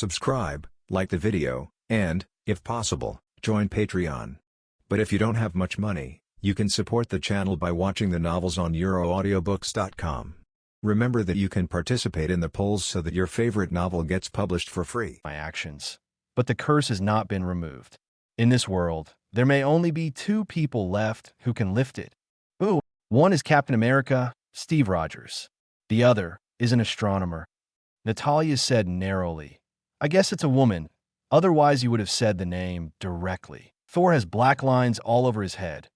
subscribe, like the video, and, if possible, join Patreon. But if you don't have much money, you can support the channel by watching the novels on euroaudiobooks.com. Remember that you can participate in the polls so that your favorite novel gets published for free. My actions. But the curse has not been removed. In this world, there may only be two people left who can lift it. Ooh, one is Captain America, Steve Rogers. The other is an astronomer. Natalia said narrowly. I guess it's a woman. Otherwise, you would have said the name directly. Thor has black lines all over his head.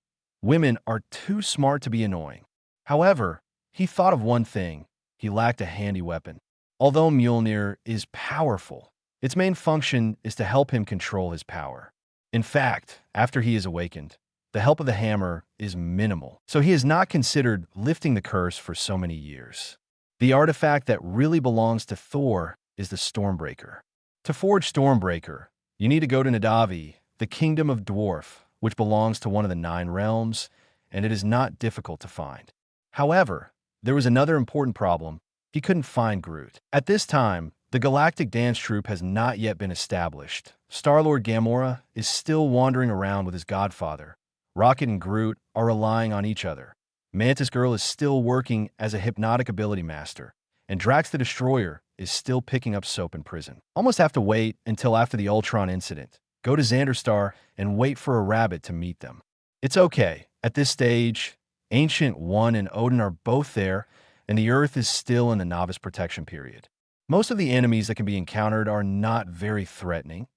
Women are too smart to be annoying. However, he thought of one thing. He lacked a handy weapon. Although Mjolnir is powerful, its main function is to help him control his power. In fact, after he is awakened, the help of the hammer is minimal, so he has not considered lifting the curse for so many years. The artifact that really belongs to Thor is the Stormbreaker. To forge Stormbreaker, you need to go to Nadavi, the kingdom of Dwarf, which belongs to one of the 9 realms, and it is not difficult to find. However, there was another important problem. He couldn't find Groot. At this time, the Galactic Dance Troupe has not yet been established. Star-Lord Gamora is still wandering around with his godfather. Rocket and Groot are relying on each other. Mantis Girl is still working as a hypnotic ability master, and Drax the Destroyer is still picking up soap in prison. Almost have to wait until after the Ultron incident. Go to Xanderstar and wait for a rabbit to meet them. It's okay. At this stage, Ancient One and Odin are both there, and the Earth is still in the novice protection period. Most of the enemies that can be encountered are not very threatening,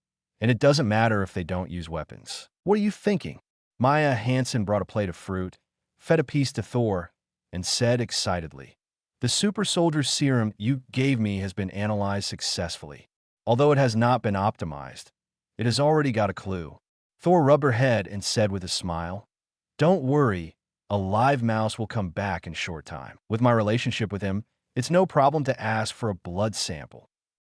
and it doesn't matter if they don't use weapons. What are you thinking? Maya Hansen brought a plate of fruit, fed a piece to Thor, and said excitedly, "The super soldier serum you gave me has been analyzed successfully. Although it has not been optimized, it has already got a clue." Thor rubbed her head and said with a smile, "Don't worry, a live mouse will come back in short time. With my relationship with him, it's no problem to ask for a blood sample."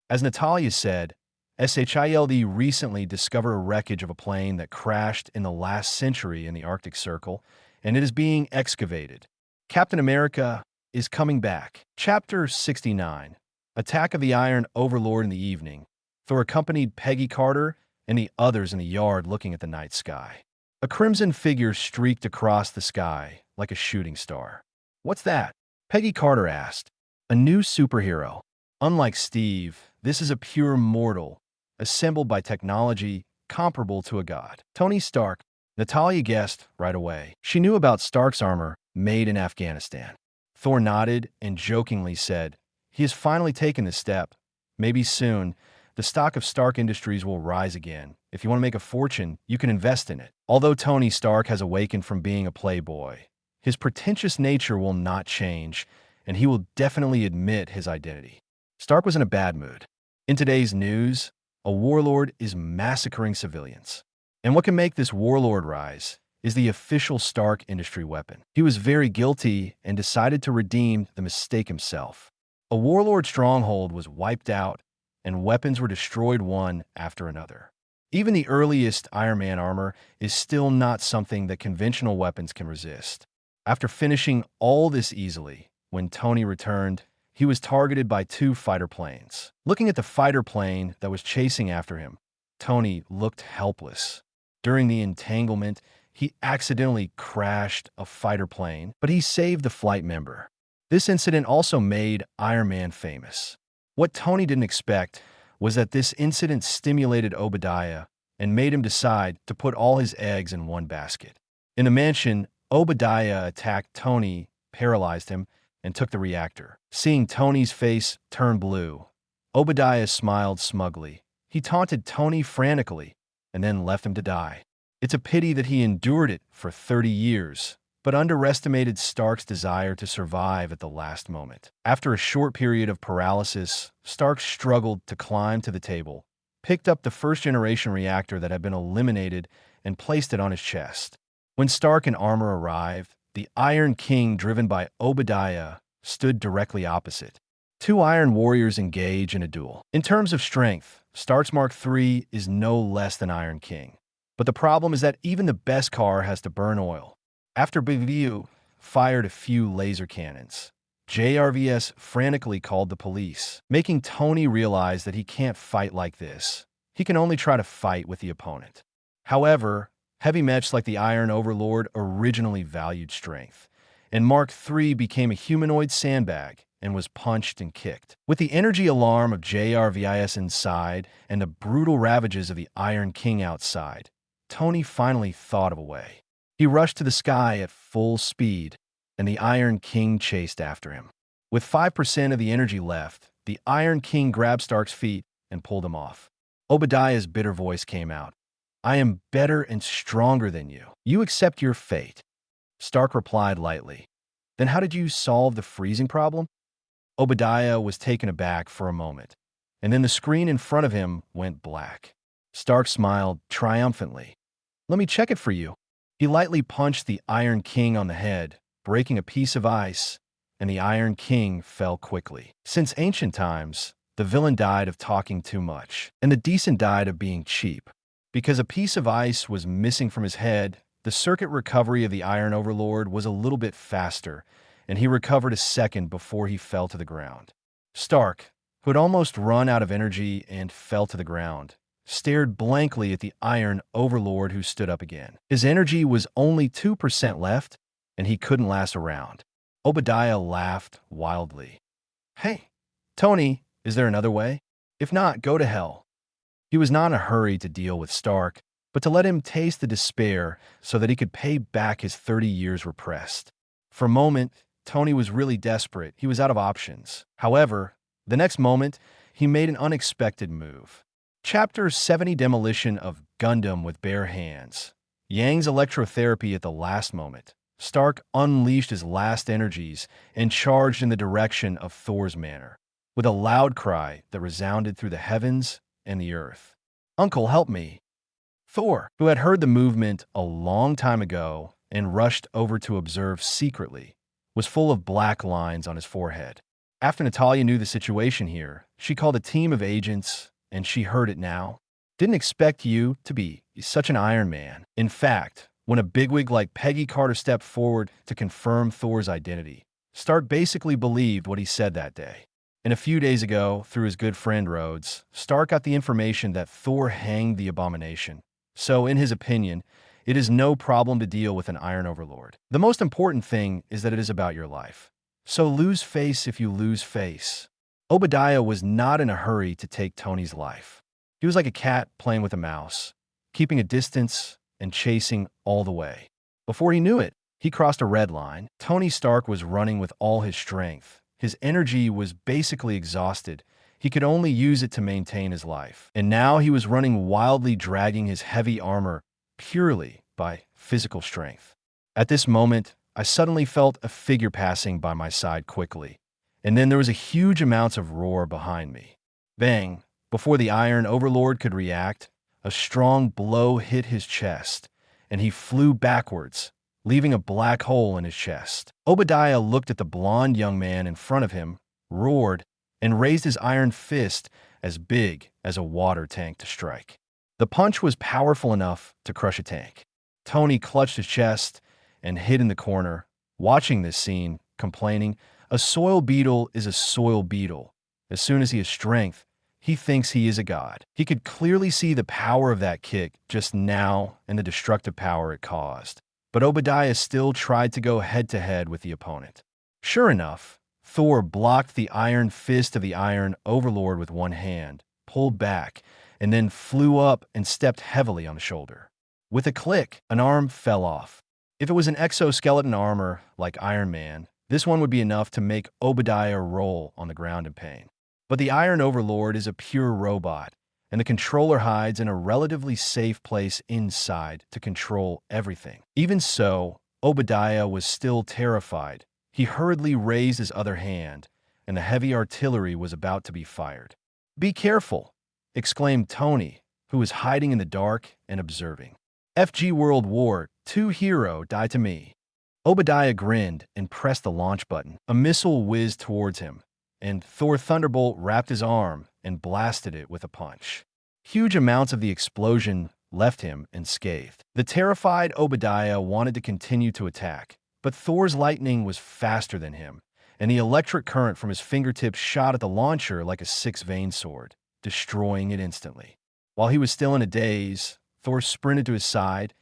As Natalia said, SHIELD recently discovered a wreckage of a plane that crashed in the last century in the Arctic Circle, and it is being excavated. Captain America is coming back. Chapter 69, Attack of the Iron Overlord in the evening. Thor accompanied Peggy Carter and the others in the yard looking at the night sky. A crimson figure streaked across the sky like a shooting star. "What's that?" Peggy Carter asked. "A new superhero. Unlike Steve, this is a pure mortal, assembled by technology comparable to a god. Tony Stark." Natalia guessed right away. She knew about Stark's armor made in Afghanistan. Thor nodded and jokingly said, "He has finally taken this step. Maybe soon, the stock of Stark Industries will rise again. If you want to make a fortune, you can invest in it." Although Tony Stark has awakened from being a playboy, his pretentious nature will not change, and he will definitely admit his identity. Stark was in a bad mood. In today's news, a warlord is massacring civilians. And what can make this warlord rise is the official Stark Industry weapon. He was very guilty and decided to redeem the mistake himself. A warlord stronghold was wiped out, and weapons were destroyed one after another. Even the earliest Iron Man armor is still not something that conventional weapons can resist. After finishing all this easily, when Tony returned, he was targeted by 2 fighter planes. Looking at the fighter plane that was chasing after him, Tony looked helpless. During the entanglement, he accidentally crashed a fighter plane, but he saved the flight member. This incident also made Iron Man famous. What Tony didn't expect was that this incident stimulated Obadiah and made him decide to put all his eggs in one basket. In the mansion, Obadiah attacked Tony, paralyzed him, and took the reactor. Seeing Tony's face turn blue, Obadiah smiled smugly. He taunted Tony frantically and then left him to die. It's a pity that he endured it for 30 years, but underestimated Stark's desire to survive at the last moment. After a short period of paralysis, Stark struggled to climb to the table, picked up the first-generation reactor that had been eliminated, and placed it on his chest. When Stark and armor arrived, the Iron King, driven by Obadiah, stood directly opposite. 2 Iron Warriors engage in a duel. In terms of strength, Stark's Mark III is no less than Iron King. But the problem is that even the best car has to burn oil. After Bellevue fired a few laser cannons, JRVS frantically called the police, making Tony realize that he can't fight like this. He can only try to fight with the opponent. However, heavy mechs like the Iron Overlord originally valued strength, and Mark III became a humanoid sandbag and was punched and kicked. With the energy alarm of JRVIS inside and the brutal ravages of the Iron King outside, Tony finally thought of a way. He rushed to the sky at full speed, and the Iron King chased after him. With 5% of the energy left, the Iron King grabbed Stark's feet and pulled him off. Obadiah's bitter voice came out. "I am better and stronger than you. You accept your fate." Stark replied lightly. "Then how did you solve the freezing problem?" Obadiah was taken aback for a moment, and then the screen in front of him went black. Stark smiled triumphantly. "Let me check it for you." He lightly punched the Iron King on the head, breaking a piece of ice, and the Iron King fell quickly. Since ancient times, the villain died of talking too much, and the decent died of being cheap. Because a piece of ice was missing from his head, the circuit recovery of the Iron Overlord was a little bit faster, and he recovered a second before he fell to the ground. Stark, who had almost run out of energy and fell to the ground, stared blankly at the Iron Overlord who stood up again. His energy was only 2% left, and he couldn't last a round. Obadiah laughed wildly. "Hey, Tony, is there another way? If not, go to hell." He was not in a hurry to deal with Stark, but to let him taste the despair so that he could pay back his 30 years repressed. For a moment, Tony was really desperate. He was out of options. However, the next moment, he made an unexpected move. Chapter 70 Demolition of Gundam with Bare Hands. Yang's electrotherapy at the last moment. Stark unleashed his last energies and charged in the direction of Thor's manor, with a loud cry that resounded through the heavens and the earth. "Uncle, help me!" Thor, who had heard the movement a long time ago and rushed over to observe secretly, was full of black lines on his forehead. After Natalia knew the situation here, she called a team of agents, and she heard it now. "Didn't expect you to be such an Iron Man." In fact, when a bigwig like Peggy Carter stepped forward to confirm Thor's identity, Stark basically believed what he said that day. And a few days ago, through his good friend Rhodes, Stark got the information that Thor hanged the abomination. So, in his opinion, it is no problem to deal with an Iron Overlord. The most important thing is that it is about your life. So lose face if you lose face. Obadiah was not in a hurry to take Tony's life. He was like a cat playing with a mouse, keeping a distance and chasing all the way. Before he knew it, he crossed a red line. Tony Stark was running with all his strength. His energy was basically exhausted. He could only use it to maintain his life. And now he was running wildly, dragging his heavy armor purely by physical strength. At this moment, I suddenly felt a figure passing by my side quickly, and then there was a huge amount of roar behind me. Bang! Before the Iron Overlord could react, a strong blow hit his chest, and he flew backwards, leaving a black hole in his chest. Obadiah looked at the blonde young man in front of him, roared, and raised his iron fist as big as a water tank to strike. The punch was powerful enough to crush a tank. Tony clutched his chest and hid in the corner, watching this scene, complaining, "A soil beetle is a soil beetle. As soon as he has strength, he thinks he is a god." He could clearly see the power of that kick just now and the destructive power it caused. But Obadiah still tried to go head-to-head with the opponent. Sure enough, Thor blocked the iron fist of the Iron Overlord with one hand, pulled back, and then flew up and stepped heavily on the shoulder. With a click, an arm fell off. If it was an exoskeleton armor like Iron Man, this one would be enough to make Obadiah roll on the ground in pain. But the Iron Overlord is a pure robot, and the controller hides in a relatively safe place inside to control everything. Even so, Obadiah was still terrified. He hurriedly raised his other hand, and the heavy artillery was about to be fired. "Be careful!" exclaimed Tony, who was hiding in the dark and observing. "FG World War II hero die to me." Obadiah grinned and pressed the launch button. A missile whizzed towards him, and Thor Thunderbolt wrapped his arm and blasted it with a punch. Huge amounts of the explosion left him unscathed. The terrified Obadiah wanted to continue to attack, but Thor's lightning was faster than him, and the electric current from his fingertips shot at the launcher like a six-vein sword, destroying it instantly. While he was still in a daze, Thor sprinted to his side,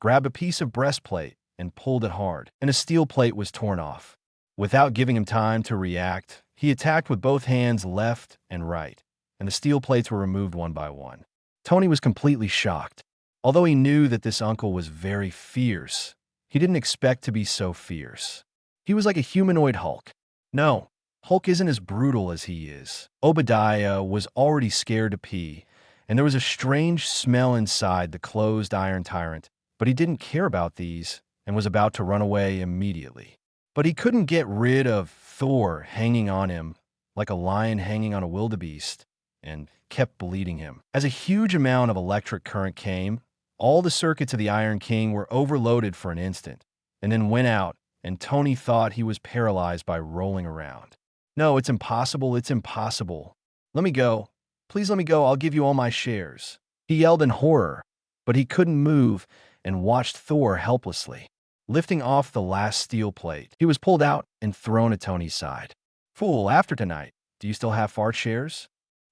grabbed a piece of breastplate, and pulled it hard, and a steel plate was torn off. Without giving him time to react, he attacked with both hands left and right, and the steel plates were removed one by one. Tony was completely shocked. Although he knew that this uncle was very fierce, he didn't expect to be so fierce. He was like a humanoid Hulk. No, Hulk isn't as brutal as he is. Obadiah was already scared to pee, and there was a strange smell inside the closed iron tyrant, but he didn't care about these and was about to run away immediately. But he couldn't get rid of Thor hanging on him like a lion hanging on a wildebeest and kept bleeding him. As a huge amount of electric current came, all the circuits of the Iron King were overloaded for an instant, and then went out, and Tony thought he was paralyzed by rolling around. No, it's impossible, it's impossible. Let me go. Please let me go, I'll give you all my shares. He yelled in horror, but he couldn't move and watched Thor helplessly. Lifting off the last steel plate, he was pulled out and thrown at Tony's side. Fool, after tonight, do you still have fart shares?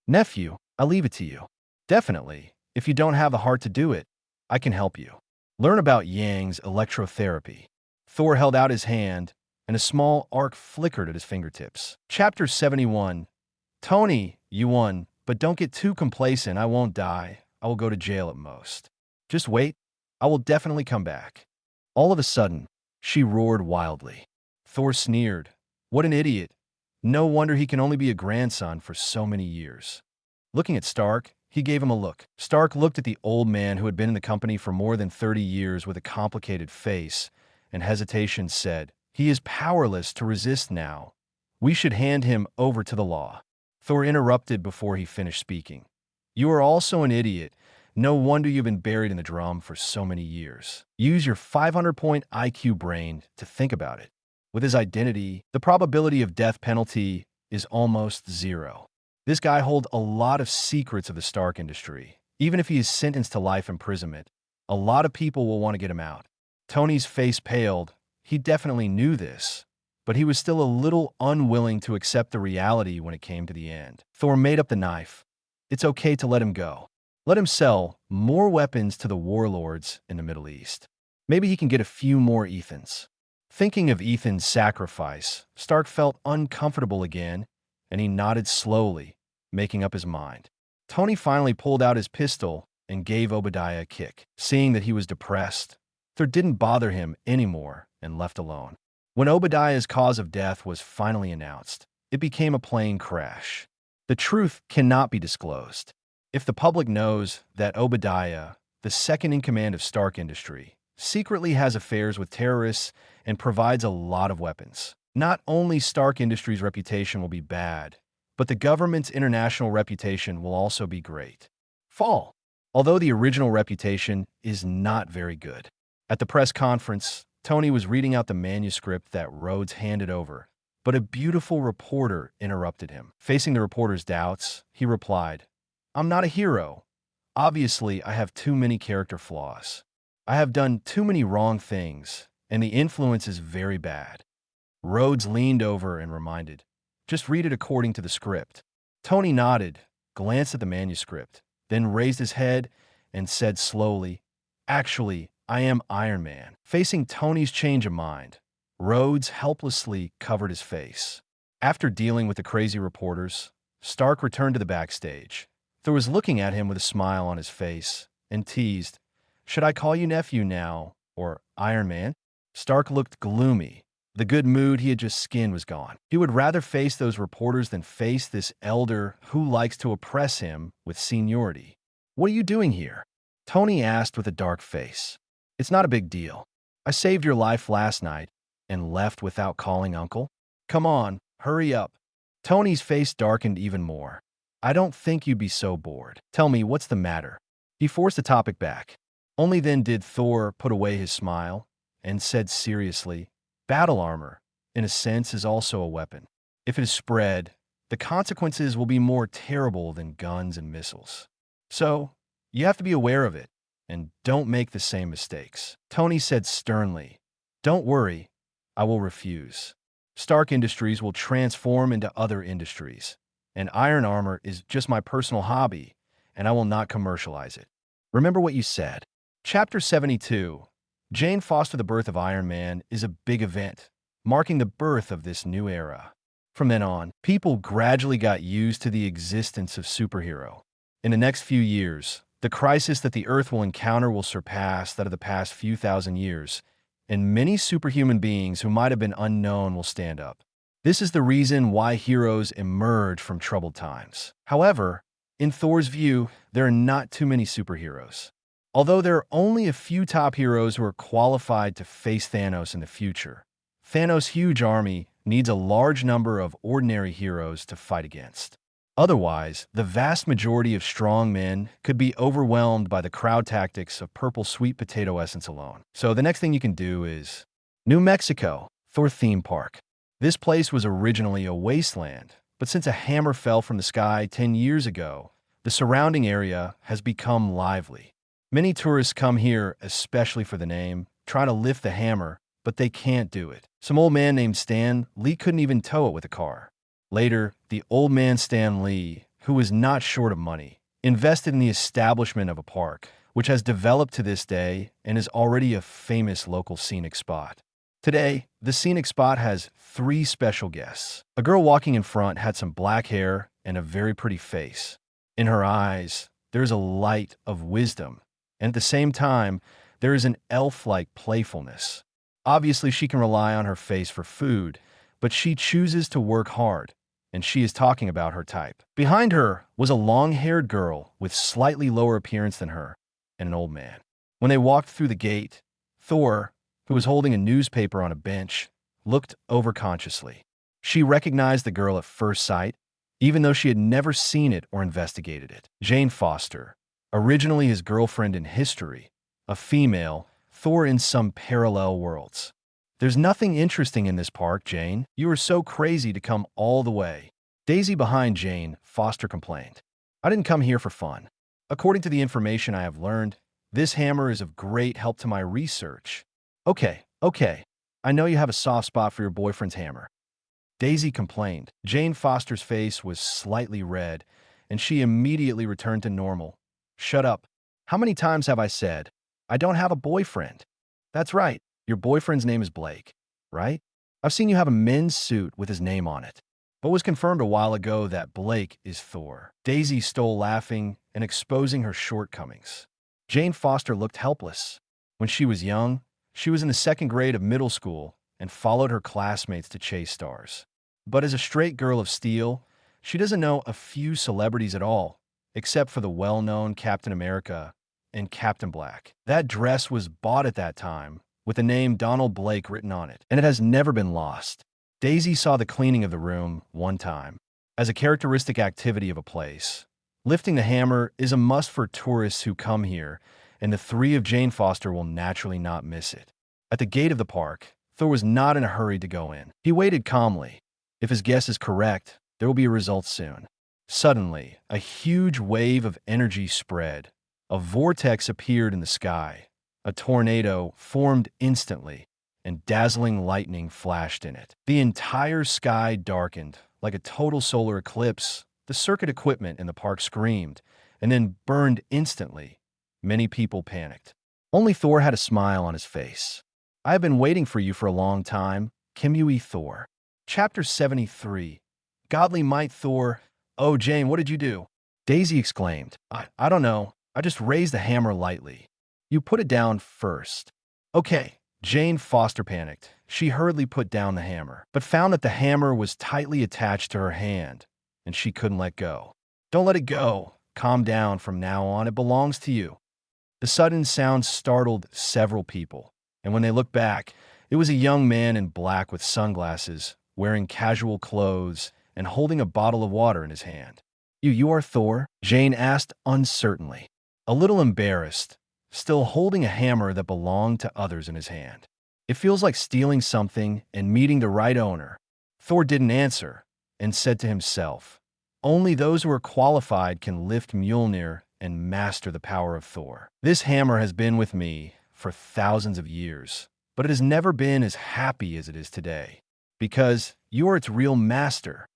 Nephew, I'll leave it to you. Definitely, if you don't have the heart to do it, I can help you. Learn about Yang's electrotherapy. Thor held out his hand, and a small arc flickered at his fingertips. Chapter 71. Tony, you won, but don't get too complacent. I won't die. I will go to jail at most. Just wait. I will definitely come back. All of a sudden, she roared wildly. Thor sneered. What an idiot. No wonder he can only be a grandson for so many years. Looking at Stark, he gave him a look. Stark looked at the old man who had been in the company for more than 30 years with a complicated face, and hesitation said, "He is powerless to resist now. We should hand him over to the law." Thor interrupted before he finished speaking. "You are also an idiot. No wonder you've been buried in the drum for so many years. Use your 500-point IQ brain to think about it. With his identity, the probability of death penalty is almost zero. This guy holds a lot of secrets of the Stark industry. Even if he is sentenced to life imprisonment, a lot of people will want to get him out." Tony's face paled. He definitely knew this, but he was still a little unwilling to accept the reality when it came to the end. Thor made up the knife. It's okay to let him go. Let him sell more weapons to the warlords in the Middle East. Maybe he can get a few more Ethans. Thinking of Ethan's sacrifice, Stark felt uncomfortable again, and he nodded slowly, making up his mind. Tony finally pulled out his pistol and gave Obadiah a kick. Seeing that he was depressed, Thor didn't bother him anymore and left alone. When Obadiah's cause of death was finally announced, it became a plane crash. The truth cannot be disclosed. If the public knows that Obadiah, the second in command of Stark Industry, secretly has affairs with terrorists and provides a lot of weapons, not only Stark Industries' reputation will be bad, but the government's international reputation will also be great. Fall. Although the original reputation is not very good. At the press conference, Tony was reading out the manuscript that Rhodes handed over, but a beautiful reporter interrupted him. Facing the reporter's doubts, he replied, "I'm not a hero. Obviously, I have too many character flaws. I have done too many wrong things, and the influence is very bad." Rhodes leaned over and reminded, "Just read it according to the script." Tony nodded, glanced at the manuscript, then raised his head and said slowly, "Actually, I am Iron Man." Facing Tony's change of mind, Rhodes helplessly covered his face. After dealing with the crazy reporters, Stark returned to the backstage. Thor was looking at him with a smile on his face and teased, "Should I call you nephew now, or Iron Man?" Stark looked gloomy. The good mood he had just skinned was gone. He would rather face those reporters than face this elder who likes to oppress him with seniority. "What are you doing here?" Tony asked with a dark face. "It's not a big deal. I saved your life last night and left without calling Uncle. Come on, hurry up." Tony's face darkened even more. "I don't think you'd be so bored. Tell me, what's the matter?" He forced the topic back. Only then did Thor put away his smile and said seriously, "Battle armor, in a sense, is also a weapon. If it is spread, the consequences will be more terrible than guns and missiles. So, you have to be aware of it, and don't make the same mistakes." Tony said sternly, "Don't worry, I will refuse." Stark Industries will transform into other industries. And iron armor is just my personal hobby, and I will not commercialize it. Remember what you said. Chapter 72. Jane Foster: The Birth of Iron Man is a big event, marking the birth of this new era. From then on, people gradually got used to the existence of superhero. In the next few years, the crisis that the Earth will encounter will surpass that of the past few thousand years, and many superhuman beings who might have been unknown will stand up. This is the reason why heroes emerge from troubled times. However, in Thor's view, there are not too many superheroes. Although there are only a few top heroes who are qualified to face Thanos in the future, Thanos' huge army needs a large number of ordinary heroes to fight against. Otherwise, the vast majority of strong men could be overwhelmed by the crowd tactics of purple sweet potato essence alone. So the next thing you can do is New Mexico, Thor theme park. This place was originally a wasteland, but since a hammer fell from the sky 10 years ago, the surrounding area has become lively. Many tourists come here, especially for the name, try to lift the hammer, but they can't do it. Some old man named Stan Lee couldn't even tow it with a car. Later, the old man Stan Lee, who was not short of money, invested in the establishment of a park, which has developed to this day and is already a famous local scenic spot. Today, the scenic spot has 3 special guests. A girl walking in front had some black hair and a very pretty face. In her eyes, there is a light of wisdom, and at the same time, there is an elf-like playfulness. Obviously, she can rely on her face for food, but she chooses to work hard, and she is talking about her type. Behind her was a long-haired girl with slightly lower appearance than her and an old man. When they walked through the gate, Thor, who was holding a newspaper on a bench, looked over consciously. She recognized the girl at first sight, even though she had never seen it or investigated it. Jane Foster, originally his girlfriend in history, a female, Thor in some parallel worlds. There's nothing interesting in this park, Jane. You were so crazy to come all the way. Daisy behind Jane, Foster complained. I didn't come here for fun. According to the information I have learned, this hammer is of great help to my research. Okay. I know you have a soft spot for your boyfriend's hammer. Daisy complained. Jane Foster's face was slightly red, and she immediately returned to normal. Shut up. How many times have I said, I don't have a boyfriend? That's right. Your boyfriend's name is Blake, right? I've seen you have a men's suit with his name on it, but was confirmed a while ago that Blake is Thor. Daisy stole laughing and exposing her shortcomings. Jane Foster looked helpless. When she was young, she was in the 2nd grade of middle school and followed her classmates to chase stars. But as a straight girl of steel, she doesn't know a few celebrities at all, except for the well-known Captain America and Captain Black. That dress was bought at that time, with the name Donald Blake written on it, and it has never been lost. Daisy saw the cleaning of the room one time. As a characteristic activity of a place, lifting the hammer is a must for tourists who come here, and the 3 of Jane Foster will naturally not miss it. At the gate of the park, Thor was not in a hurry to go in. He waited calmly. If his guess is correct, there will be a result soon. Suddenly, a huge wave of energy spread. A vortex appeared in the sky. A tornado formed instantly, and dazzling lightning flashed in it. The entire sky darkened, like a total solar eclipse. The circuit equipment in the park screamed, and then burned instantly. Many people panicked. Only Thor had a smile on his face. I have been waiting for you for a long time, Kim Yui Thor. Chapter 73. Godly Might Thor. Oh, Jane, what did you do? Daisy exclaimed. I don't know. I just raised the hammer lightly. You put it down first. Okay. Jane Foster panicked. She hurriedly put down the hammer, but found that the hammer was tightly attached to her hand, and she couldn't let go. Don't let it go. Calm down from now on. It belongs to you. The sudden sound startled several people, and when they looked back, it was a young man in black with sunglasses, wearing casual clothes, and holding a bottle of water in his hand. You are Thor? Jane asked uncertainly. A little embarrassed, still holding a hammer that belonged to others in his hand. It feels like stealing something and meeting the right owner. Thor didn't answer, and said to himself, only those who are qualified can lift Mjolnir and master the power of Thor. This hammer has been with me for thousands of years, but it has never been as happy as it is today. because you are its real master.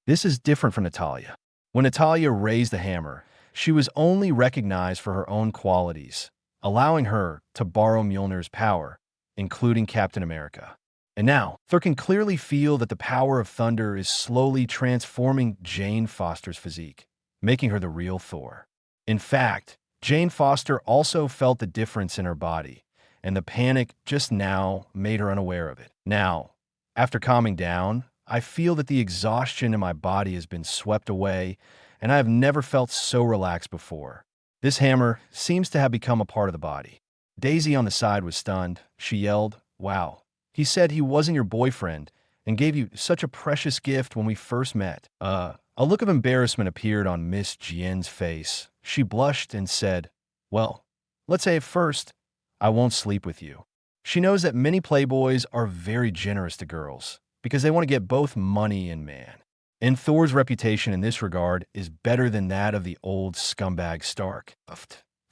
This is different from Natalia. When Natalia raised the hammer, she was only recognized for her own qualities, allowing her to borrow Mjolnir's power, including Captain America. And now, Thor can clearly feel that the power of thunder is slowly transforming Jane Foster's physique, making her the real Thor. In fact, Jane Foster also felt the difference in her body, and the panic just now made her unaware of it. Now, after calming down, I feel that the exhaustion in my body has been swept away, and I have never felt so relaxed before. This hammer seems to have become a part of the body. Daisy on the side was stunned. She yelled, "Wow. He said he wasn't your boyfriend and gave you such a precious gift when we first met." A look of embarrassment appeared on Miss Jian's face. She blushed and said, "Well, let's say at first, I won't sleep with you." She knows that many playboys are very generous to girls because they want to get both money and man. And Thor's reputation in this regard is better than that of the old scumbag Stark.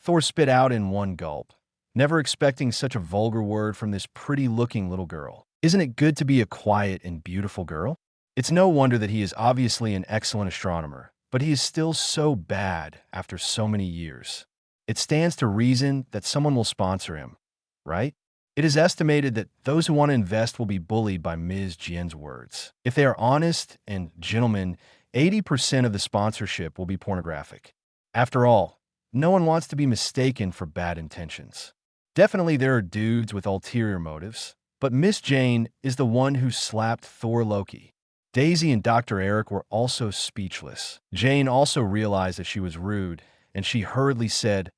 Thor spit out in one gulp, never expecting such a vulgar word from this pretty-looking little girl. Isn't it good to be a quiet and beautiful girl? It's no wonder that he is obviously an excellent astronomer, but he is still so bad after so many years. It stands to reason that someone will sponsor him, right? It is estimated that those who want to invest will be bullied by Ms. Jian's words. If they are honest and gentlemen, 80% of the sponsorship will be pornographic. After all, no one wants to be mistaken for bad intentions. Definitely there are dudes with ulterior motives, but Miss Jane is the one who slapped Thor Loki. Daisy and Dr. Eric were also speechless. Jane also realized that she was rude, and she hurriedly said,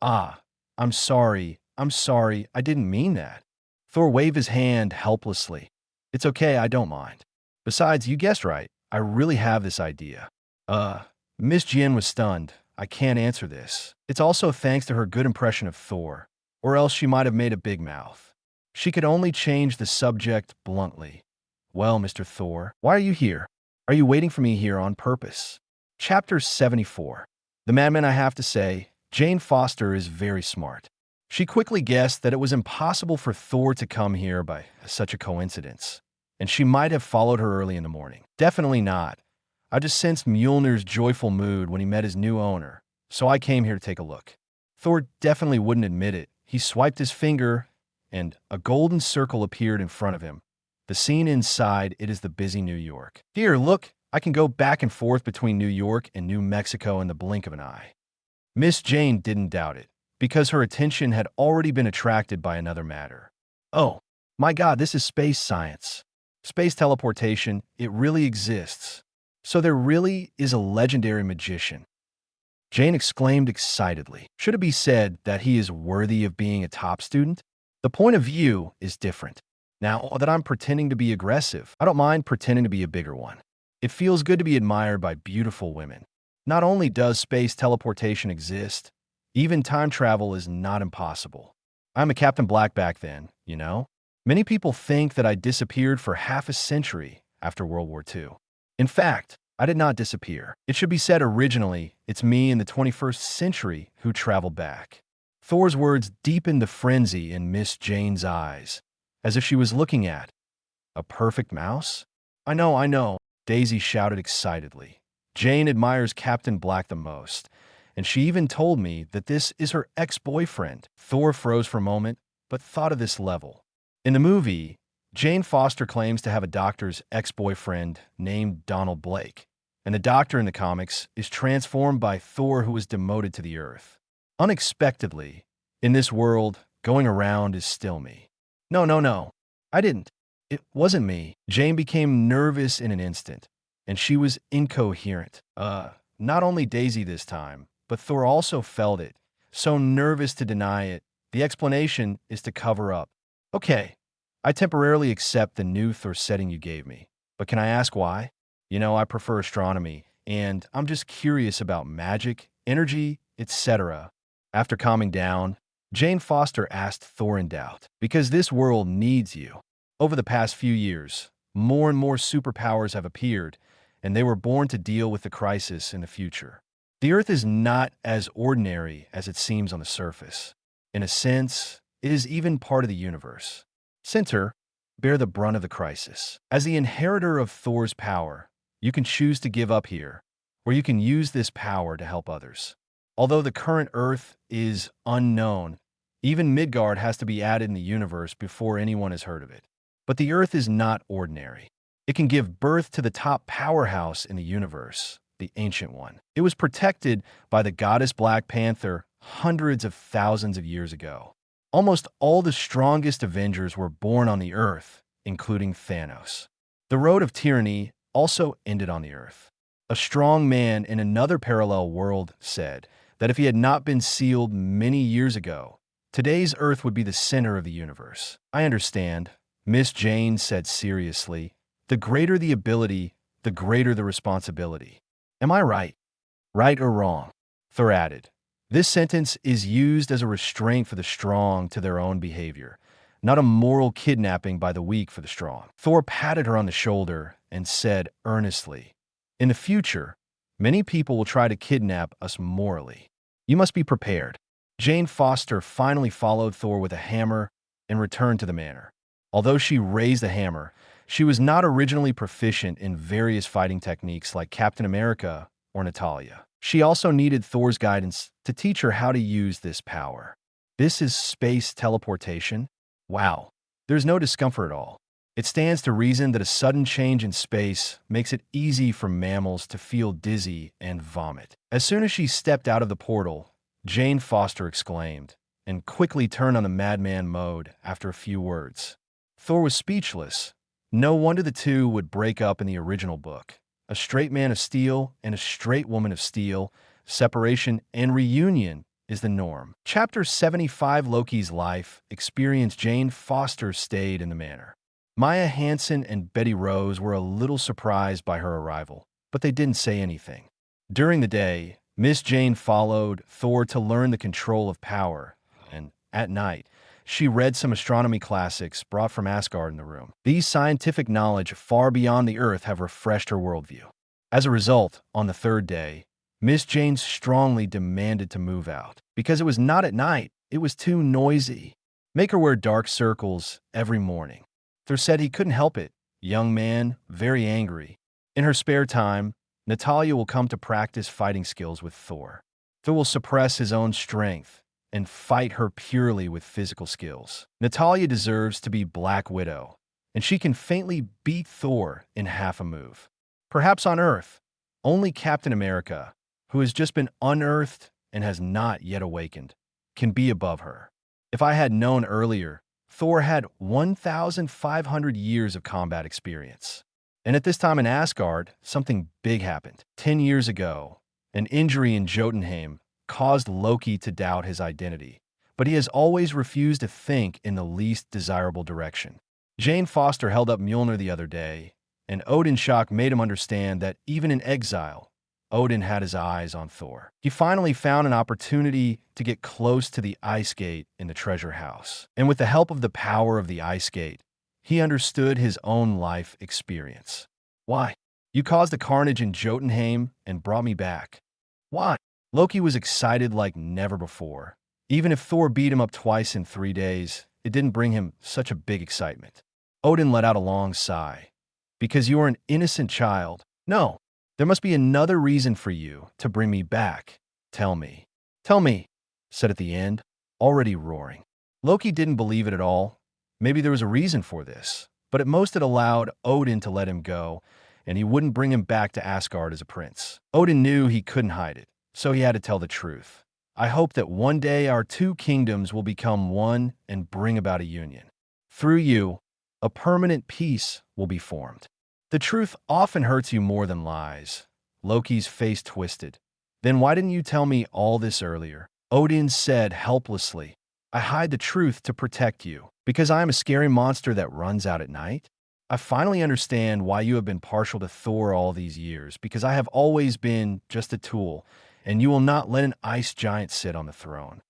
I'm sorry, I didn't mean that." Thor waved his hand helplessly. "It's okay, I don't mind. Besides, you guessed right, I really have this idea." Miss Jin was stunned. "I can't answer this." It's also thanks to her good impression of Thor, or else she might have made a big mouth. She could only change the subject bluntly. "Well, Mr. Thor, why are you here? Are you waiting for me here on purpose?" Chapter 74. The madman. I have to say, Jane Foster is very smart. She quickly guessed that it was impossible for Thor to come here by such a coincidence, and she might have followed her early in the morning. Definitely not. I just sensed Mjolnir's joyful mood when he met his new owner, so I came here to take a look. Thor definitely wouldn't admit it. He swiped his finger, and a golden circle appeared in front of him. The scene inside, it is the busy New York. "Here, look, I can go back and forth between New York and New Mexico in the blink of an eye." Miss Jane didn't doubt it, because her attention had already been attracted by another matter. "Oh, my God, this is space science. Space teleportation, it really exists. So there really is a legendary magician." Jane exclaimed excitedly. Should it be said that he is worthy of being a top student? The point of view is different. Now that I'm pretending to be aggressive, I don't mind pretending to be a bigger one. It feels good to be admired by beautiful women. Not only does space teleportation exist, even time travel is not impossible. I'm a Captain Black back then, you know? Many people think that I disappeared for half a century after World War II. In fact, I did not disappear. It should be said originally, it's me in the 21st century who traveled back. Thor's words deepened the frenzy in Miss Jane's eyes, as if she was looking at a perfect mouse. I know, Daisy shouted excitedly. Jane admires Captain Black the most, and she even told me that this is her ex-boyfriend. Thor froze for a moment, but thought of this level. In the movie, Jane Foster claims to have a doctor's ex-boyfriend named Donald Blake, and the doctor in the comics is transformed by Thor, who was demoted to the Earth. Unexpectedly, in this world, going around is still me. No, I didn't. It wasn't me. Jane became nervous in an instant, and she was incoherent. Not only Daisy this time, but Thor also felt it, so nervous to deny it. The explanation is to cover up. "Okay, I temporarily accept the new Thor setting you gave me, but can I ask why? You know, I prefer astronomy, and I'm just curious about magic, energy, etc." After calming down, Jane Foster asked Thor in doubt, "Because this world needs you. Over the past few years, more and more superpowers have appeared, and they were born to deal with the crisis in the future. The Earth is not as ordinary as it seems on the surface. In a sense, it is even part of the universe. Center, bear the brunt of the crisis. As the inheritor of Thor's power, you can choose to give up here, or you can use this power to help others. Although the current Earth is unknown, even Midgard has to be added in the universe before anyone has heard of it. But the Earth is not ordinary. It can give birth to the top powerhouse in the universe, the Ancient One. It was protected by the goddess Black Panther hundreds of thousands of years ago. Almost all the strongest Avengers were born on the Earth, including Thanos. The road of tyranny also ended on the Earth. A strong man in another parallel world said that if he had not been sealed many years ago, today's Earth would be the center of the universe. I understand, Miss Jane said seriously. The greater the ability, the greater the responsibility. Am I right? Right or wrong? Thor added. This sentence is used as a restraint for the strong to their own behavior, not a moral kidnapping by the weak for the strong. Thor patted her on the shoulder and said earnestly, in the future, many people will try to kidnap us morally. You must be prepared. Jane Foster finally followed Thor with a hammer and returned to the manor. Although she raised the hammer, she was not originally proficient in various fighting techniques like Captain America or Natalia. She also needed Thor's guidance to teach her how to use this power. This is space teleportation? Wow, there's no discomfort at all. It stands to reason that a sudden change in space makes it easy for mammals to feel dizzy and vomit. As soon as she stepped out of the portal, Jane Foster exclaimed, and quickly turned on the madman mode after a few words. Thor was speechless. No wonder the two would break up in the original book. A straight man of steel and a straight woman of steel, separation and reunion is the norm. Chapter 75, Loki's life experience. Jane Foster stayed in the manor. Maya Hansen and Betty Rose were a little surprised by her arrival, but they didn't say anything. During the day, Miss Jane followed Thor to learn the control of power, and at night, she read some astronomy classics brought from Asgard in the room. These scientific knowledge far beyond the Earth have refreshed her worldview. As a result, on the third day, Miss Jane strongly demanded to move out. Because it was not at night, it was too noisy. Make her wear dark circles every morning. Thor said he couldn't help it. Young man, very angry. In her spare time, Natalia will come to practice fighting skills with Thor. Thor will suppress his own strength and fight her purely with physical skills. Natalia deserves to be Black Widow, and she can faintly beat Thor in half a move. Perhaps on Earth, only Captain America, who has just been unearthed and has not yet awakened, can be above her. If I had known earlier, Thor had 1,500 years of combat experience. And at this time in Asgard, something big happened. 10 years ago, an injury in Jotunheim caused Loki to doubt his identity, but he has always refused to think in the least desirable direction. Jane Foster held up Mjolnir the other day, and Odin's shock made him understand that even in exile, Odin had his eyes on Thor. He finally found an opportunity to get close to the ice gate in the treasure house, and with the help of the power of the ice gate, he understood his own life experience. Why? You caused the carnage in Jotunheim and brought me back. Why? Loki was excited like never before. Even if Thor beat him up twice in 3 days, it didn't bring him such a big excitement. Odin let out a long sigh. Because you are an innocent child. No, there must be another reason for you to bring me back. Tell me. Tell me, said at the end, already roaring. Loki didn't believe it at all. Maybe there was a reason for this, but at most it allowed Odin to let him go, and he wouldn't bring him back to Asgard as a prince. Odin knew he couldn't hide it, so he had to tell the truth. I hope that one day our two kingdoms will become one and bring about a union. Through you, a permanent peace will be formed. The truth often hurts you more than lies. Loki's face twisted. Then why didn't you tell me all this earlier? Odin said helplessly. I hide the truth to protect you, because I am a scary monster that runs out at night. I finally understand why you have been partial to Thor all these years, because I have always been just a tool, and you will not let an ice giant sit on the throne.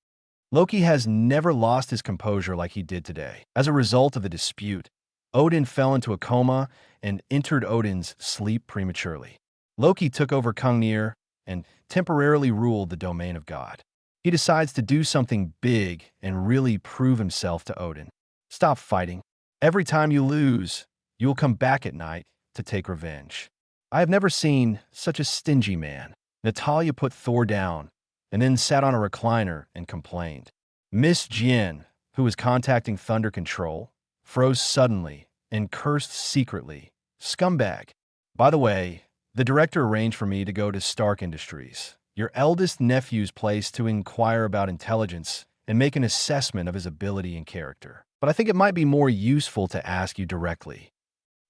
Loki has never lost his composure like he did today. As a result of the dispute, Odin fell into a coma and entered Odin's sleep prematurely. Loki took over Kungnir and temporarily ruled the domain of God. He decides to do something big and really prove himself to Odin. Stop fighting. Every time you lose, you will come back at night to take revenge. I have never seen such a stingy man. Natalia put Thor down and then sat on a recliner and complained. Miss Jin, who was contacting Thunder Control, froze suddenly and cursed secretly. Scumbag. By the way, the director arranged for me to go to Stark Industries, your eldest nephew's place, to inquire about intelligence and make an assessment of his ability and character. But I think it might be more useful to ask you directly.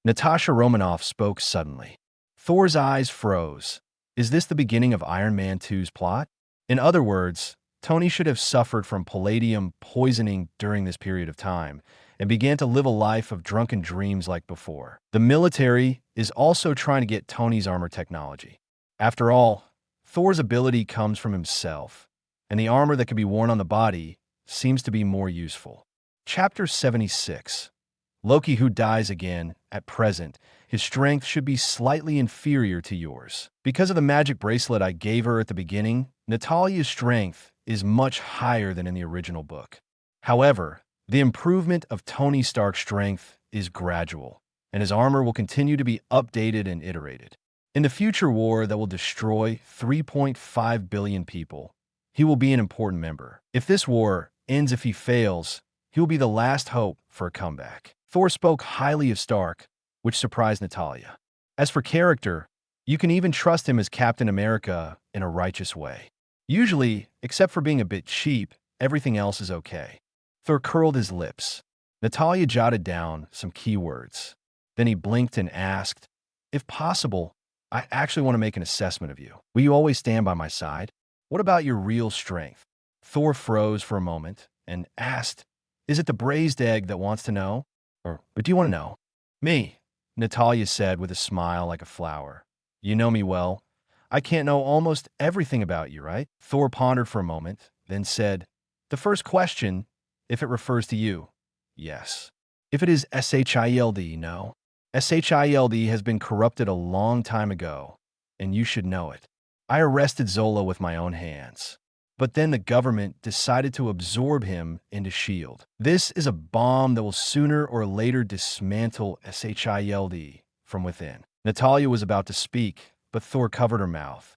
Natasha Romanoff spoke suddenly. Thor's eyes froze. Is this the beginning of Iron Man 2's plot? In other words, Tony should have suffered from palladium poisoning during this period of time and began to live a life of drunken dreams like before. The military is also trying to get Tony's armor technology. After all, Thor's ability comes from himself, and the armor that can be worn on the body seems to be more useful. Chapter 76. Loki, who dies again. At present, his strength should be slightly inferior to yours. Because of the magic bracelet I gave her at the beginning, Natalia's strength is much higher than in the original book. However, the improvement of Tony Stark's strength is gradual, and his armor will continue to be updated and iterated. In the future war that will destroy 3.5 billion people, he will be an important member. If this war ends, if he fails, he will be the last hope for a comeback. Thor spoke highly of Stark, which surprised Natalia. As for character, you can even trust him as Captain America in a righteous way. Usually, except for being a bit cheap, everything else is okay. Thor curled his lips. Natalia jotted down some keywords. Then he blinked and asked, if possible, I actually want to make an assessment of you. Will you always stand by my side? What about your real strength? Thor froze for a moment and asked, is it the braised egg that wants to know? Or do you want to know? Me, Natalia said with a smile like a flower. You know me well. I can't know almost everything about you, right? Thor pondered for a moment, then said, the first question, if it refers to you, yes. If it is SHIELD, no. SHIELD has been corrupted a long time ago, and you should know it. I arrested Zola with my own hands. But then the government decided to absorb him into S.H.I.E.L.D. This is a bomb that will sooner or later dismantle SHIELD from within. Natalia was about to speak, but Thor covered her mouth.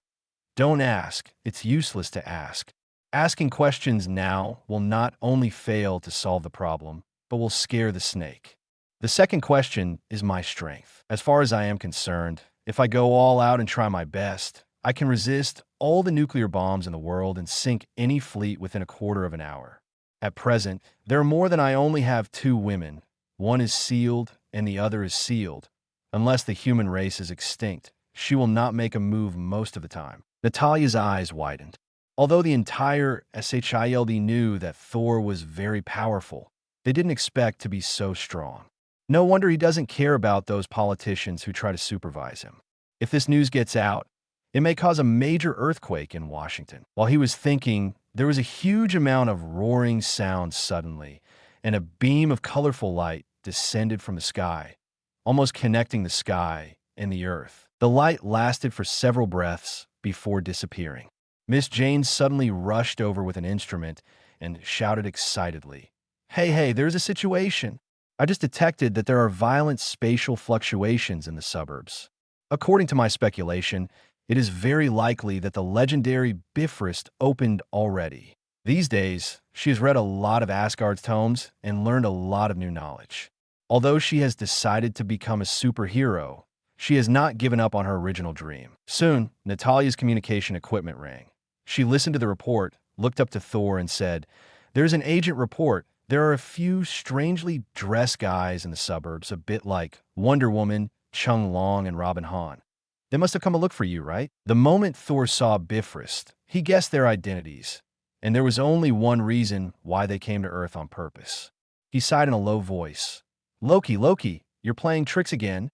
Don't ask. It's useless to ask. Asking questions now will not only fail to solve the problem, but will scare the snake. The second question is my strength. As far as I am concerned, if I go all out and try my best, I can resist all the nuclear bombs in the world and sink any fleet within a quarter of an hour. At present, there are more than I only have 2 women. One is sealed and the other is sealed. Unless the human race is extinct, she will not make a move most of the time. Natalia's eyes widened. Although the entire SHIELD knew that Thor was very powerful, they didn't expect to be so strong. No wonder he doesn't care about those politicians who try to supervise him. If this news gets out, it may cause a major earthquake in Washington. While he was thinking, there was a huge amount of roaring sound suddenly, and a beam of colorful light descended from the sky, almost connecting the sky and the earth. The light lasted for several breaths before disappearing. Miss Jane suddenly rushed over with an instrument and shouted excitedly, Hey, there's a situation. I just detected that there are violent spatial fluctuations in the suburbs. According to my speculation, it is very likely that the legendary Bifrost opened already. These days, she has read a lot of Asgard's tomes and learned a lot of new knowledge. Although she has decided to become a superhero, she has not given up on her original dream. Soon, Natalia's communication equipment rang. She listened to the report, looked up to Thor, and said, There's an agent report. There are a few strangely dressed guys in the suburbs, a bit like Wonder Woman, Chung Long, and Robin Han. They must have come to look for you, right? The moment Thor saw Bifrost, he guessed their identities, and there was only one reason why they came to Earth on purpose. He sighed in a low voice. Loki, you're playing tricks again.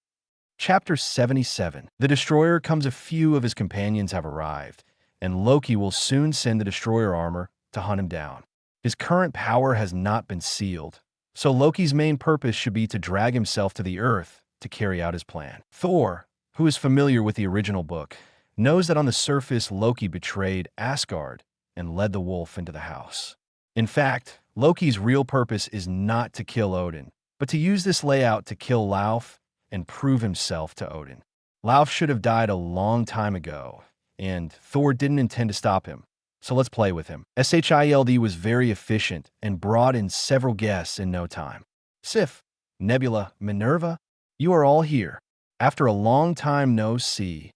Chapter 77. The destroyer comes. A few of his companions have arrived, and Loki will soon send the destroyer armor to hunt him down. His current power has not been sealed, so Loki's main purpose should be to drag himself to the Earth to carry out his plan. Thor, who is familiar with the original book, knows that on the surface Loki betrayed Asgard and led the wolf into the house. In fact, Loki's real purpose is not to kill Odin, but to use this layout to kill Lauf and prove himself to Odin. Lauf should have died a long time ago, and Thor didn't intend to stop him. So let's play with him. SHIELD was very efficient and brought in several guests in no time. Sif, Nebula, Minerva, you are all here. After a long time no see,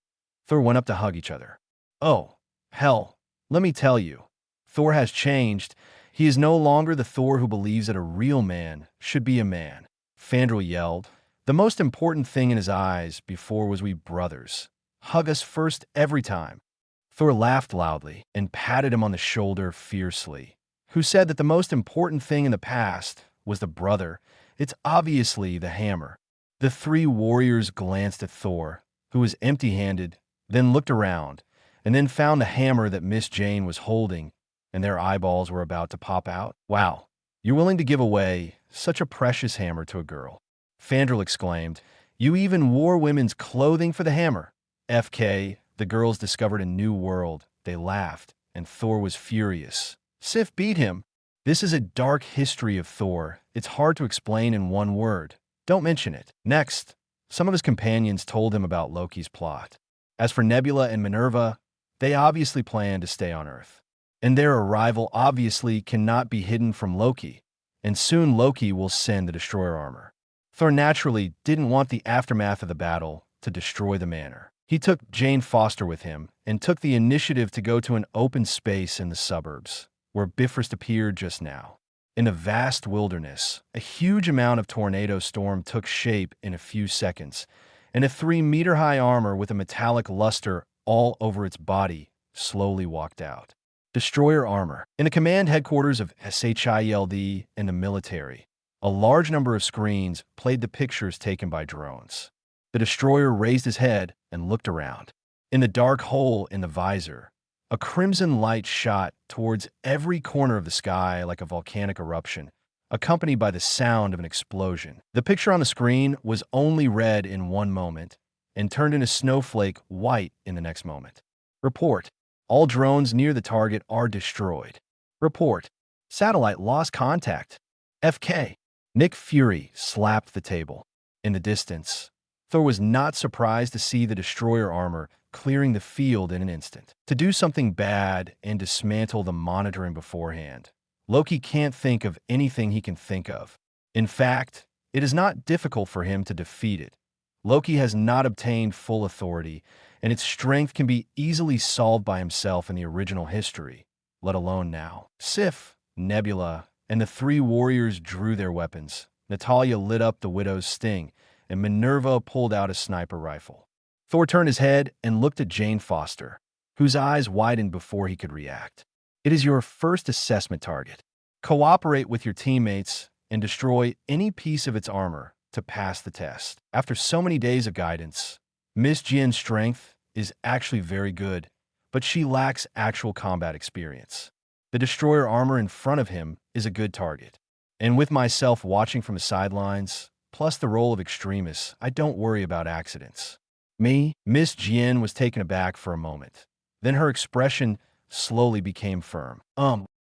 Thor went up to hug each other. Oh, hell, let me tell you, Thor has changed. He is no longer the Thor who believes that a real man should be a man. Fandral yelled. The most important thing in his eyes before was we brothers. Hug us first every time. Thor laughed loudly and patted him on the shoulder fiercely. Who said that the most important thing in the past was the brother? It's obviously the hammer. The three warriors glanced at Thor, who was empty-handed, then looked around, and then found the hammer that Miss Jane was holding, and their eyeballs were about to pop out. Wow, you're willing to give away such a precious hammer to a girl. Fandral exclaimed, you even wore women's clothing for the hammer. FK, the girls discovered a new world. They laughed, and Thor was furious. Sif beat him. This is a dark history of Thor. It's hard to explain in one word. Don't mention it. Next, some of his companions told him about Loki's plot. As for Nebula and Minerva, they obviously plan to stay on Earth. And their arrival obviously cannot be hidden from Loki, and soon Loki will send the destroyer armor. Thor naturally didn't want the aftermath of the battle to destroy the manor. He took Jane Foster with him and took the initiative to go to an open space in the suburbs, where Bifrost appeared just now. In a vast wilderness, a huge amount of tornado storm took shape in a few seconds, and a 3-meter-high armor with a metallic luster all over its body slowly walked out. Destroyer armor. In the command headquarters of SHIELD and the military, a large number of screens played the pictures taken by drones. The destroyer raised his head and looked around. In the dark hole in the visor, a crimson light shot towards every corner of the sky like a volcanic eruption, accompanied by the sound of an explosion. The picture on the screen was only red in one moment and turned into snowflake white in the next moment. Report. All drones near the target are destroyed. Report. Satellite lost contact. FK. Nick Fury slapped the table. In the distance, Thor was not surprised to see the destroyer armor clearing the field in an instant. To do something bad and dismantle the monitoring beforehand, Loki can't think of anything he can think of. In fact, it is not difficult for him to defeat it. Loki has not obtained full authority, and its strength can be easily solved by himself in the original history, let alone now. Sif, Nebula, and the three warriors drew their weapons. Natalia lit up the Widow's sting, and Minerva pulled out a sniper rifle. Thor turned his head and looked at Jane Foster, whose eyes widened before he could react. It is your first assessment target. Cooperate with your teammates and destroy any piece of its armor to pass the test. After so many days of guidance, Miss Jian's strength is actually very good, but she lacks actual combat experience. The destroyer armor in front of him is a good target. And with myself watching from the sidelines, plus the role of extremist, I don't worry about accidents. Me, Miss Jian was taken aback for a moment. Then her expression slowly became firm.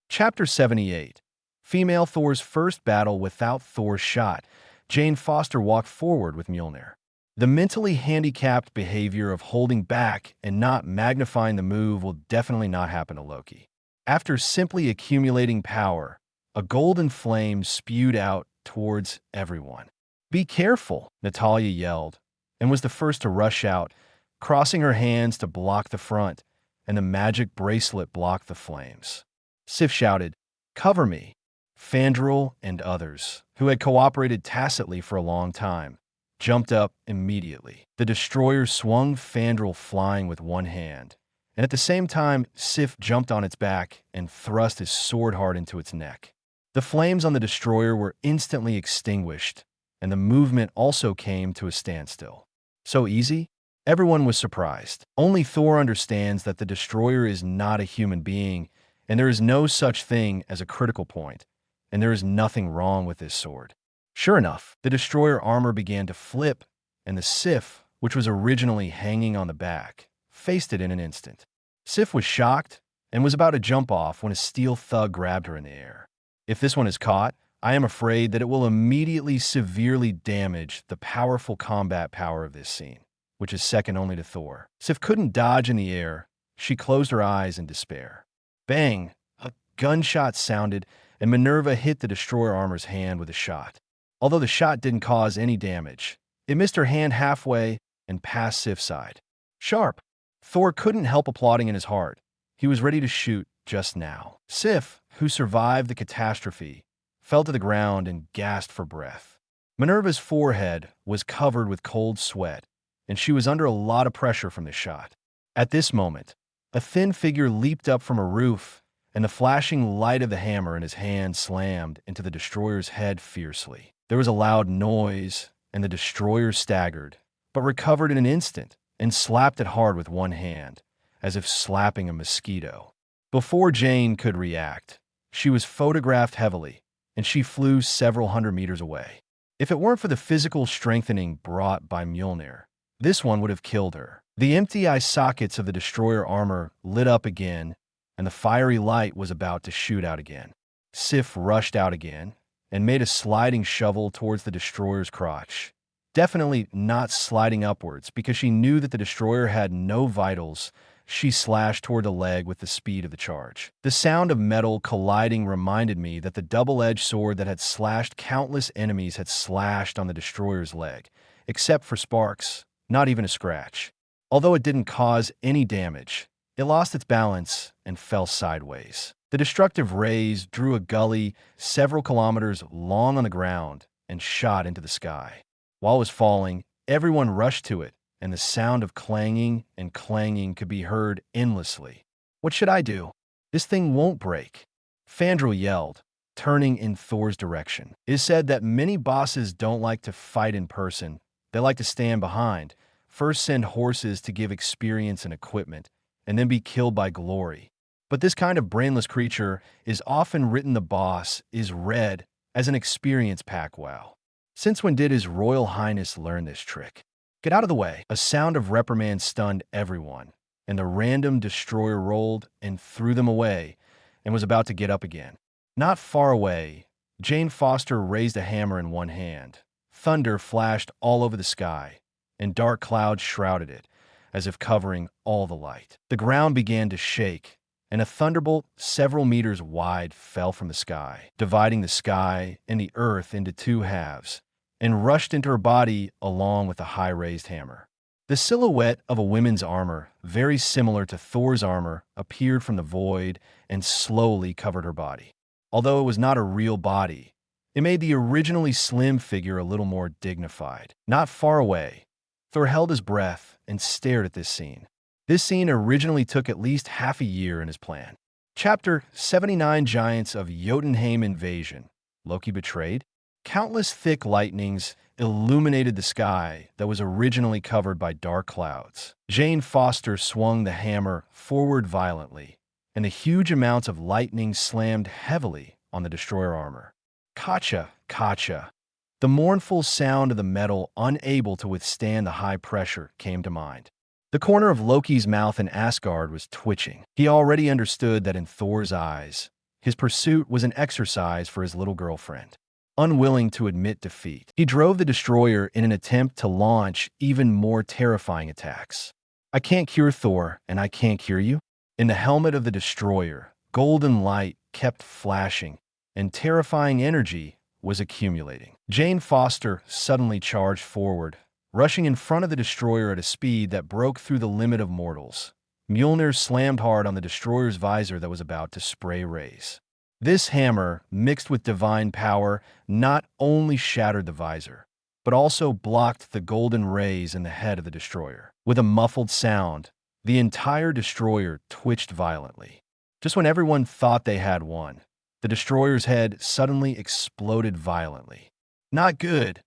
Chapter 78. Female Thor's first battle without Thor's shot. Jane Foster walked forward with Mjolnir. The mentally handicapped behavior of holding back and not magnifying the move will definitely not happen to Loki. After simply accumulating power, a golden flame spewed out towards everyone. Be careful, Natalia yelled, and was the first to rush out, crossing her hands to block the front, and the magic bracelet blocked the flames. Sif shouted, cover me. Fandral and others, who had cooperated tacitly for a long time, jumped up immediately. The destroyer swung Fandral flying with one hand, and at the same time, Sif jumped on its back and thrust his sword hard into its neck. The flames on the destroyer were instantly extinguished, and the movement also came to a standstill. So easy? Everyone was surprised. Only Thor understands that the destroyer is not a human being, and there is no such thing as a critical point, and there is nothing wrong with this sword. Sure enough, the destroyer armor began to flip, and the Sif, which was originally hanging on the back, faced it in an instant. Sif was shocked and was about to jump off when a steel thug grabbed her in the air. If this one is caught, I am afraid that it will immediately severely damage the powerful combat power of this scene, which is second only to Thor. Sif couldn't dodge in the air. She closed her eyes in despair. Bang! A gunshot sounded, and Minerva hit the destroyer armor's hand with a shot. Although the shot didn't cause any damage, it missed her hand halfway and past Sif's side. Sharp! Thor couldn't help applauding in his heart. He was ready to shoot just now. Sif, who survived the catastrophe, fell to the ground and gasped for breath. Minerva's forehead was covered with cold sweat, and she was under a lot of pressure from the shot. At this moment, a thin figure leaped up from a roof, and the flashing light of the hammer in his hand slammed into the destroyer's head fiercely. There was a loud noise, and the destroyer staggered, but recovered in an instant and slapped it hard with one hand, as if slapping a mosquito. Before Jane could react, she was photographed heavily, and she flew several hundred meters away. If it weren't for the physical strengthening brought by Mjolnir, this one would have killed her. The empty eye sockets of the destroyer armor lit up again, and the fiery light was about to shoot out again. Sif rushed out again and made a sliding shovel towards the destroyer's crotch. Definitely not sliding upwards, because she knew that the destroyer had no vitals. She slashed toward the leg with the speed of the charge. The sound of metal colliding reminded me that the double-edged sword that had slashed countless enemies had slashed on the destroyer's leg, except for sparks, not even a scratch. Although it didn't cause any damage, it lost its balance and fell sideways. The destructive rays drew a gully several kilometers long on the ground and shot into the sky. While it was falling, everyone rushed to it, and the sound of clanging and clanging could be heard endlessly. What should I do? This thing won't break. Fandral yelled, turning in Thor's direction. It is said that many bosses don't like to fight in person. They like to stand behind, first send horses to give experience and equipment, and then be killed by glory. But this kind of brainless creature is often written the boss is read as an experience pack. Wow. Since when did His Royal Highness learn this trick? Get out of the way. A sound of reprimand stunned everyone, and the random destroyer rolled and threw them away and was about to get up again. Not far away, Jane Foster raised a hammer in one hand. Thunder flashed all over the sky, and dark clouds shrouded it, as if covering all the light. The ground began to shake, and a thunderbolt several meters wide fell from the sky, dividing the sky and the earth into two halves, and rushed into her body along with the high-raised hammer. The silhouette of a woman's armor, very similar to Thor's armor, appeared from the void and slowly covered her body. Although it was not a real body, it made the originally slim figure a little more dignified. Not far away, Thor held his breath and stared at this scene. This scene originally took at least half a year in his plan. Chapter 79 Giants of Jotunheim Invasion. Loki betrayed? Countless thick lightnings illuminated the sky that was originally covered by dark clouds. Jane Foster swung the hammer forward violently, and the huge amounts of lightning slammed heavily on the destroyer armor. Kacha, kacha. The mournful sound of the metal unable to withstand the high pressure came to mind. The corner of Loki's mouth in Asgard was twitching. He already understood that in Thor's eyes, his pursuit was an exercise for his little girlfriend. Unwilling to admit defeat, he drove the destroyer in an attempt to launch even more terrifying attacks. I can't cure Thor, and I can't cure you. In the helmet of the destroyer, golden light kept flashing, and terrifying energy was accumulating. Jane Foster suddenly charged forward, rushing in front of the destroyer at a speed that broke through the limit of mortals. Mjolnir slammed hard on the destroyer's visor that was about to spray rays. This hammer, mixed with divine power, not only shattered the visor, but also blocked the golden rays in the head of the destroyer. With a muffled sound, the entire destroyer twitched violently. Just when everyone thought they had won, the destroyer's head suddenly exploded violently. Not good.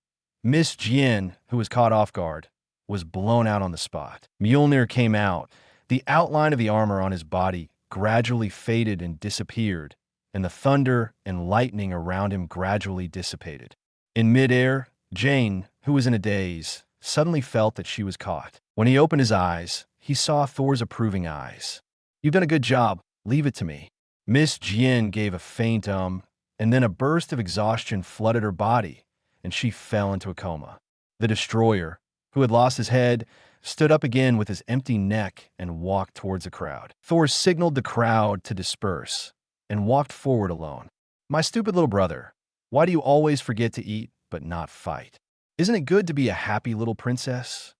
Miss Jin, who was caught off guard, was blown out on the spot. Mjolnir came out. The outline of the armor on his body gradually faded and disappeared, and the thunder and lightning around him gradually dissipated. In midair, Jane, who was in a daze, suddenly felt that she was caught. When he opened his eyes, he saw Thor's approving eyes. "You've done a good job. Leave it to me." Miss Jin gave a faint and then a burst of exhaustion flooded her body, and she fell into a coma. The destroyer, who had lost his head, stood up again with his empty neck and walked towards the crowd. Thor signaled the crowd to disperse and walked forward alone. "My stupid little brother, why do you always forget to eat but not fight? Isn't it good to be a happy little princess?"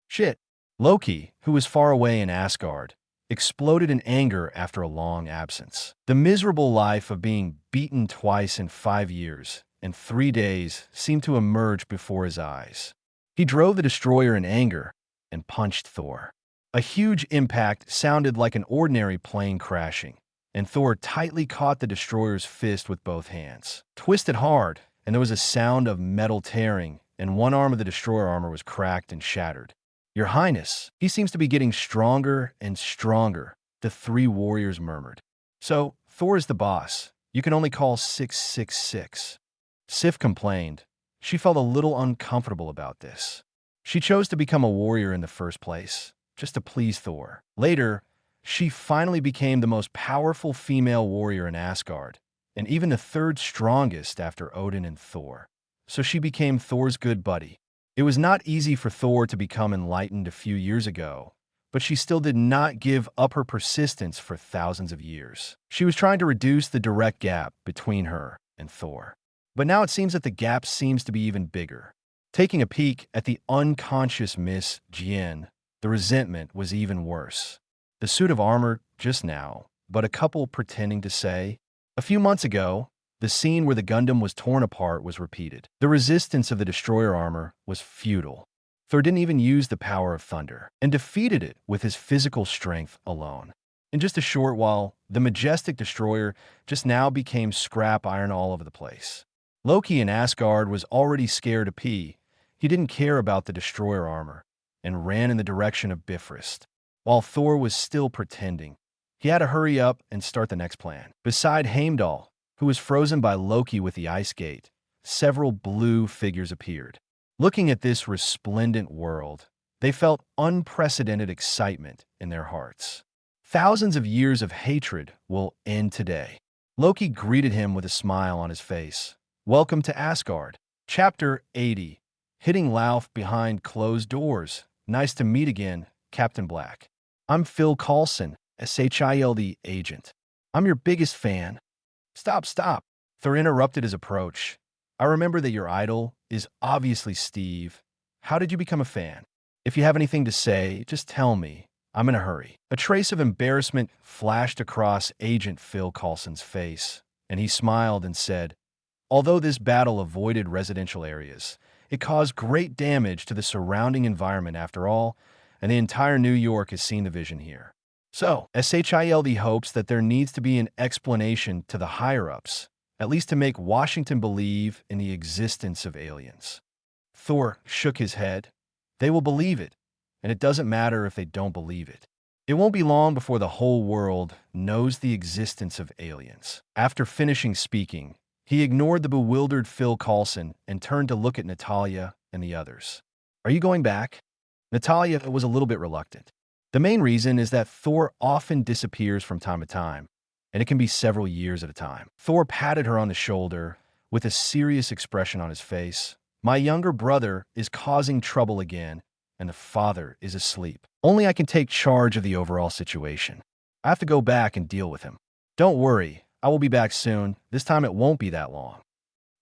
Shit. Loki, who was far away in Asgard, exploded in anger after a long absence. The miserable life of being beaten twice in 5 years and 3 days seemed to emerge before his eyes. He drove the destroyer in anger and punched Thor. A huge impact sounded like an ordinary plane crashing, and Thor tightly caught the destroyer's fist with both hands. Twisted hard, and there was a sound of metal tearing, and one arm of the destroyer armor was cracked and shattered. "Your Highness, he seems to be getting stronger and stronger," the 3 warriors murmured. "So, Thor is the boss. You can only call 666. Sif complained. She felt a little uncomfortable about this. She chose to become a warrior in the first place, just to please Thor. Later, she finally became the most powerful female warrior in Asgard, and even the 3rd strongest after Odin and Thor. So she became Thor's good buddy. It was not easy for Thor to become enlightened a few years ago, but she still did not give up her persistence for thousands of years. She was trying to reduce the direct gap between her and Thor. But now it seems that the gap seems to be even bigger. Taking a peek at the unconscious Miss Jin, the resentment was even worse. The suit of armor just now, but a couple pretending to say. A few months ago, the scene where the Gundam was torn apart was repeated. The resistance of the destroyer armor was futile. Thor didn't even use the power of thunder, and defeated it with his physical strength alone. In just a short while, the majestic destroyer just now became scrap iron all over the place. Loki in Asgard was already scared to pee. He didn't care about the destroyer armor, and ran in the direction of Bifrost. While Thor was still pretending, he had to hurry up and start the next plan. Beside Heimdall, who was frozen by Loki with the ice gate, several blue figures appeared. Looking at this resplendent world, they felt unprecedented excitement in their hearts. Thousands of years of hatred will end today. Loki greeted him with a smile on his face. "Welcome to Asgard." Chapter 80. Hitting Lauf behind closed doors. "Nice to meet again, Captain Black. I'm Phil Coulson, SHIELD agent. I'm your biggest fan." Stop. Thor interrupted his approach. "I remember that your idol is obviously Steve. How did you become a fan? If you have anything to say, just tell me. I'm in a hurry." A trace of embarrassment flashed across Agent Phil Coulson's face, and he smiled and said, "Although this battle avoided residential areas, it caused great damage to the surrounding environment after all, and the entire New York has seen the vision here. So, SHIELD hopes that there needs to be an explanation to the higher-ups, at least to make Washington believe in the existence of aliens." Thor shook his head. "They will believe it, and it doesn't matter if they don't believe it. It won't be long before the whole world knows the existence of aliens." After finishing speaking, he ignored the bewildered Phil Coulson and turned to look at Natalia and the others. "Are you going back?" Natalia was a little bit reluctant. The main reason is that Thor often disappears from time to time, and it can be several years at a time. Thor patted her on the shoulder with a serious expression on his face. "My younger brother is causing trouble again, and the father is asleep. Only I can take charge of the overall situation. I have to go back and deal with him. Don't worry, I will be back soon. This time it won't be that long."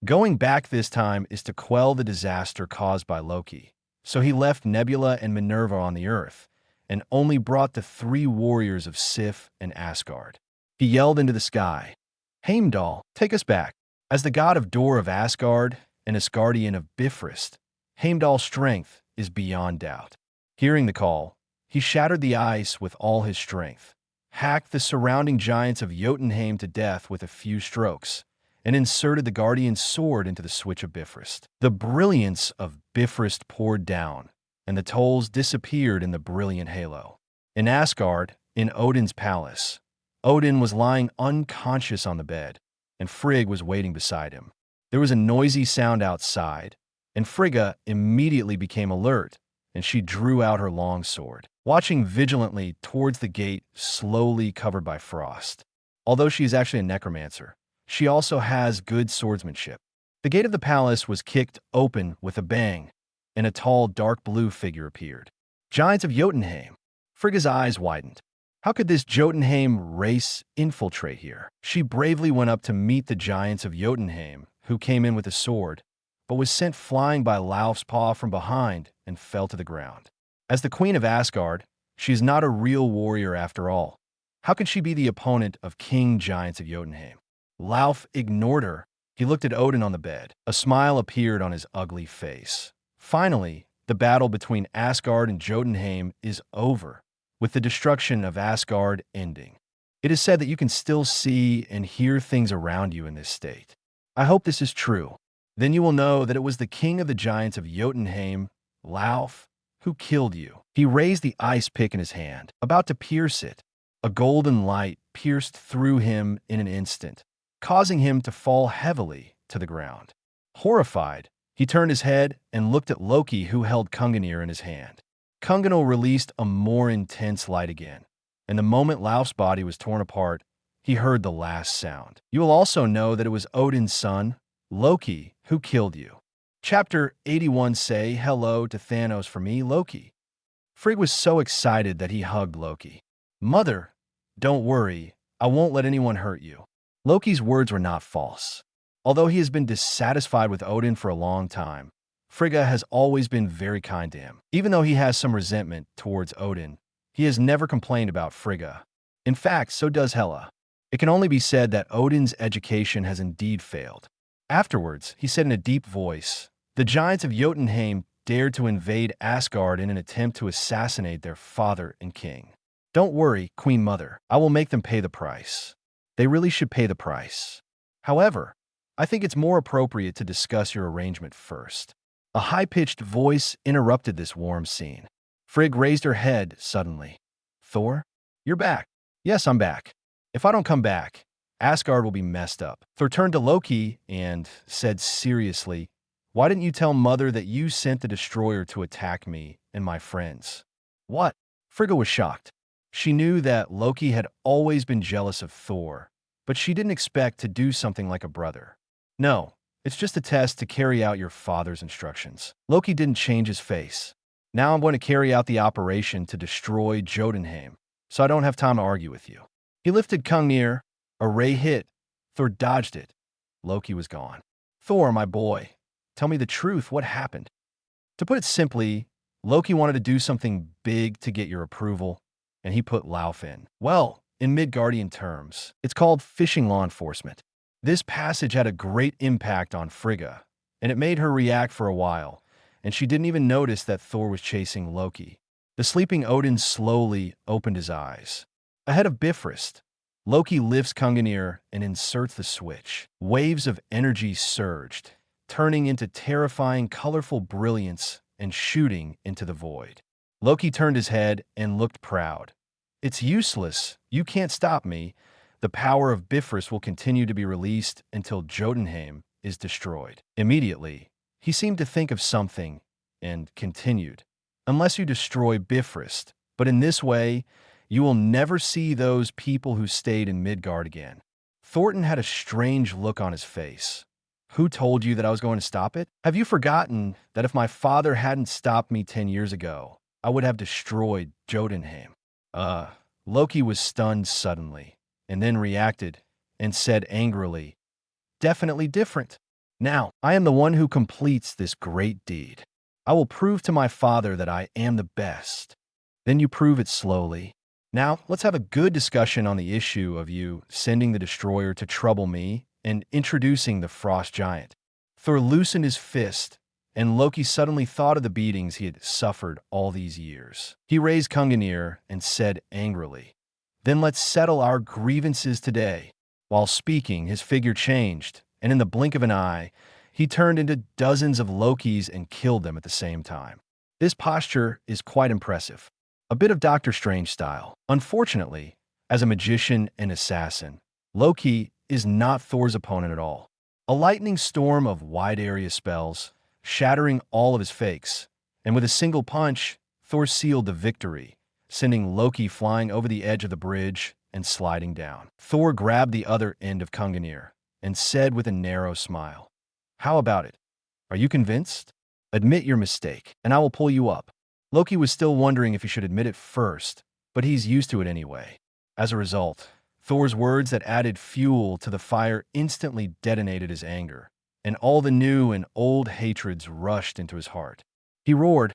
Going back this time is to quell the disaster caused by Loki, so he left Nebula and Minerva on the Earth, and only brought the 3 warriors of Sif and Asgard. He yelled into the sky, "Heimdall, take us back." As the god of Door of Asgard and Asgardian of Bifrost, Heimdall's strength is beyond doubt. Hearing the call, he shattered the ice with all his strength, hacked the surrounding giants of Jotunheim to death with a few strokes, and inserted the Guardian's sword into the switch of Bifrost. The brilliance of Bifrost poured down, and the tolls disappeared in the brilliant halo. In Asgard, in Odin's palace, Odin was lying unconscious on the bed, and Frigg was waiting beside him. There was a noisy sound outside, and Frigga immediately became alert, and she drew out her long sword, watching vigilantly towards the gate slowly covered by frost. Although she is actually a necromancer, she also has good swordsmanship. The gate of the palace was kicked open with a bang, and a tall, dark blue figure appeared. Giants of Jotunheim. Frigga's eyes widened. How could this Jotunheim race infiltrate here? She bravely went up to meet the giants of Jotunheim, who came in with a sword, but was sent flying by Lauf's paw from behind and fell to the ground. As the queen of Asgard, she is not a real warrior after all. How could she be the opponent of King Giants of Jotunheim? Lauf ignored her. He looked at Odin on the bed. A smile appeared on his ugly face. Finally, the battle between Asgard and Jotunheim is over, with the destruction of Asgard ending. It is said that you can still see and hear things around you in this state. I hope this is true. Then you will know that it was the king of the giants of Jotunheim, Lauf, who killed you. He raised the ice pick in his hand, about to pierce it. A golden light pierced through him in an instant, causing him to fall heavily to the ground. Horrified, he turned his head and looked at Loki, who held Kunganir in his hand. Kunganir released a more intense light again, and the moment Lauf's body was torn apart, he heard the last sound. You will also know that it was Odin's son, Loki, who killed you. Chapter 81. Say hello to Thanos for me, Loki. Frigg was so excited that he hugged Loki. Mother, don't worry, I won't let anyone hurt you. Loki's words were not false. Although he has been dissatisfied with Odin for a long time, Frigga has always been very kind to him. Even though he has some resentment towards Odin, he has never complained about Frigga. In fact, so does Hela. It can only be said that Odin's education has indeed failed. Afterwards, he said in a deep voice, "The giants of Jotunheim dared to invade Asgard in an attempt to assassinate their father and king. Don't worry, Queen Mother, I will make them pay the price. They really should pay the price. However, I think it's more appropriate to discuss your arrangement first." A high-pitched voice interrupted this warm scene. Frigg raised her head suddenly. "Thor, you're back." "Yes, I'm back. If I don't come back, Asgard will be messed up." Thor turned to Loki and said seriously, "Why didn't you tell Mother that you sent the destroyer to attack me and my friends?" "What?" Frigga was shocked. She knew that Loki had always been jealous of Thor, but she didn't expect to do something like a brother. "No, it's just a test to carry out your father's instructions." Loki didn't change his face. "Now I'm going to carry out the operation to destroy Jotunheim, so I don't have time to argue with you." He lifted Kungnir. A ray hit. Thor dodged it. Loki was gone. "Thor, my boy, tell me the truth. What happened?" To put it simply, Loki wanted to do something big to get your approval, and he put Lauf in. Well, in Midgardian terms, it's called fishing law enforcement. This passage had a great impact on Frigga, and it made her react for a while, and she didn't even notice that Thor was chasing Loki. The sleeping Odin slowly opened his eyes. Ahead of Bifrost, Loki lifts Kunganir and inserts the switch. Waves of energy surged, turning into terrifying, colorful brilliance and shooting into the void. Loki turned his head and looked proud. "It's useless. You can't stop me. The power of Bifrost will continue to be released until Jotunheim is destroyed." Immediately, he seemed to think of something and continued, "Unless you destroy Bifrost, but in this way, you will never see those people who stayed in Midgard again." Thornton had a strange look on his face. "Who told you that I was going to stop it? Have you forgotten that if my father hadn't stopped me 10 years ago, I would have destroyed Jotunheim?" Loki was stunned suddenly, and then reacted and said angrily, "Definitely different. Now, I am the one who completes this great deed. I will prove to my father that I am the best. Then you prove it slowly. Now, let's have a good discussion on the issue of you sending the destroyer to trouble me and introducing the frost giant." Thor loosened his fist, and Loki suddenly thought of the beatings he had suffered all these years. He raised Kunganir and said angrily, "Then let's settle our grievances today." While speaking, his figure changed, and in the blink of an eye, he turned into dozens of Lokis and killed them at the same time. This posture is quite impressive. A bit of Doctor Strange style. Unfortunately, as a magician and assassin, Loki is not Thor's opponent at all. A lightning storm of wide-area spells, shattering all of his fakes, and with a single punch, Thor sealed the victory, sending Loki flying over the edge of the bridge and sliding down. Thor grabbed the other end of Kunganir and said with a narrow smile, "How about it? Are you convinced? Admit your mistake, and I will pull you up." Loki was still wondering if he should admit it first, but he's used to it anyway. As a result, Thor's words that added fuel to the fire instantly detonated his anger, and all the new and old hatreds rushed into his heart. He roared,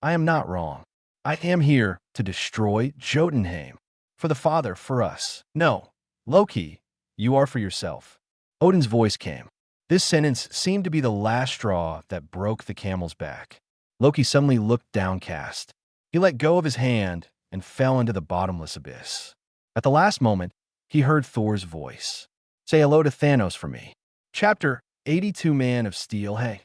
"I am not wrong. I am here to destroy Jotunheim. For the father, for us. No, Loki, you are for yourself." Odin's voice came. This sentence seemed to be the last straw that broke the camel's back. Loki suddenly looked downcast. He let go of his hand and fell into the bottomless abyss. At the last moment, he heard Thor's voice. "Say hello to Thanos for me." Chapter 82, Man of Steel. Hey.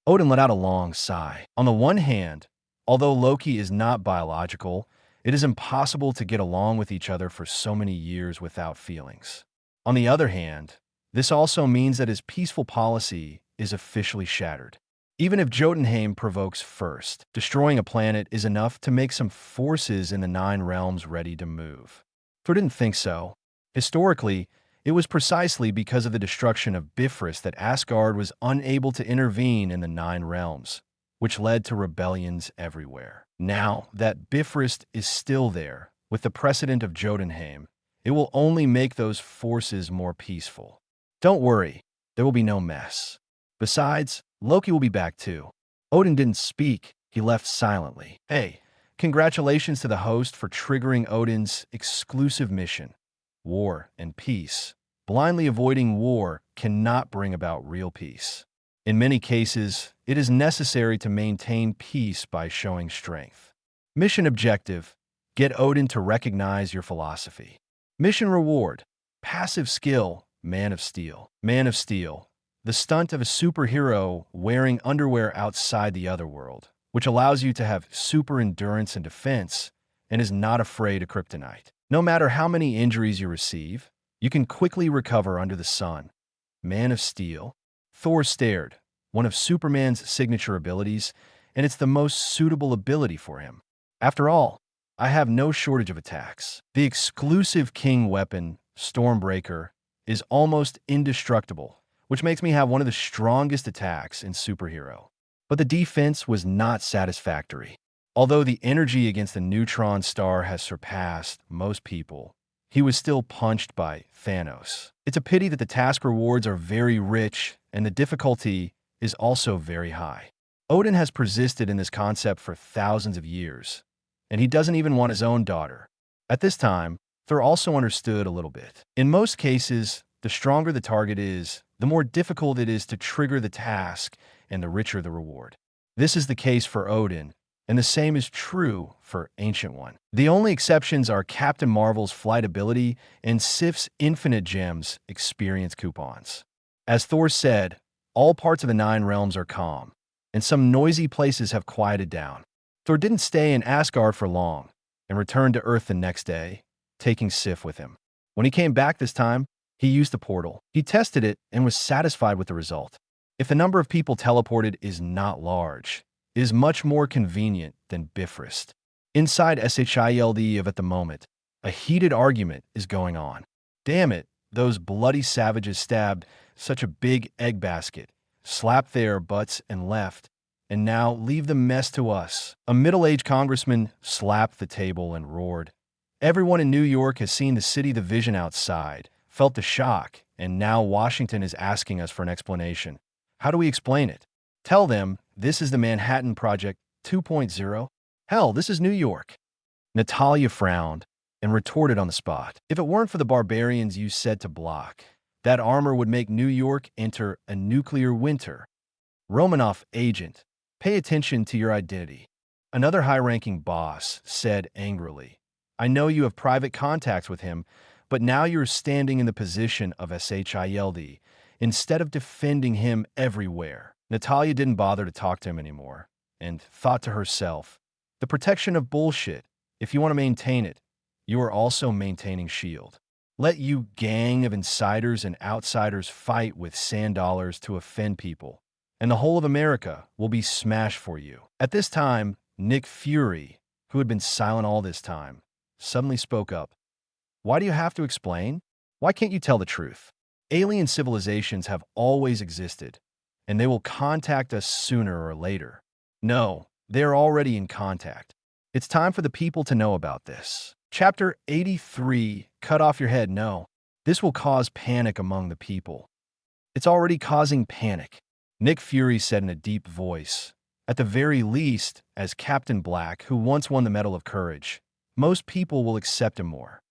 Odin let out a long sigh. On the one hand, although Loki is not biological, it is impossible to get along with each other for so many years without feelings. On the other hand, this also means that his peaceful policy is officially shattered. Even if Jotunheim provokes first, destroying a planet is enough to make some forces in the Nine Realms ready to move. Thor didn't think so. Historically, it was precisely because of the destruction of Bifrost that Asgard was unable to intervene in the Nine Realms, which led to rebellions everywhere. Now that Bifrost is still there, with the precedent of Jotunheim, it will only make those forces more peaceful. Don't worry, there will be no mess. Besides, Loki will be back too. Odin didn't speak, he left silently. Hey, congratulations to the host for triggering Odin's exclusive mission. War and peace. Blindly avoiding war cannot bring about real peace. In many cases, it is necessary to maintain peace by showing strength. Mission objective: get Odin to recognize your philosophy. Mission reward: passive skill, Man of Steel. Man of Steel, the stunt of a superhero wearing underwear outside the otherworld, which allows you to have super endurance and defense, and is not afraid of kryptonite. No matter how many injuries you receive, you can quickly recover under the sun. Man of Steel. Thor stared, one of Superman's signature abilities, and it's the most suitable ability for him. After all, I have no shortage of attacks. The exclusive king weapon, Stormbreaker, is almost indestructible, which makes me have one of the strongest attacks in superhero. But the defense was not satisfactory. Although the energy against the neutron star has surpassed most people, he was still punched by Thanos. It's a pity that the task rewards are very rich and the difficulty is also very high. Odin has persisted in this concept for thousands of years, and he doesn't even want his own daughter. At this time, Thor also understood a little bit. In most cases, the stronger the target is, the more difficult it is to trigger the task and the richer the reward. This is the case for Odin, and the same is true for Ancient One. The only exceptions are Captain Marvel's flight ability and Sif's infinite gems experience coupons. As Thor said, all parts of the Nine Realms are calm, and some noisy places have quieted down. Thor didn't stay in Asgard for long, and returned to Earth the next day, taking Sif with him. When he came back this time, he used the portal. He tested it and was satisfied with the result. If the number of people teleported is not large, it is much more convenient than Bifrost. Inside SHIELD of at the moment, a heated argument is going on. Damn it, those bloody savages stabbed such a big egg basket, slapped their butts and left, and now leave the mess to us. A middle-aged congressman slapped the table and roared. Everyone in New York has seen the city, the vision outside, felt the shock, and now Washington is asking us for an explanation. How do we explain it? Tell them this is the Manhattan Project 2.0. Hell, this is New York. Natalia frowned and retorted on the spot. If it weren't for the barbarians you said to block, that armor would make New York enter a nuclear winter. Romanoff agent, pay attention to your identity. Another high-ranking boss said angrily, I know you have private contacts with him, but now you're standing in the position of SHIELD instead of defending him everywhere. Natalia didn't bother to talk to him anymore, and thought to herself, the protection of bullshit, if you want to maintain it, you are also maintaining S.H.I.E.L.D. Let you gang of insiders and outsiders fight with sand dollars to offend people, and the whole of America will be smashed for you. At this time, Nick Fury, who had been silent all this time, suddenly spoke up. Why do you have to explain? Why can't you tell the truth? Alien civilizations have always existed, and they will contact us sooner or later. No, they are already in contact. It's time for the people to know about this. Chapter 83, Cut Off Your Head. No, this will cause panic among the people. It's already causing panic, Nick Fury said in a deep voice. At the very least, as Captain Black, who once won the Medal of Courage, most people will accept him more.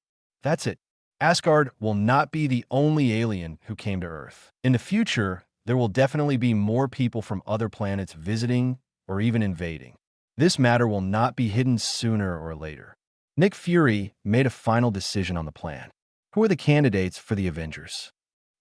That's it. Asgard will not be the only alien who came to Earth. In the future, there will definitely be more people from other planets visiting or even invading. This matter will not be hidden sooner or later. Nick Fury made a final decision on the plan. Who are the candidates for the Avengers?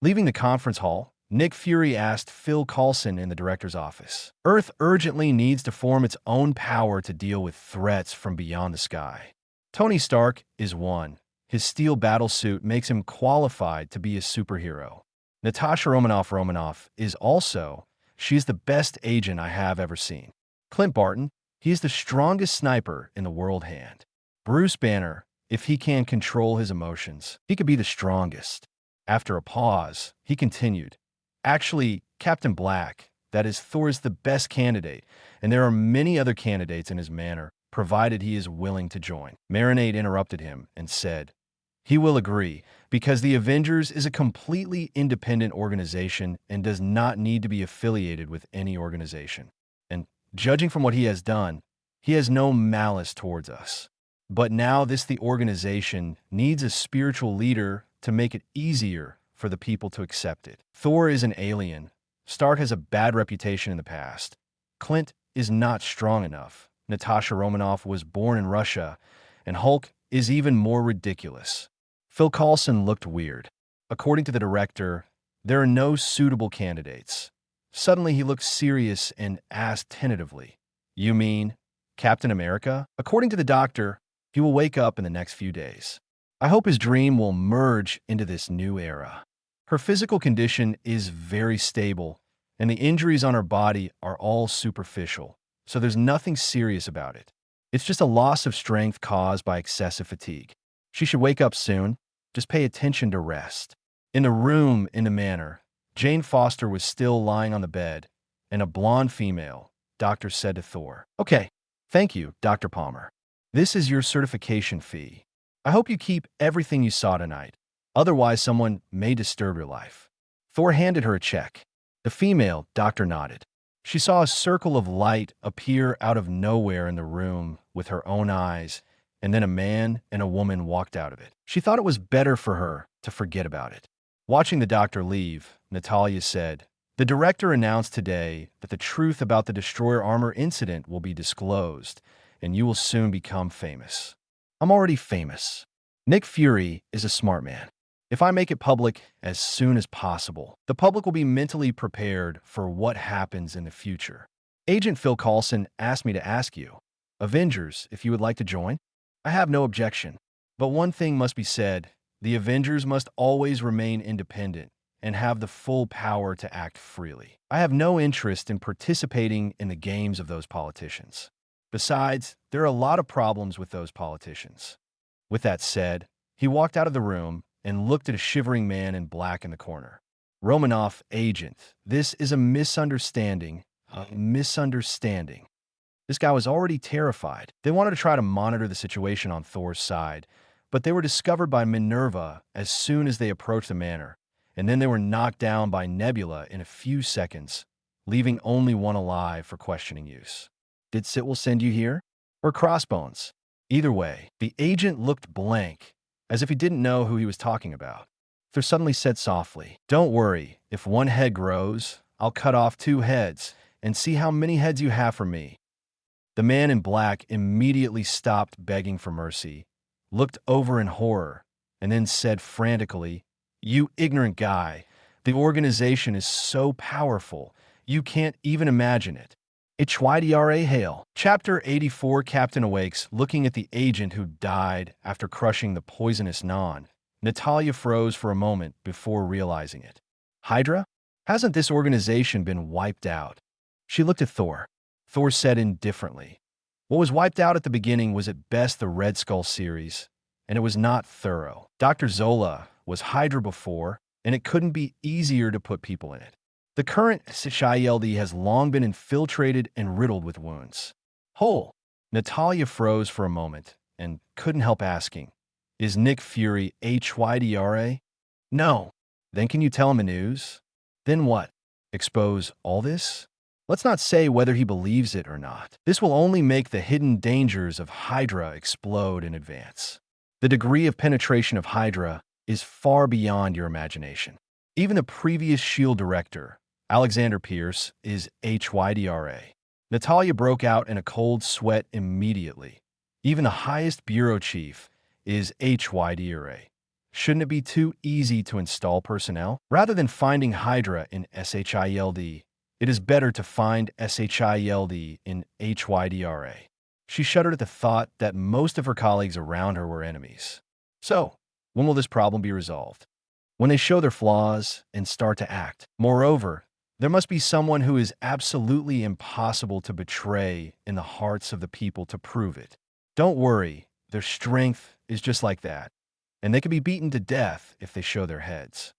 Leaving the conference hall, Nick Fury asked Phil Coulson in the director's office. Earth urgently needs to form its own power to deal with threats from beyond the sky. Tony Stark is one. His steel battlesuit makes him qualified to be a superhero. Natasha Romanoff is also. She's the best agent I have ever seen. Clint Barton, he's the strongest sniper in the world hand. Bruce Banner, if he can control his emotions, he could be the strongest. After a pause, he continued, actually, Captain Black, that is, Thor is the best candidate, and there are many other candidates in his manner, provided he is willing to join. Marinade interrupted him and said, he will agree, because the Avengers is a completely independent organization and does not need to be affiliated with any organization. And judging from what he has done, he has no malice towards us. But now the organization needs a spiritual leader to make it easier for the people to accept it. Thor is an alien. Stark has a bad reputation in the past. Clint is not strong enough. Natasha Romanoff was born in Russia, and Hulk is even more ridiculous. Phil Coulson looked weird. According to the director, there are no suitable candidates. Suddenly he looked serious and asked tentatively, you mean Captain America? According to the doctor, he will wake up in the next few days. I hope his dream will merge into this new era. Her physical condition is very stable, and the injuries on her body are all superficial, so there's nothing serious about it. It's just a loss of strength caused by excessive fatigue. She should wake up soon. Just pay attention to rest. In the room in the manor, Jane Foster was still lying on the bed, and a blonde female, doctor said to Thor, okay, thank you, Dr. Palmer. This is your certification fee. I hope you keep everything you saw tonight. Otherwise, someone may disturb your life. Thor handed her a check. The female doctor nodded. She saw a circle of light appear out of nowhere in the room with her own eyes, and then a man and a woman walked out of it. She thought it was better for her to forget about it. Watching the doctor leave, Natalia said, the director announced today that the truth about the Destroyer armor incident will be disclosed, and you will soon become famous. I'm already famous. Nick Fury is a smart man. If I make it public as soon as possible, the public will be mentally prepared for what happens in the future. Agent Phil Coulson asked me to ask you, Avengers, if you would like to join? I have no objection. But one thing must be said, the Avengers must always remain independent and have the full power to act freely. I have no interest in participating in the games of those politicians. Besides, there are a lot of problems with those politicians. With that said, he walked out of the room and looked at a shivering man in black in the corner. Romanoff, agent, this is a misunderstanding. A misunderstanding. This guy was already terrified. They wanted to try to monitor the situation on Thor's side, but they were discovered by Minerva as soon as they approached the manor, and then they were knocked down by Nebula in a few seconds, leaving only one alive for questioning use. Did Sitwell send you here? Or Crossbones? Either way, the agent looked blank, as if he didn't know who he was talking about. Thor suddenly said softly, don't worry, if one head grows, I'll cut off 2 heads and see how many heads you have for me. The man in black immediately stopped begging for mercy, looked over in horror, and then said frantically, you ignorant guy, the organization is so powerful, you can't even imagine it. H-Y-D-R-A hail. Chapter 84 Captain awakes, looking at the agent who died after crushing the poisonous non. Natalia froze for a moment before realizing it. Hydra? Hasn't this organization been wiped out? She looked at Thor. Thor said indifferently, what was wiped out at the beginning was at best the Red Skull series, and it was not thorough. Dr. Zola was Hydra before, and it couldn't be easier to put people in it. The current child has long been infiltrated and riddled with wounds. Whole. Natalia froze for a moment and couldn't help asking, is Nick Fury HYDRA? No. Then can you tell him the news? Then what? Expose all this? Let's not say whether he believes it or not. This will only make the hidden dangers of Hydra explode in advance. The degree of penetration of Hydra is far beyond your imagination. Even the previous S.H.I.E.L.D. director, Alexander Pierce, is HYDRA. Natalia broke out in a cold sweat immediately. Even the highest bureau chief is HYDRA. Shouldn't it be too easy to install personnel? Rather than finding Hydra in SHIELD, it is better to find SHIELD in HYDRA. She shuddered at the thought that most of her colleagues around her were enemies. So, when will this problem be resolved? When they show their flaws and start to act. Moreover, there must be someone who is absolutely impossible to betray in the hearts of the people to prove it. Don't worry, their strength is just like that, and they can be beaten to death if they show their heads.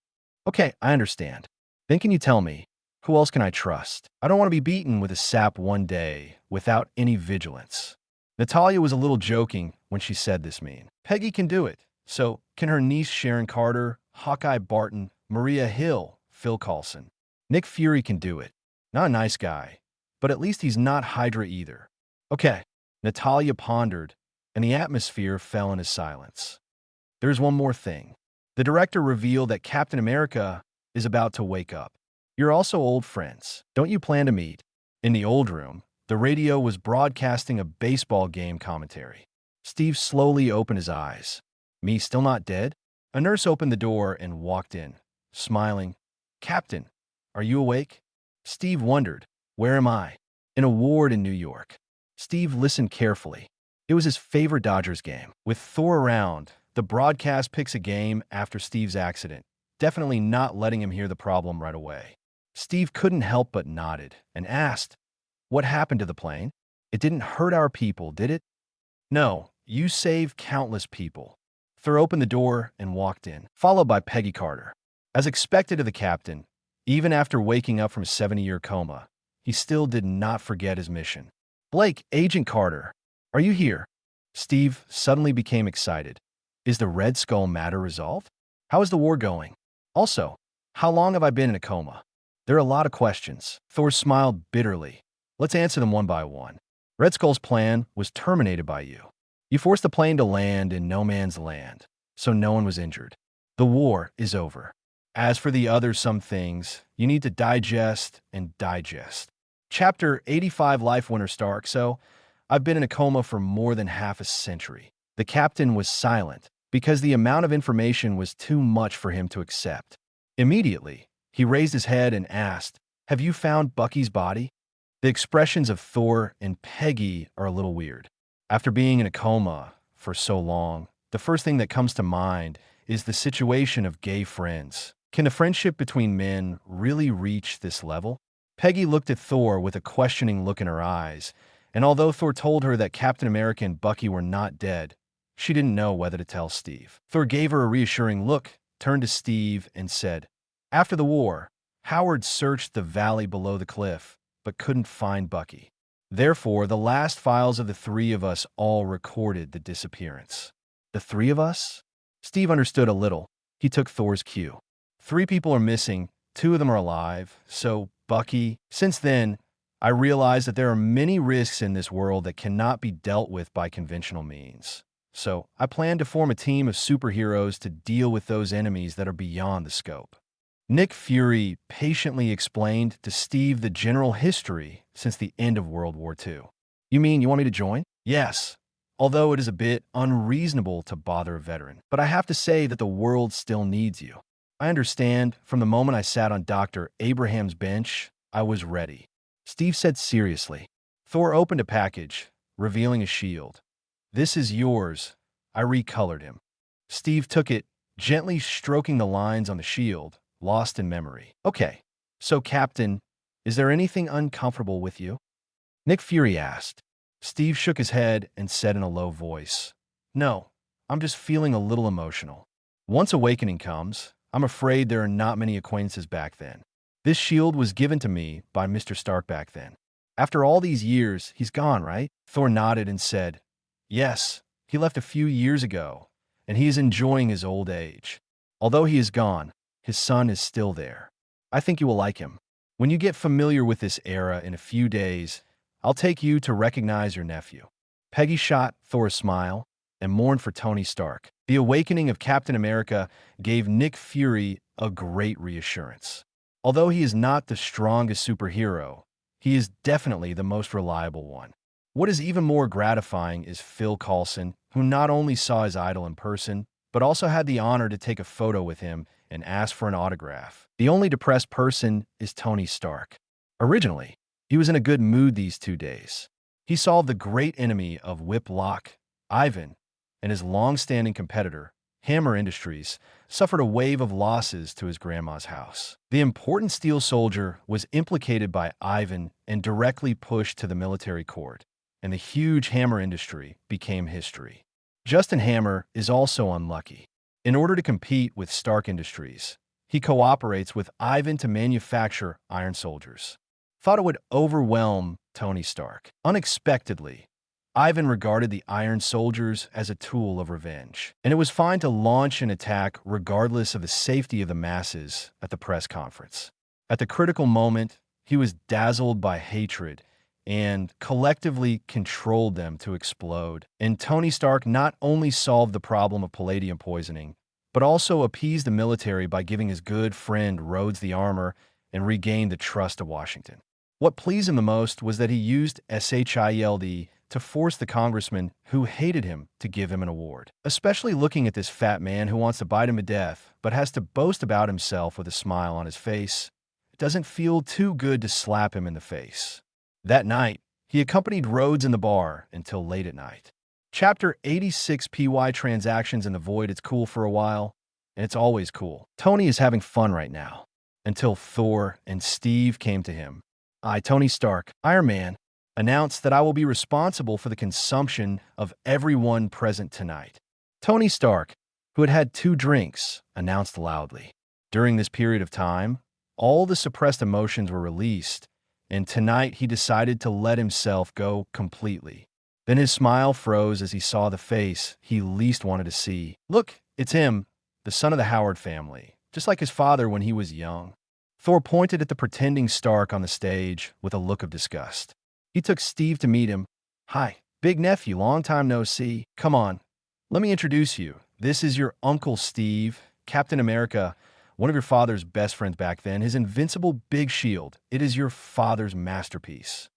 Okay, I understand. Then can you tell me, who else can I trust? I don't want to be beaten with a sap one day without any vigilance. Natalia was a little joking when she said this mean. Peggy can do it. So can her niece Sharon Carter, Hawkeye Barton, Maria Hill, Phil Coulson. Nick Fury can do it. Not a nice guy, but at least he's not Hydra either. Okay, Natalia pondered, and the atmosphere fell into silence. There's one more thing. The director revealed that Captain America is about to wake up. You're also old friends. Don't you plan to meet? In the old room, the radio was broadcasting a baseball game commentary. Steve slowly opened his eyes. Me still not dead? A nurse opened the door and walked in, smiling. Captain, are you awake? Steve wondered, where am I? In a ward in New York. Steve listened carefully. It was his favorite Dodgers game. With Thor around, the broadcast picks a game after Steve's accident, definitely not letting him hear the problem right away. Steve couldn't help but nodded and asked, what happened to the plane? It didn't hurt our people, did it? No, you saved countless people. Thor opened the door and walked in, followed by Peggy Carter. As expected of the captain, even after waking up from a 70-year coma, he still did not forget his mission. Blake, Agent Carter, are you here? Steve suddenly became excited. Is the Red Skull matter resolved? How is the war going? Also, how long have I been in a coma? There are a lot of questions. Thor smiled bitterly. Let's answer them one by one. Red Skull's plan was terminated by you. You forced the plane to land in no man's land, so no one was injured. The war is over. As for the other some things, you need to digest and digest. Chapter 85 Life Winter Stark. So, I've been in a coma for more than half a century. The captain was silent because the amount of information was too much for him to accept. Immediately, he raised his head and asked, have you found Bucky's body? The expressions of Thor and Peggy are a little weird. After being in a coma for so long, the first thing that comes to mind is the situation of gay friends. Can the friendship between men really reach this level? Peggy looked at Thor with a questioning look in her eyes, and although Thor told her that Captain America and Bucky were not dead, she didn't know whether to tell Steve. Thor gave her a reassuring look, turned to Steve, and said, after the war, Howard searched the valley below the cliff, but couldn't find Bucky. Therefore, the last files of the three of us all recorded the disappearance. The three of us? Steve understood a little. He took Thor's cue. 3 people are missing, 2 of them are alive, so Bucky. Since then, I realized that there are many risks in this world that cannot be dealt with by conventional means. So, I plan to form a team of superheroes to deal with those enemies that are beyond the scope. Nick Fury patiently explained to Steve the general history since the end of World War II. You mean you want me to join? Yes, although it is a bit unreasonable to bother a veteran. But I have to say that the world still needs you. I understand from the moment I sat on Dr. Abraham's bench, I was ready. Steve said seriously. Thor opened a package, revealing a shield. This is yours. I recolored him. Steve took it, gently stroking the lines on the shield, lost in memory. Okay, so Captain, is there anything uncomfortable with you? Nick Fury asked. Steve shook his head and said in a low voice, no, I'm just feeling a little emotional. Once awakening comes, I'm afraid there are not many acquaintances back then. This shield was given to me by Mr. Stark back then. After all these years, he's gone, right? Thor nodded and said, yes, he left a few years ago, and he is enjoying his old age. Although he is gone, his son is still there. I think you will like him. When you get familiar with this era in a few days, I'll take you to recognize your nephew. Peggy shot Thor a smile and mourned for Tony Stark. The awakening of Captain America gave Nick Fury a great reassurance. Although he is not the strongest superhero, he is definitely the most reliable one. What is even more gratifying is Phil Coulson, who not only saw his idol in person, but also had the honor to take a photo with him and ask for an autograph. The only depressed person is Tony Stark. Originally, he was in a good mood these 2 days. He solved the great enemy of Whiplock, Ivan, and his long-standing competitor, Hammer Industries, suffered a wave of losses to his grandma's house. The important steel soldier was implicated by Ivan and directly pushed to the military court, and the huge Hammer Industry became history. Justin Hammer is also unlucky. In order to compete with Stark Industries, he cooperates with Ivan to manufacture Iron Soldiers. Thought it would overwhelm Tony Stark. Unexpectedly, Ivan regarded the Iron Soldiers as a tool of revenge, and it was fine to launch an attack regardless of the safety of the masses at the press conference. At the critical moment, he was dazzled by hatred and collectively controlled them to explode. And Tony Stark not only solved the problem of palladium poisoning, but also appeased the military by giving his good friend Rhodes the armor and regained the trust of Washington. What pleased him the most was that he used SHIELD to force the congressman who hated him to give him an award. Especially looking at this fat man who wants to bite him to death, but has to boast about himself with a smile on his face, it doesn't feel too good to slap him in the face. That night, he accompanied Rhodes in the bar until late at night. Chapter 86 PY Transactions in the Void. It's cool for a while, and it's always cool. Tony is having fun right now. Until Thor and Steve came to him. I, Tony Stark, Iron Man, announced that I will be responsible for the consumption of everyone present tonight. Tony Stark, who had had 2 drinks, announced loudly. During this period of time, all the suppressed emotions were released, and tonight he decided to let himself go completely. Then his smile froze as he saw the face he least wanted to see. Look, it's him, the son of the Howard family, just like his father when he was young. Thor pointed at the pretending Stark on the stage with a look of disgust. He took Steve to meet him. Hi, big nephew, long time no see. Come on, let me introduce you. This is your Uncle Steve, Captain America, one of your father's best friends back then, his invincible big shield. It is your father's masterpiece.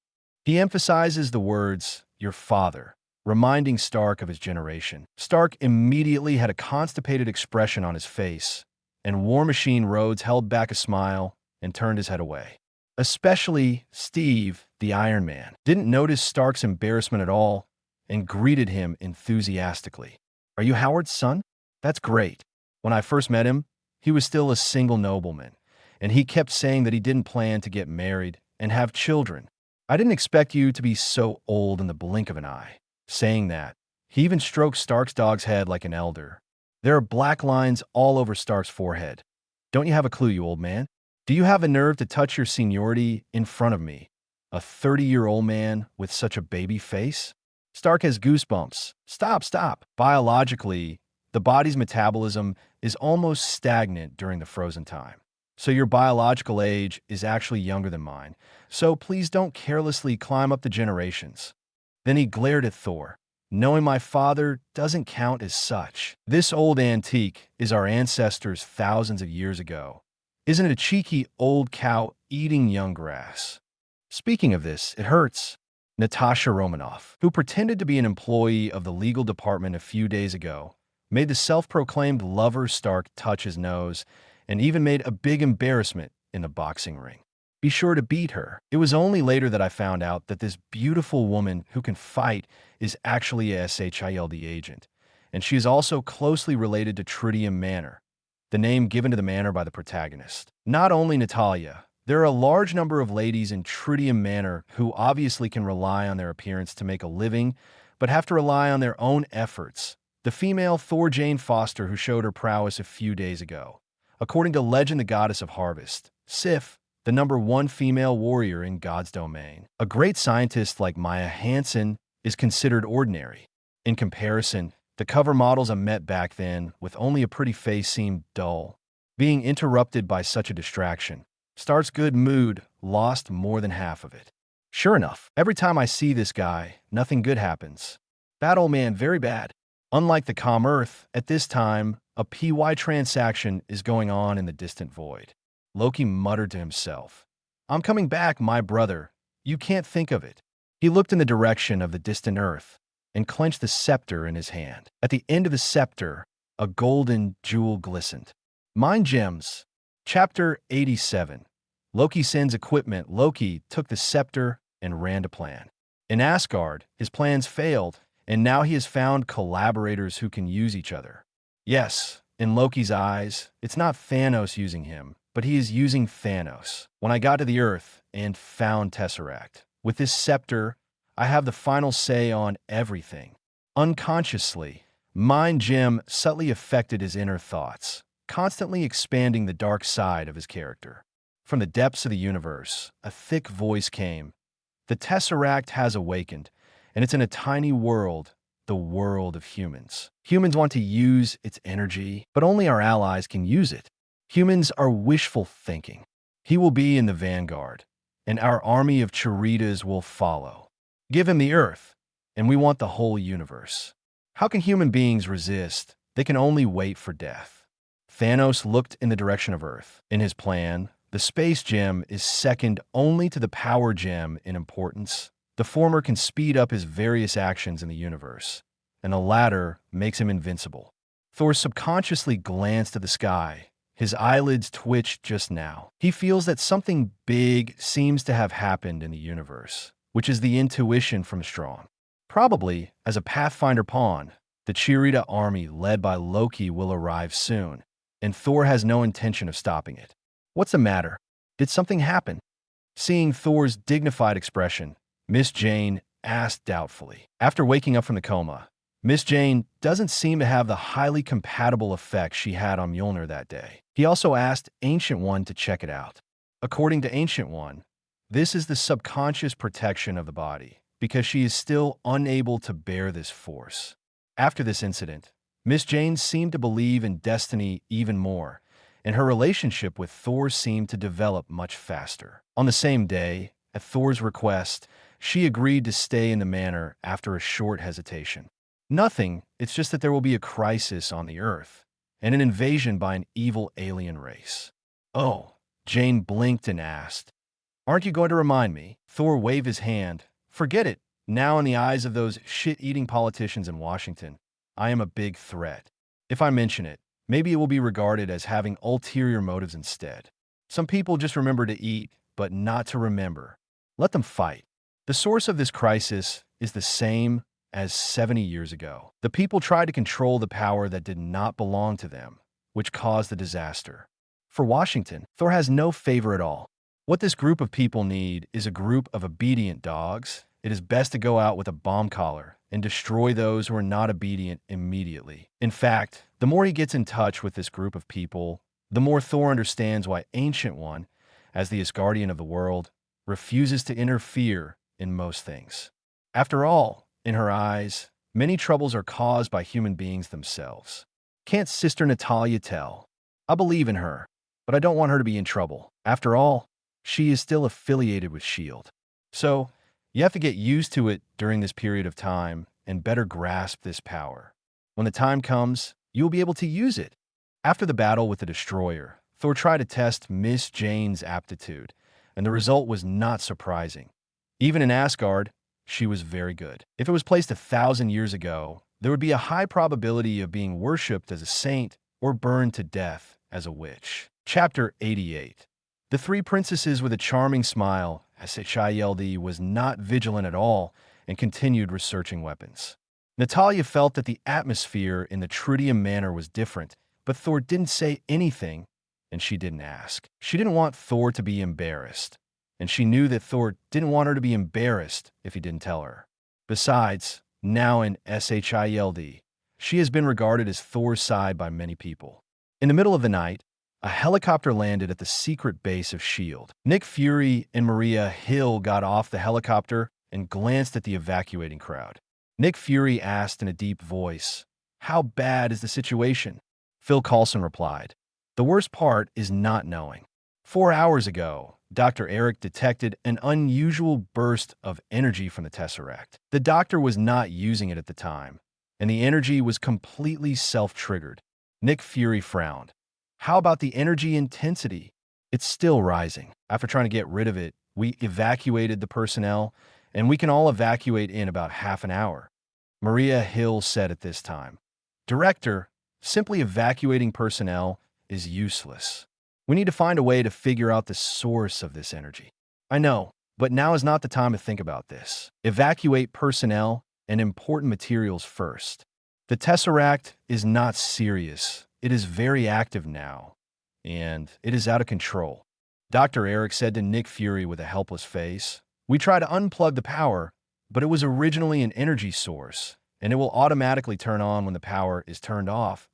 He emphasizes the words, your father, reminding Stark of his generation. Stark immediately had a constipated expression on his face, and War Machine Rhodes held back a smile and turned his head away. Especially Steve, the Iron Man, didn't notice Stark's embarrassment at all and greeted him enthusiastically. Are you Howard's son? That's great. When I first met him, he was still a single nobleman, and he kept saying that he didn't plan to get married and have children. I didn't expect you to be so old in the blink of an eye. Saying that, he even stroked Stark's dog's head like an elder. There are black lines all over Stark's forehead. Don't you have a clue, you old man? Do you have a nerve to touch your seniority in front of me, a 30-year-old man with such a baby face? Stark has goosebumps. Stop. Biologically, the body's metabolism is almost stagnant during the frozen time. So your biological age is actually younger than mine. So please don't carelessly climb up the generations. Then he glared at Thor. Knowing my father doesn't count as such. This old antique is our ancestors thousands of years ago. Isn't it a cheeky old cow eating young grass? Speaking of this, it hurts. Natasha Romanoff, who pretended to be an employee of the legal department a few days ago, made the self-proclaimed lover Stark touch his nose and even made a big embarrassment in the boxing ring. Be sure to beat her. It was only later that I found out that this beautiful woman who can fight is actually a SHIELD agent, and she is also closely related to Tritium Manor, the name given to the manor by the protagonist. Not only Natalia, there are a large number of ladies in Tritium Manor who obviously can rely on their appearance to make a living, but have to rely on their own efforts. The female Thor Jane Foster who showed her prowess a few days ago. According to legend, the goddess of harvest, Sif, the #1 female warrior in God's domain. A great scientist like Maya Hansen is considered ordinary. In comparison, the cover models I met back then with only a pretty face seemed dull. Being interrupted by such a distraction starts good mood, lost more than half of it. Sure enough, every time I see this guy, nothing good happens. Bad old man, very bad. Unlike the calm Earth, at this time, a PY transaction is going on in the distant void. Loki muttered to himself, "I'm coming back, my brother. You can't think of it." He looked in the direction of the distant Earth and clenched the scepter in his hand. At the end of the scepter, a golden jewel glistened. Mind Gems, Chapter 87. Loki sends equipment. Loki took the scepter and ran to plan. In Asgard, his plans failed, and now he has found collaborators who can use each other. Yes, in Loki's eyes, it's not Thanos using him, but he is using Thanos. When I got to the Earth and found Tesseract, with this scepter, I have the final say on everything. Unconsciously, Mind Gem subtly affected his inner thoughts, constantly expanding the dark side of his character. From the depths of the universe, a thick voice came. The Tesseract has awakened, and it's in a tiny world, the world of humans. Humans want to use its energy, but only our allies can use it. Humans are wishful thinking. He will be in the vanguard, and our army of Charitas will follow. Give him the Earth, and we want the whole universe. How can human beings resist? They can only wait for death. Thanos looked in the direction of Earth. In his plan, the space gem is second only to the power gem in importance. The former can speed up his various actions in the universe, and the latter makes him invincible. Thor subconsciously glanced at the sky. His eyelids twitched just now. He feels that something big seems to have happened in the universe, which is the intuition from Strong. Probably, as a Pathfinder pawn, the Chirita army led by Loki will arrive soon, and Thor has no intention of stopping it. What's the matter? Did something happen? Seeing Thor's dignified expression, Miss Jane asked doubtfully. After waking up from the coma, Miss Jane doesn't seem to have the highly compatible effect she had on Mjolnir that day. He also asked Ancient One to check it out. According to Ancient One, this is the subconscious protection of the body, because she is still unable to bear this force. After this incident, Miss Jane seemed to believe in destiny even more, and her relationship with Thor seemed to develop much faster. On the same day, at Thor's request, she agreed to stay in the manor after a short hesitation. Nothing, it's just that there will be a crisis on the Earth, and an invasion by an evil alien race. Oh, Jane blinked and asked, "Aren't you going to remind me?" Thor waved his hand. "Forget it. Now in the eyes of those shit-eating politicians in Washington, I am a big threat. If I mention it, maybe it will be regarded as having ulterior motives instead. Some people just remember to eat, but not to remember. Let them fight." The source of this crisis is the same as 70 years ago. The people tried to control the power that did not belong to them, which caused the disaster. For Washington, Thor has no favor at all. What this group of people need is a group of obedient dogs. It is best to go out with a bomb collar and destroy those who are not obedient immediately. In fact, the more he gets in touch with this group of people, the more Thor understands why Ancient One, as the Asgardian of the world, refuses to interfere in most things. After all, in her eyes, many troubles are caused by human beings themselves. Can't Sister Natalia tell? I believe in her, but I don't want her to be in trouble. After all, she is still affiliated with S.H.I.E.L.D. So, you have to get used to it during this period of time and better grasp this power. When the time comes, you will be able to use it. After the battle with the Destroyer, Thor tried to test Miss Jane's aptitude, and the result was not surprising. Even in Asgard, she was very good. If it was placed 1,000 years ago, there would be a high probability of being worshipped as a saint or burned to death as a witch. Chapter 88. The three princesses with a charming smile, as S.H.I.E.L.D. was not vigilant at all and continued researching weapons. Natalia felt that the atmosphere in the Tritium Manor was different, but Thor didn't say anything, and she didn't ask. She didn't want Thor to be embarrassed, and she knew that Thor didn't want her to be embarrassed if he didn't tell her. Besides, now in S.H.I.E.L.D., she has been regarded as Thor's side by many people. In the middle of the night, A helicopter landed at the secret base of S.H.I.E.L.D. Nick Fury and Maria Hill got off the helicopter and glanced at the evacuating crowd. Nick Fury asked in a deep voice, "How bad is the situation?" Phil Coulson replied, "The worst part is not knowing. 4 hours ago, Dr. Eric detected an unusual burst of energy from the Tesseract. The doctor was not using it at the time, and the energy was completely self-triggered." Nick Fury frowned. "How about the energy intensity?" "It's still rising. After trying to get rid of it, we evacuated the personnel, and we can all evacuate in about half an hour." Maria Hill said at this time, "Director, simply evacuating personnel is useless. We need to find a way to figure out the source of this energy." "I know, but now is not the time to think about this. Evacuate personnel and important materials first. The Tesseract is not serious. It is very active now, and it is out of control." Dr. Eric said to Nick Fury with a helpless face, "We tried to unplug the power, but it was originally an energy source, and it will automatically turn on when the power is turned off,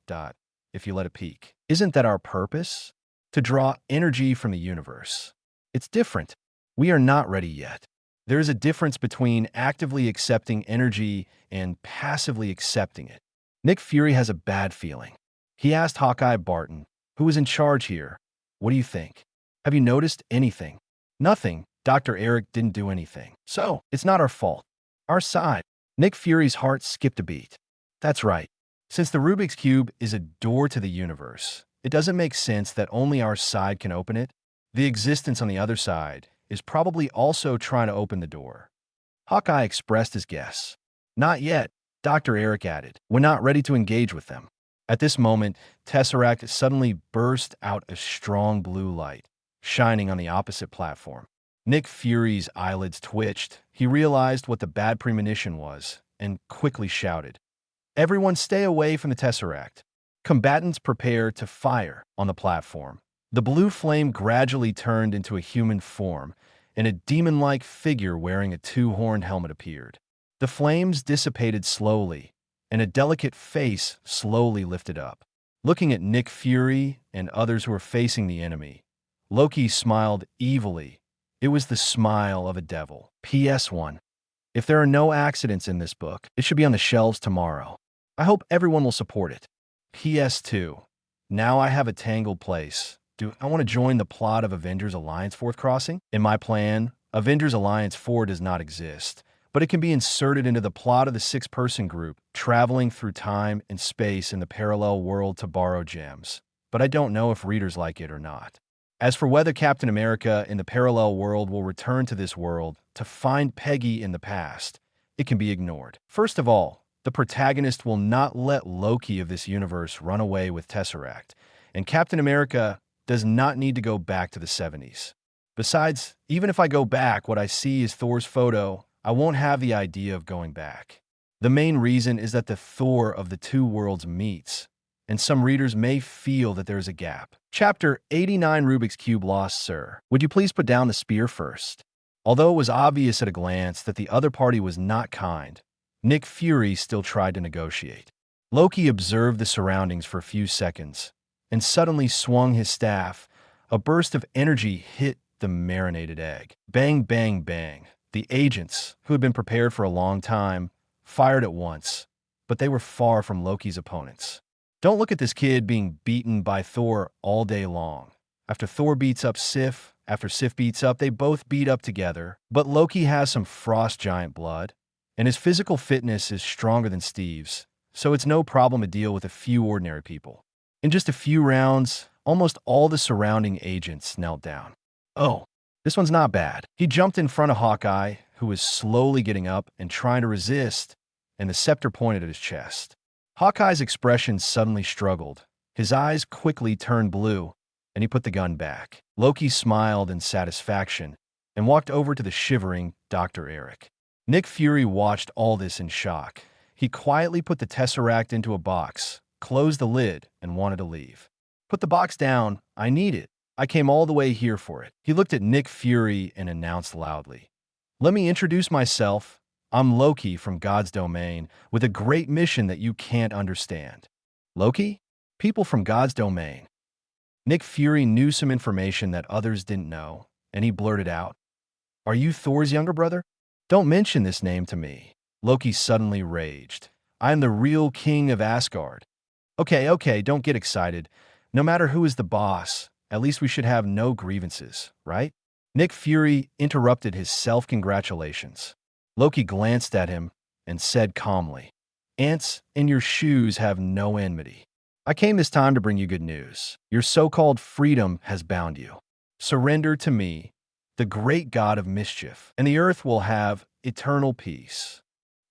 if you let it peak. Isn't that our purpose? To draw energy from the universe. It's different. We are not ready yet. There is a difference between actively accepting energy and passively accepting it." Nick Fury has a bad feeling. He asked Hawkeye Barton, who was in charge here, "What do you think? Have you noticed anything?" "Nothing. Dr. Eric didn't do anything. So, it's not our fault. Our side." Nick Fury's heart skipped a beat. "That's right. Since the Rubik's Cube is a door to the universe, it doesn't make sense that only our side can open it. The existence on the other side is probably also trying to open the door." Hawkeye expressed his guess. "Not yet," Dr. Eric added. "We're not ready to engage with them." At this moment, Tesseract suddenly burst out a strong blue light, shining on the opposite platform. Nick Fury's eyelids twitched. He realized what the bad premonition was and quickly shouted, "Everyone stay away from the Tesseract." Combatants prepare to fire on the platform. The blue flame gradually turned into a human form, and a demon-like figure wearing a two-horned helmet appeared. The flames dissipated slowly, and a delicate face slowly lifted up. Looking at Nick Fury and others who were facing the enemy, Loki smiled evilly. It was the smile of a devil. PS1. If there are no accidents in this book, it should be on the shelves tomorrow. I hope everyone will support it. PS2. Now I have a tangled place. Do I want to join the plot of Avengers Alliance 4th Crossing? In my plan, Avengers Alliance 4 does not exist, but it can be inserted into the plot of the six-person group, traveling through time and space in the parallel world to borrow gems. But I don't know if readers like it or not. As for whether Captain America in the parallel world will return to this world to find Peggy in the past, it can be ignored. First of all, the protagonist will not let Loki of this universe run away with Tesseract, and Captain America does not need to go back to the 70s. Besides, even if I go back, what I see is Thor's photo. I won't have the idea of going back. The main reason is that the Thor of the two worlds meets, and some readers may feel that there is a gap. Chapter 89 Rubik's Cube Lost, Sir. Would you please put down the spear first? Although it was obvious at a glance that the other party was not kind, Nick Fury still tried to negotiate. Loki observed the surroundings for a few seconds, and suddenly swung his staff. A burst of energy hit the marinated egg. Bang, bang, bang. The agents, who had been prepared for a long time, fired at once, but they were far from Loki's opponents. Don't look at this kid being beaten by Thor all day long. After Thor beats up Sif, after Sif beats up, they both beat up together. But Loki has some frost giant blood, and his physical fitness is stronger than Steve's, so it's no problem to deal with a few ordinary people. In just a few rounds, almost all the surrounding agents knelt down. Oh, this one's not bad. He jumped in front of Hawkeye, who was slowly getting up and trying to resist, and the scepter pointed at his chest. Hawkeye's expression suddenly struggled. His eyes quickly turned blue, and he put the gun back. Loki smiled in satisfaction and walked over to the shivering Dr. Eric. Nick Fury watched all this in shock. He quietly put the Tesseract into a box, closed the lid, and wanted to leave. "Put the box down. I need it. I came all the way here for it." He looked at Nick Fury and announced loudly, "Let me introduce myself. I'm Loki from God's domain with a great mission that you can't understand." Loki? People from God's domain. Nick Fury knew some information that others didn't know, and he blurted out, "Are you Thor's younger brother? Don't mention this name to me." Loki suddenly raged. "I am the real king of Asgard." Okay, don't get excited. No matter who is the boss, at least we should have no grievances, right? Nick Fury interrupted his self-congratulations. Loki glanced at him and said calmly, "Ants in your shoes have no enmity. I came this time to bring you good news. Your so-called freedom has bound you. Surrender to me, the great god of mischief, and the earth will have eternal peace."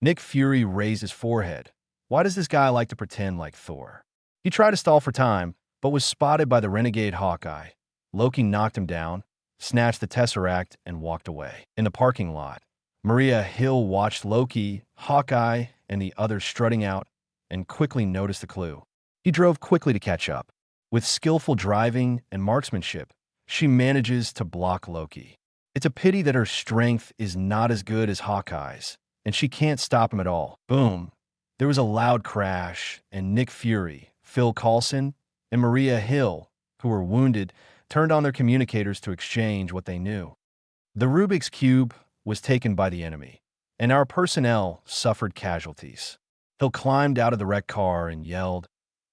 Nick Fury raised his forehead. Why does this guy like to pretend like Thor? He tried to stall for time, but was spotted by the renegade Hawkeye. Loki knocked him down, snatched the Tesseract, and walked away. In the parking lot, Maria Hill watched Loki, Hawkeye, and the others strutting out and quickly noticed the clue. He drove quickly to catch up. With skillful driving and marksmanship, she manages to block Loki. It's a pity that her strength is not as good as Hawkeye's, and she can't stop him at all. Boom! There was a loud crash, and Nick Fury, Phil Coulson, and Maria Hill, who were wounded, turned on their communicators to exchange what they knew. The Rubik's Cube was taken by the enemy, and our personnel suffered casualties. Hill climbed out of the wrecked car and yelled,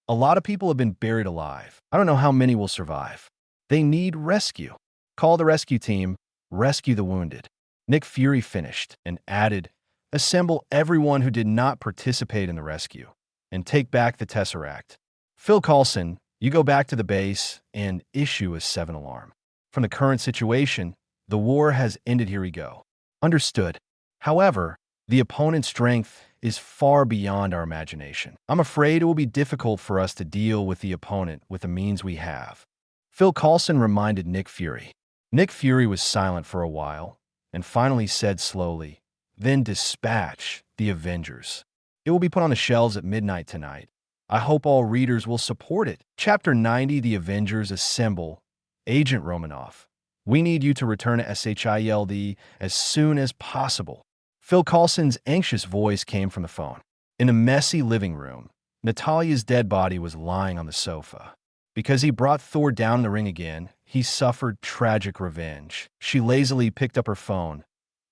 "A lot of people have been buried alive. I don't know how many will survive. They need rescue. Call the rescue team. Rescue the wounded." Nick Fury finished and added, "Assemble everyone who did not participate in the rescue and take back the Tesseract. Phil Coulson, you go back to the base and issue a 7 alarm. From the current situation, the war has ended. Here we go." Understood. However, the opponent's strength is far beyond our imagination. I'm afraid it will be difficult for us to deal with the opponent with the means we have. Phil Coulson reminded Nick Fury. Nick Fury was silent for a while and finally said slowly, "Then dispatch the Avengers. It will be put on the shelves at midnight tonight. I hope all readers will support it." Chapter 90, The Avengers Assemble. Agent Romanoff, we need you to return to SHIELD as soon as possible. Phil Coulson's anxious voice came from the phone. In a messy living room, Natalia's dead body was lying on the sofa. Because he brought Thor down in the ring again, he suffered tragic revenge. She lazily picked up her phone.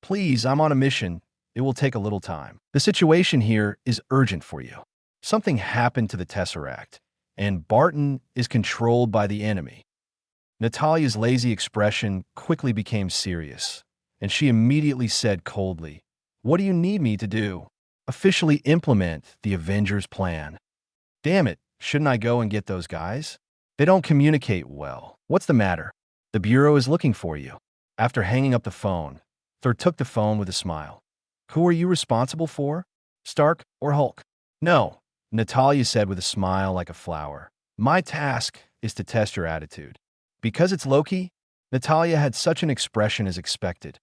"Please, I'm on a mission. It will take a little time. The situation here is urgent for you. Something happened to the Tesseract, and Barton is controlled by the enemy." Natalia's lazy expression quickly became serious, and she immediately said coldly, "What do you need me to do?" "Officially implement the Avengers plan." "Damn it, shouldn't I go and get those guys? They don't communicate well. What's the matter?" "The Bureau is looking for you." After hanging up the phone, Thor took the phone with a smile. "Who are you responsible for? Stark or Hulk?" "No," Natalia said with a smile like a flower. "My task is to test your attitude." "Because it's Loki?" Natalia had such an expression as expected.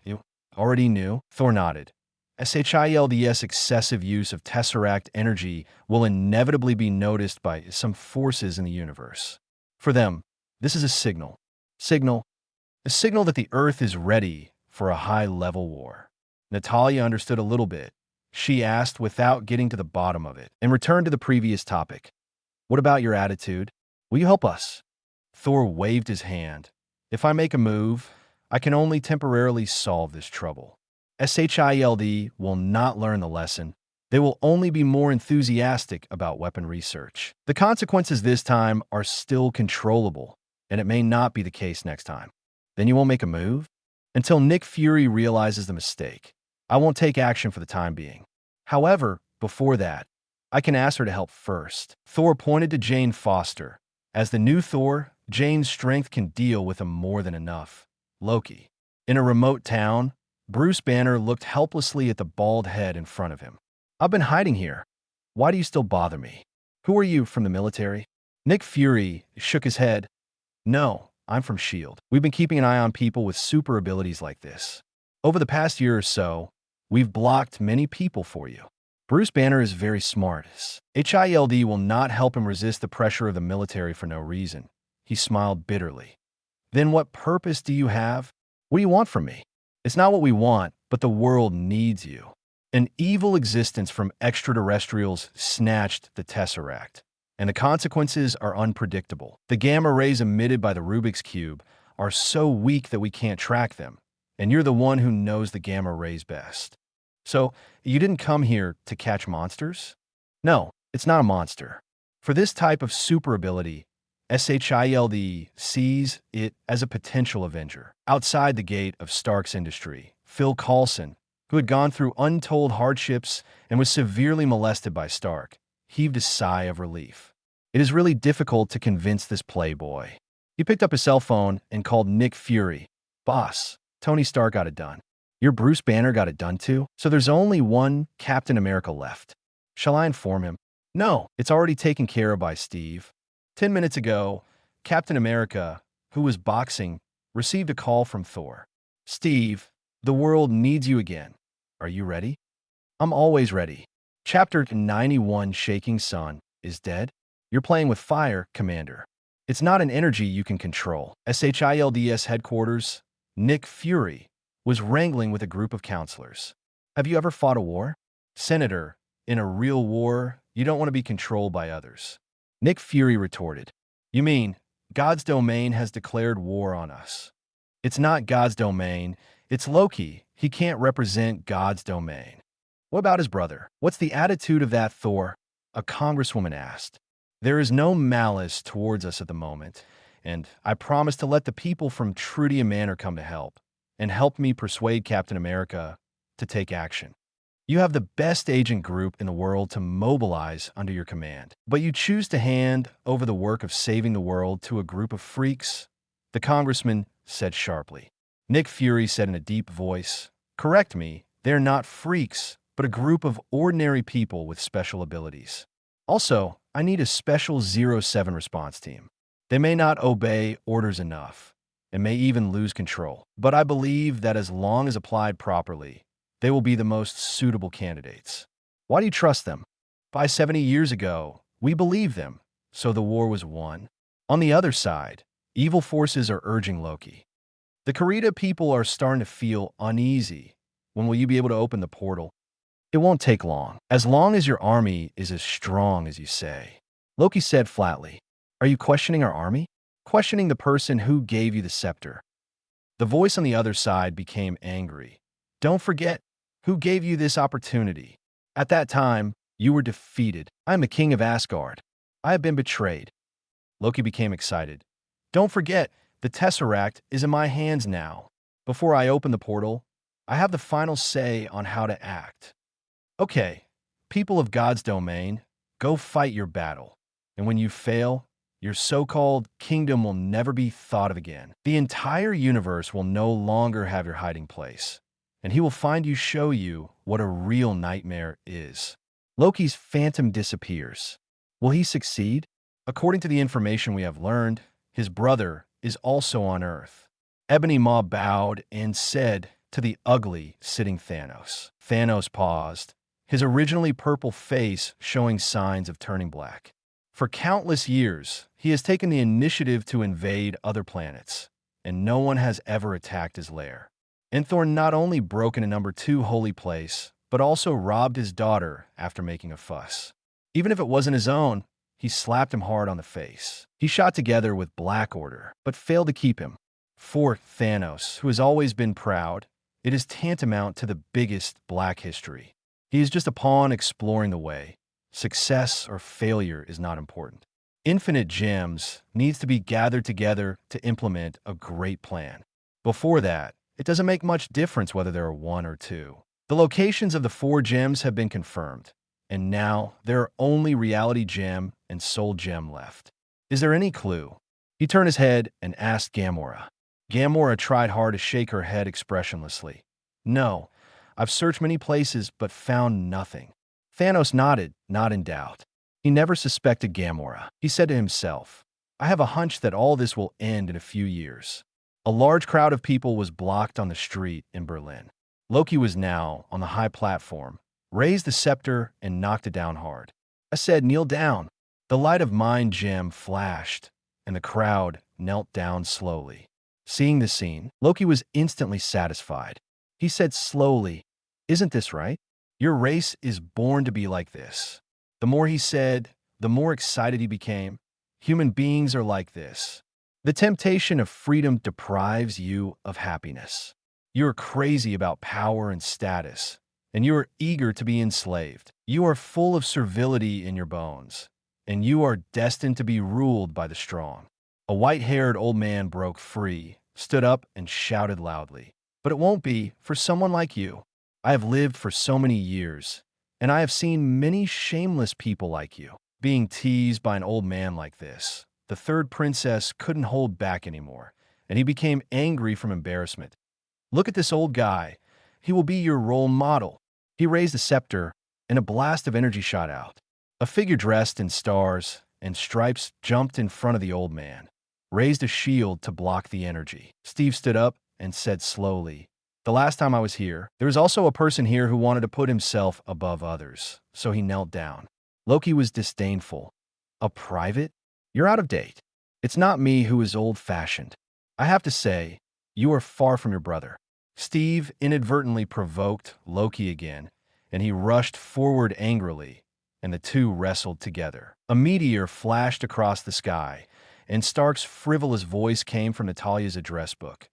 "You already knew?" Thor nodded. SHIELD's excessive use of Tesseract energy will inevitably be noticed by some forces in the universe. For them, this is a signal. A signal that the Earth is ready for a high-level war. Natalia understood a little bit. She asked without getting to the bottom of it, and returned to the previous topic. "What about your attitude? Will you help us?" Thor waved his hand. "If I make a move, I can only temporarily solve this trouble. SHIELD will not learn the lesson. They will only be more enthusiastic about weapon research. The consequences this time are still controllable, and it may not be the case next time." "Then you won't make a move?" "Until Nick Fury realizes the mistake. I won't take action for the time being. However, before that, I can ask her to help first." Thor pointed to Jane Foster. As the new Thor, Jane's strength can deal with more than enough. Loki. In a remote town, Bruce Banner looked helplessly at the bald head in front of him. "I've been hiding here. Why do you still bother me? Who are you, from the military?" Nick Fury shook his head. "No, I'm from S.H.I.E.L.D. We've been keeping an eye on people with super abilities like this. Over the past year or so, we've blocked many people for you. Bruce Banner is very smart. SHIELD will not help him resist the pressure of the military for no reason." He smiled bitterly. "Then what purpose do you have? What do you want from me?" "It's not what we want, but the world needs you." An evil existence from extraterrestrials snatched the Tesseract. and the consequences are unpredictable. The gamma rays emitted by the Rubik's Cube are so weak that we can't track them, and you're the one who knows the gamma rays best. So, you didn't come here to catch monsters? No, it's not a monster. For this type of super ability, SHIELD sees it as a potential avenger. Outside the gate of Stark's industry, Phil Coulson, who had gone through untold hardships and was severely molested by Stark, heaved a sigh of relief. It is really difficult to convince this playboy. He picked up his cell phone and called Nick Fury. Boss, Tony Stark got it done. Your Bruce Banner got it done too? So there's only one Captain America left. Shall I inform him? No, it's already taken care of by Steve. 10 minutes ago, Captain America, who was boxing, received a call from Thor. Steve, the world needs you again. Are you ready? I'm always ready. Chapter 91 Shaking Sun is dead? You're playing with fire, Commander. It's not an energy you can control. SHIELD's headquarters, Nick Fury, was wrangling with a group of counselors. Have you ever fought a war? Senator, in a real war, you don't want to be controlled by others. Nick Fury retorted. You mean, God's domain has declared war on us. It's not God's domain, it's Loki. He can't represent God's domain. What about his brother? What's the attitude of that Thor? A congresswoman asked. There is no malice towards us at the moment, and I promise to let the people from Trudia Manor come to help, and help me persuade Captain America to take action. You have the best agent group in the world to mobilize under your command, but you choose to hand over the work of saving the world to a group of freaks, the congressman said sharply. Nick Fury said in a deep voice, correct me, they're not freaks, but a group of ordinary people with special abilities. Also, I need a special 07 response team. They may not obey orders enough, and may even lose control, but I believe that as long as applied properly, they will be the most suitable candidates. Why do you trust them? By 70 years ago, we believed them, so the war was won. On the other side, evil forces are urging Loki. The Karita people are starting to feel uneasy. When will you be able to open the portal? It won't take long, as your army is as strong as you say. Loki said flatly, are you questioning our army? Questioning the person who gave you the scepter. The voice on the other side became angry. Don't forget, who gave you this opportunity? At that time, you were defeated. I am the king of Asgard. I have been betrayed. Loki became excited. Don't forget, the Tesseract is in my hands now. Before I open the portal, I have the final say on how to act. Okay, people of God's domain, go fight your battle. And when you fail, your so-called kingdom will never be thought of again. The entire universe will no longer have your hiding place, and he will find you, show you what a real nightmare is. Loki's phantom disappears. Will he succeed? According to the information we have learned, his brother is also on Earth. Ebony Maw bowed and said to the ugly, sitting Thanos. Thanos paused, his originally purple face showing signs of turning black. For countless years, he has taken the initiative to invade other planets, and no one has ever attacked his lair. And Thor not only broke into number 2 holy place, but also robbed his daughter after making a fuss. Even if it wasn't his own, he slapped him hard on the face. He shot together with Black Order, but failed to keep him. For Thanos, who has always been proud, it is tantamount to the biggest black history. He is just a pawn exploring the way. Success or failure is not important. Infinite gems needs to be gathered together to implement a great plan. Before that, it doesn't make much difference whether there are 1 or 2. The locations of the 4 gems have been confirmed, and now there are only Reality Gem and Soul Gem left. Is there any clue? He turned his head and asked Gamora. Gamora tried hard to shake her head expressionlessly. No, I've searched many places but found nothing. Thanos nodded, not in doubt. He never suspected Gamora. He said to himself, I have a hunch that all this will end in a few years. A large crowd of people was blocked on the street in Berlin. Loki was now on the high platform, raised the scepter, and knocked it down hard. I said, kneel down. The light of Mind Gem flashed, and the crowd knelt down slowly. Seeing the scene, Loki was instantly satisfied. He said slowly, isn't this right? Your race is born to be like this. The more he said, the more excited he became. Human beings are like this. The temptation of freedom deprives you of happiness. You are crazy about power and status, and you are eager to be enslaved. You are full of servility in your bones, and you are destined to be ruled by the strong. A white-haired old man broke free, stood up, and shouted loudly. But it won't be for someone like you. I have lived for so many years, and I have seen many shameless people like you. Being teased by an old man like this, the third princess couldn't hold back anymore, and he became angry from embarrassment. Look at this old guy. He will be your role model. He raised a scepter, and a blast of energy shot out. A figure dressed in stars and stripes jumped in front of the old man, raised a shield to block the energy. Steve stood up and said slowly, "The last time I was here, there was also a person here who wanted to put himself above others, so he knelt down." Loki was disdainful. "A private? You're out of date. It's not me who is old-fashioned. I have to say, you are far from your brother." Steve inadvertently provoked Loki again, and he rushed forward angrily, and the two wrestled together. A meteor flashed across the sky, and Stark's frivolous voice came from Natalia's address book.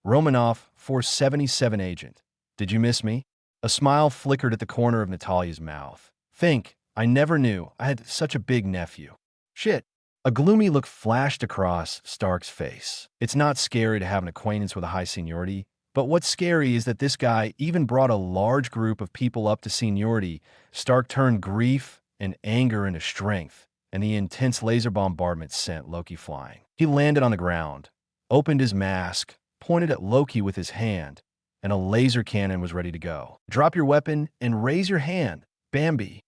"Romanoff, 477 agent. Did you miss me?" A smile flickered at the corner of Natalia's mouth. I never knew I had such a big nephew." "Shit." A gloomy look flashed across Stark's face. "It's not scary to have an acquaintance with a high seniority, but what's scary is that this guy even brought a large group of people up to seniority." Stark turned grief and anger into strength, and the intense laser bombardment sent Loki flying. He landed on the ground, opened his mask, pointed at Loki with his hand, and a laser cannon was ready to go. "Drop your weapon and raise your hand, Bambi."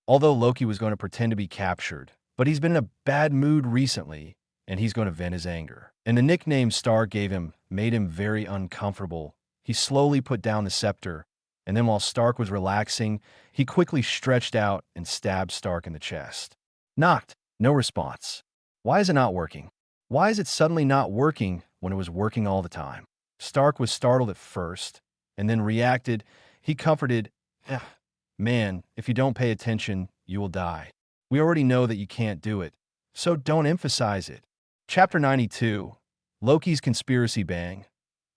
Although Loki was going to pretend to be captured, but he's been in a bad mood recently, and he's going to vent his anger. And the nickname Stark gave him made him very uncomfortable. He slowly put down the scepter, and then while Stark was relaxing, he quickly stretched out and stabbed Stark in the chest. Knocked. No response. Why is it not working? Why is it suddenly not working when it was working all the time? Stark was startled at first, and then reacted. He comforted, "Man, if you don't pay attention, you will die. We already know that you can't do it, so don't emphasize it." Chapter 92. Loki's Conspiracy Bang.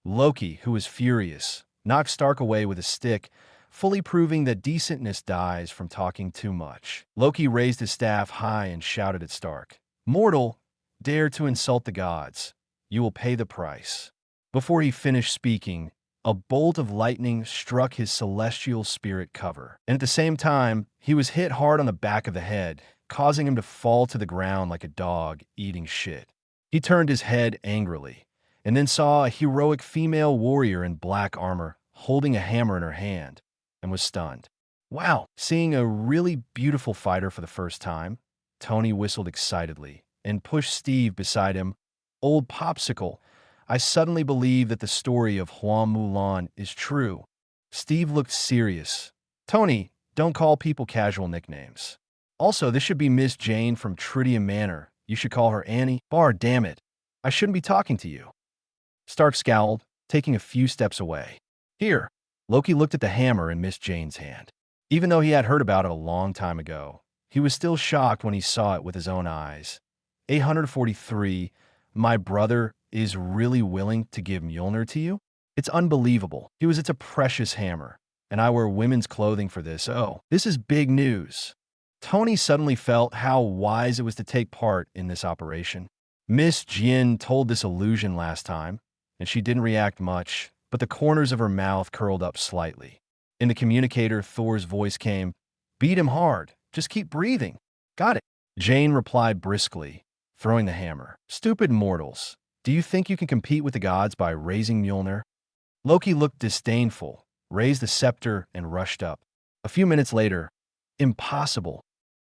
Loki, who was furious, knocked Stark away with a stick, fully proving that decentness dies from talking too much. Loki raised his staff high and shouted at Stark, "Mortal, dare to insult the gods. You will pay the price." Before he finished speaking, a bolt of lightning struck his celestial spirit cover, and at the same time, he was hit hard on the back of the head, causing him to fall to the ground like a dog eating shit. He turned his head angrily, and then saw a heroic female warrior in black armor holding a hammer in her hand, and was stunned. "Wow, seeing a really beautiful fighter for the first time." Tony whistled excitedly and pushed Steve beside him. "Old Popsicle, I suddenly believe that the story of Hua Mulan is true." Steve looked serious. "Tony, don't call people casual nicknames. Also, this should be Miss Jane from Tritium Manor. You should call her Annie." "Bar, damn it. I shouldn't be talking to you." Stark scowled, taking a few steps away. "Here." Loki looked at the hammer in Miss Jane's hand. Even though he had heard about it a long time ago, he was still shocked when he saw it with his own eyes. 843, "My brother is really willing to give Mjolnir to you? It's unbelievable." It's a precious hammer, and I wear women's clothing for this. Oh, this is big news. Tony suddenly felt how wise it was to take part in this operation. Miss Jin told this illusion last time, and she didn't react much, but the corners of her mouth curled up slightly. In the communicator, Thor's voice came, "Beat him hard. Just keep breathing." "Got it." Jane replied briskly, throwing the hammer. "Stupid mortals. Do you think you can compete with the gods by raising Mjolnir?" Loki looked disdainful, raised the scepter, and rushed up. A few minutes later, impossible.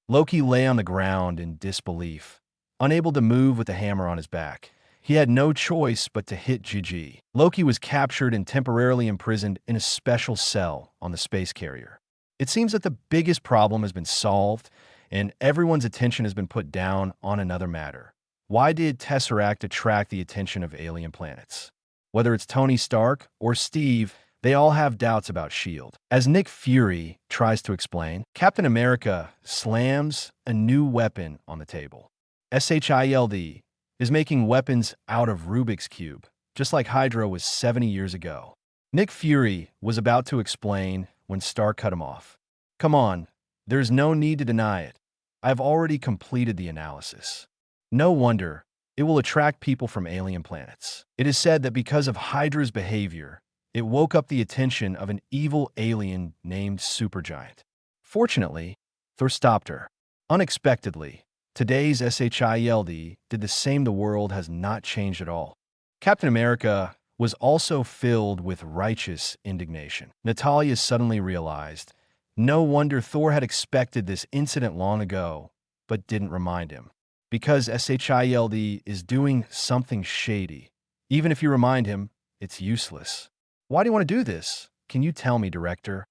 Loki lay on the ground in disbelief, unable to move with the hammer on his back. He had no choice but to hit GG. Loki was captured and temporarily imprisoned in a special cell on the space carrier. It seems that the biggest problem has been solved, and everyone's attention has been put down on another matter. Why did Tesseract attract the attention of alien planets? Whether it's Tony Stark or Steve, They all have doubts about S.H.I.E.L.D. As Nick Fury tries to explain, Captain America slams a new weapon on the table. S.H.I.E.L.D. is making weapons out of Rubik's Cube, just like Hydra was 70 years ago. Nick Fury was about to explain when Stark cut him off. Come on, there's no need to deny it. I've already completed the analysis. No wonder it will attract people from alien planets. It is said that because of Hydra's behavior, it woke up the attention of an evil alien named Supergiant. Fortunately, Thor stopped her. Unexpectedly, today's S.H.I.E.L.D. did the same. The world has not changed at all. Captain America was also filled with righteous indignation. Natalya suddenly realized, no wonder Thor had expected this incident long ago, but didn't remind him. Because S.H.I.E.L.D. is doing something shady. Even if you remind him, it's useless. Why do you want to do this? Can you tell me, director?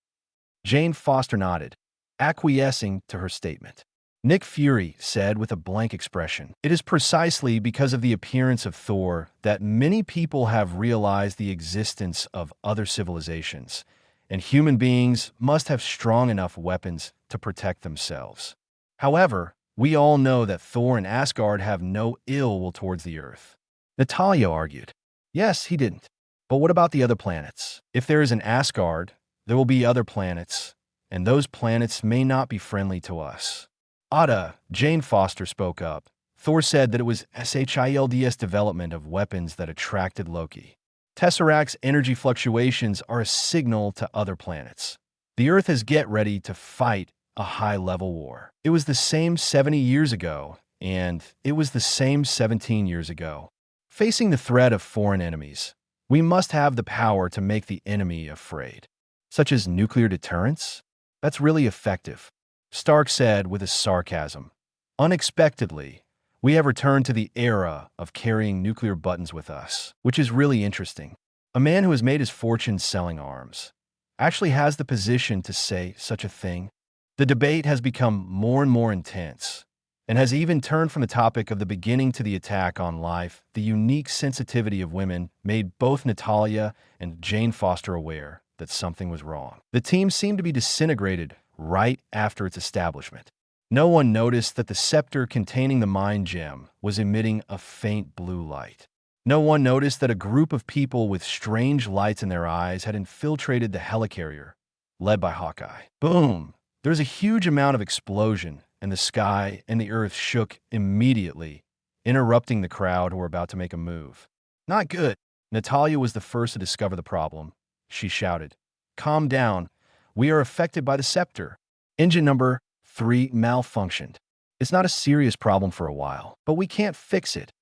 Jane Foster nodded, acquiescing to her statement. Nick Fury said with a blank expression, it is precisely because of the appearance of Thor that many people have realized the existence of other civilizations, and human beings must have strong enough weapons to protect themselves. However, we all know that Thor and Asgard have no ill will towards the Earth. Natalya argued. Yes, he didn't. But what about the other planets? If there is an Asgard, there will be other planets, and those planets may not be friendly to us. Ada, Jane Foster spoke up. Thor said that it was S.H.I.E.L.D.'s development of weapons that attracted Loki. Tesseract's energy fluctuations are a signal to other planets. The Earth is get ready to fight a high-level war. It was the same 70 years ago, and it was the same 17 years ago. Facing the threat of foreign enemies, we must have the power to make the enemy afraid. Such as nuclear deterrence? That's really effective. Stark said with a sarcasm. Unexpectedly, we have returned to the era of carrying nuclear buttons with us, which is really interesting. A man who has made his fortune selling arms actually has the position to say such a thing. The debate has become more and more intense, and has even turned from the topic of the beginning to the attack on life. The unique sensitivity of women made both Natalya and Jane Foster aware that something was wrong. The team seemed to be disintegrated right after its establishment. No one noticed that the scepter containing the mind gem was emitting a faint blue light. No one noticed that a group of people with strange lights in their eyes had infiltrated the helicarrier, led by Hawkeye. Boom! There was a huge amount of explosion, and the sky and the earth shook immediately, interrupting the crowd who were about to make a move. Not good. Natalya was the first to discover the problem. She shouted, "Calm down. We are affected by the scepter. Engine number 3 malfunctioned. It's not a serious problem for a while, but we can't fix it."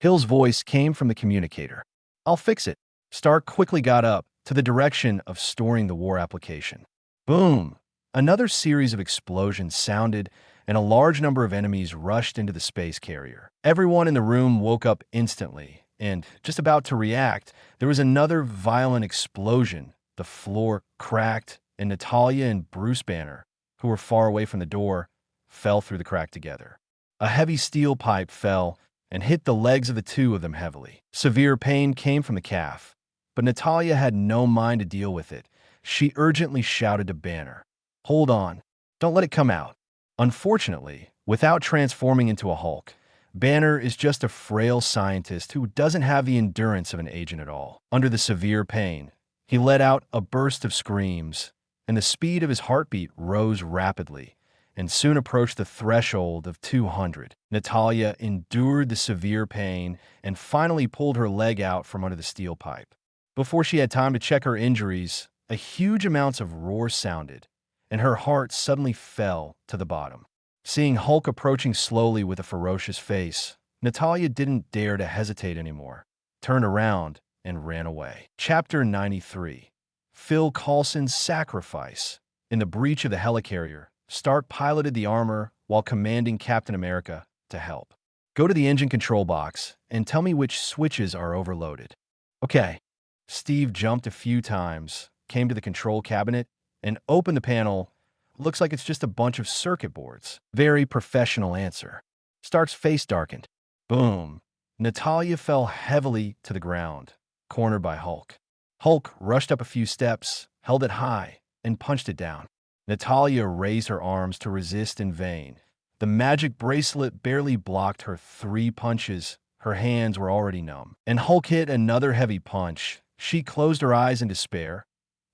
Hill's voice came from the communicator. "I'll fix it." Stark quickly got up to the direction of storing the war application. Boom! Another series of explosions sounded, and a large number of enemies rushed into the space carrier. Everyone in the room woke up instantly, and, just about to react, there was another violent explosion. The floor cracked, and Natalya and Bruce Banner, who were far away from the door, fell through the crack together. A heavy steel pipe fell and hit the legs of the two of them heavily. Severe pain came from the calf, but Natalya had no mind to deal with it. She urgently shouted to Banner, "Hold on. Don't let it come out." Unfortunately, without transforming into a Hulk, Banner is just a frail scientist who doesn't have the endurance of an agent at all. Under the severe pain, he let out a burst of screams, and the speed of his heartbeat rose rapidly and soon approached the threshold of 200. Natalya endured the severe pain and finally pulled her leg out from under the steel pipe. Before she had time to check her injuries, a huge amounts of roars sounded, and her heart suddenly fell to the bottom. Seeing Hulk approaching slowly with a ferocious face, Natalya didn't dare to hesitate anymore, turned around, and ran away. Chapter 93. Phil Coulson's Sacrifice. In the breach of the helicarrier, Stark piloted the armor while commanding Captain America to help. "Go to the engine control box and tell me which switches are overloaded." "Okay." Steve jumped a few times, came to the control cabinet, and opened the panel. "Looks like it's just a bunch of circuit boards." Very professional answer. Stark's face darkened. Boom. Natalya fell heavily to the ground, cornered by Hulk. Hulk rushed up a few steps, held it high, and punched it down. Natalia raised her arms to resist in vain. The magic bracelet barely blocked her 3 punches. Her hands were already numb. And Hulk hit another heavy punch. She closed her eyes in despair.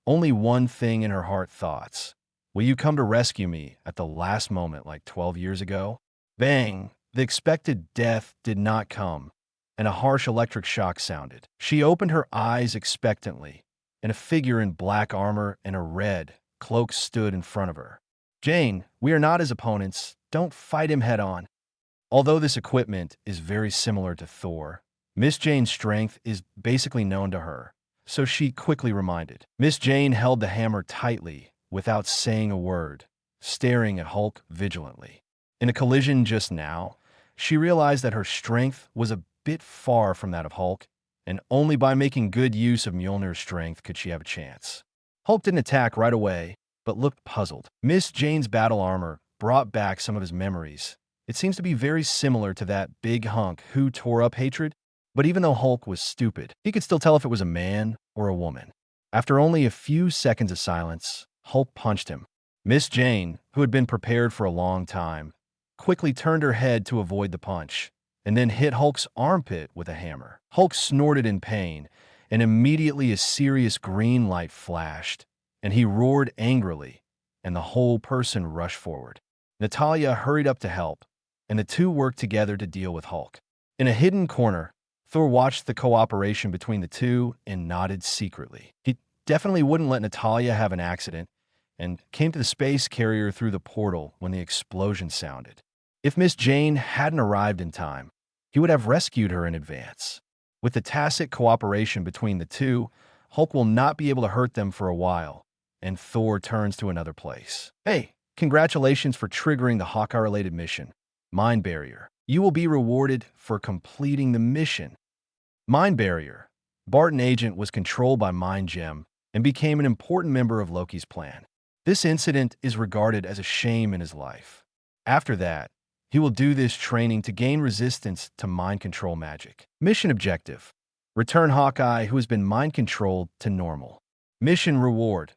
Only one thing in her heart thoughts. Will you come to rescue me at the last moment like 12 years ago? Bang! The expected death did not come, and a harsh electric shock sounded. She opened her eyes expectantly, and a figure in black armor and a red cloak stood in front of her. Jane, we are not his opponents. Don't fight him head on. Although this equipment is very similar to Thor, Miss Jane's strength is basically known to her, so she quickly reminded. Miss Jane held the hammer tightly, without saying a word, staring at Hulk vigilantly. In a collision just now, she realized that her strength was a bit far from that of Hulk, and only by making good use of Mjolnir's strength could she have a chance. Hulk didn't attack right away, but looked puzzled. Miss Jane's battle armor brought back some of his memories. It seems to be very similar to that big hunk who tore up Hatred, but even though Hulk was stupid, he could still tell if it was a man or a woman. After only a few seconds of silence, Hulk punched him. Miss Jane, who had been prepared for a long time, quickly turned her head to avoid the punch, and then hit Hulk's armpit with a hammer. Hulk snorted in pain, and immediately a serious green light flashed, and he roared angrily, and the whole person rushed forward. Natalia hurried up to help, and the two worked together to deal with Hulk. In a hidden corner, Thor watched the cooperation between the two and nodded secretly. He definitely wouldn't let Natalia have an accident, and came to the space carrier through the portal when the explosion sounded. If Miss Jane hadn't arrived in time, he would have rescued her in advance. With the tacit cooperation between the two, Hulk will not be able to hurt them for a while, and Thor turns to another place. Hey, congratulations for triggering the Hawkeye-related mission, Mind Barrier. You will be rewarded for completing the mission. Mind Barrier. Barton Agent was controlled by Mind Gem and became an important member of Loki's plan. This incident is regarded as a shame in his life. After that, he will do this training to gain resistance to mind control magic. Mission objective. Return Hawkeye, who has been mind controlled, to normal. Mission reward.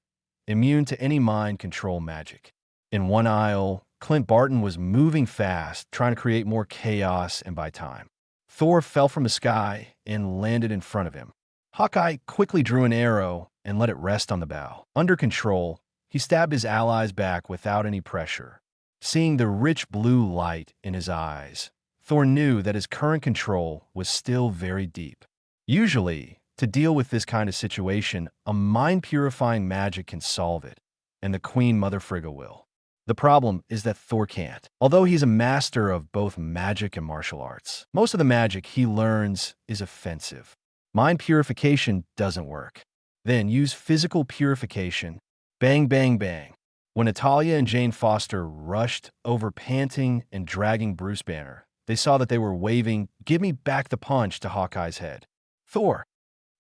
Immune to any mind control magic. In one aisle, Clint Barton was moving fast, trying to create more chaos and buy time. Thor fell from the sky and landed in front of him. Hawkeye quickly drew an arrow and let it rest on the bow. Under control, he stabbed his allies back without any pressure. Seeing the rich blue light in his eyes, Thor knew that his current control was still very deep. Usually, to deal with this kind of situation, a mind-purifying magic can solve it, and the Queen Mother Frigga will. The problem is that Thor can't. Although he's a master of both magic and martial arts, most of the magic he learns is offensive. Mind purification doesn't work. Then use physical purification. Bang, bang, bang. When Natalia and Jane Foster rushed over panting and dragging Bruce Banner, they saw that they were waving, "Give me back the punch," to Hawkeye's head. Thor.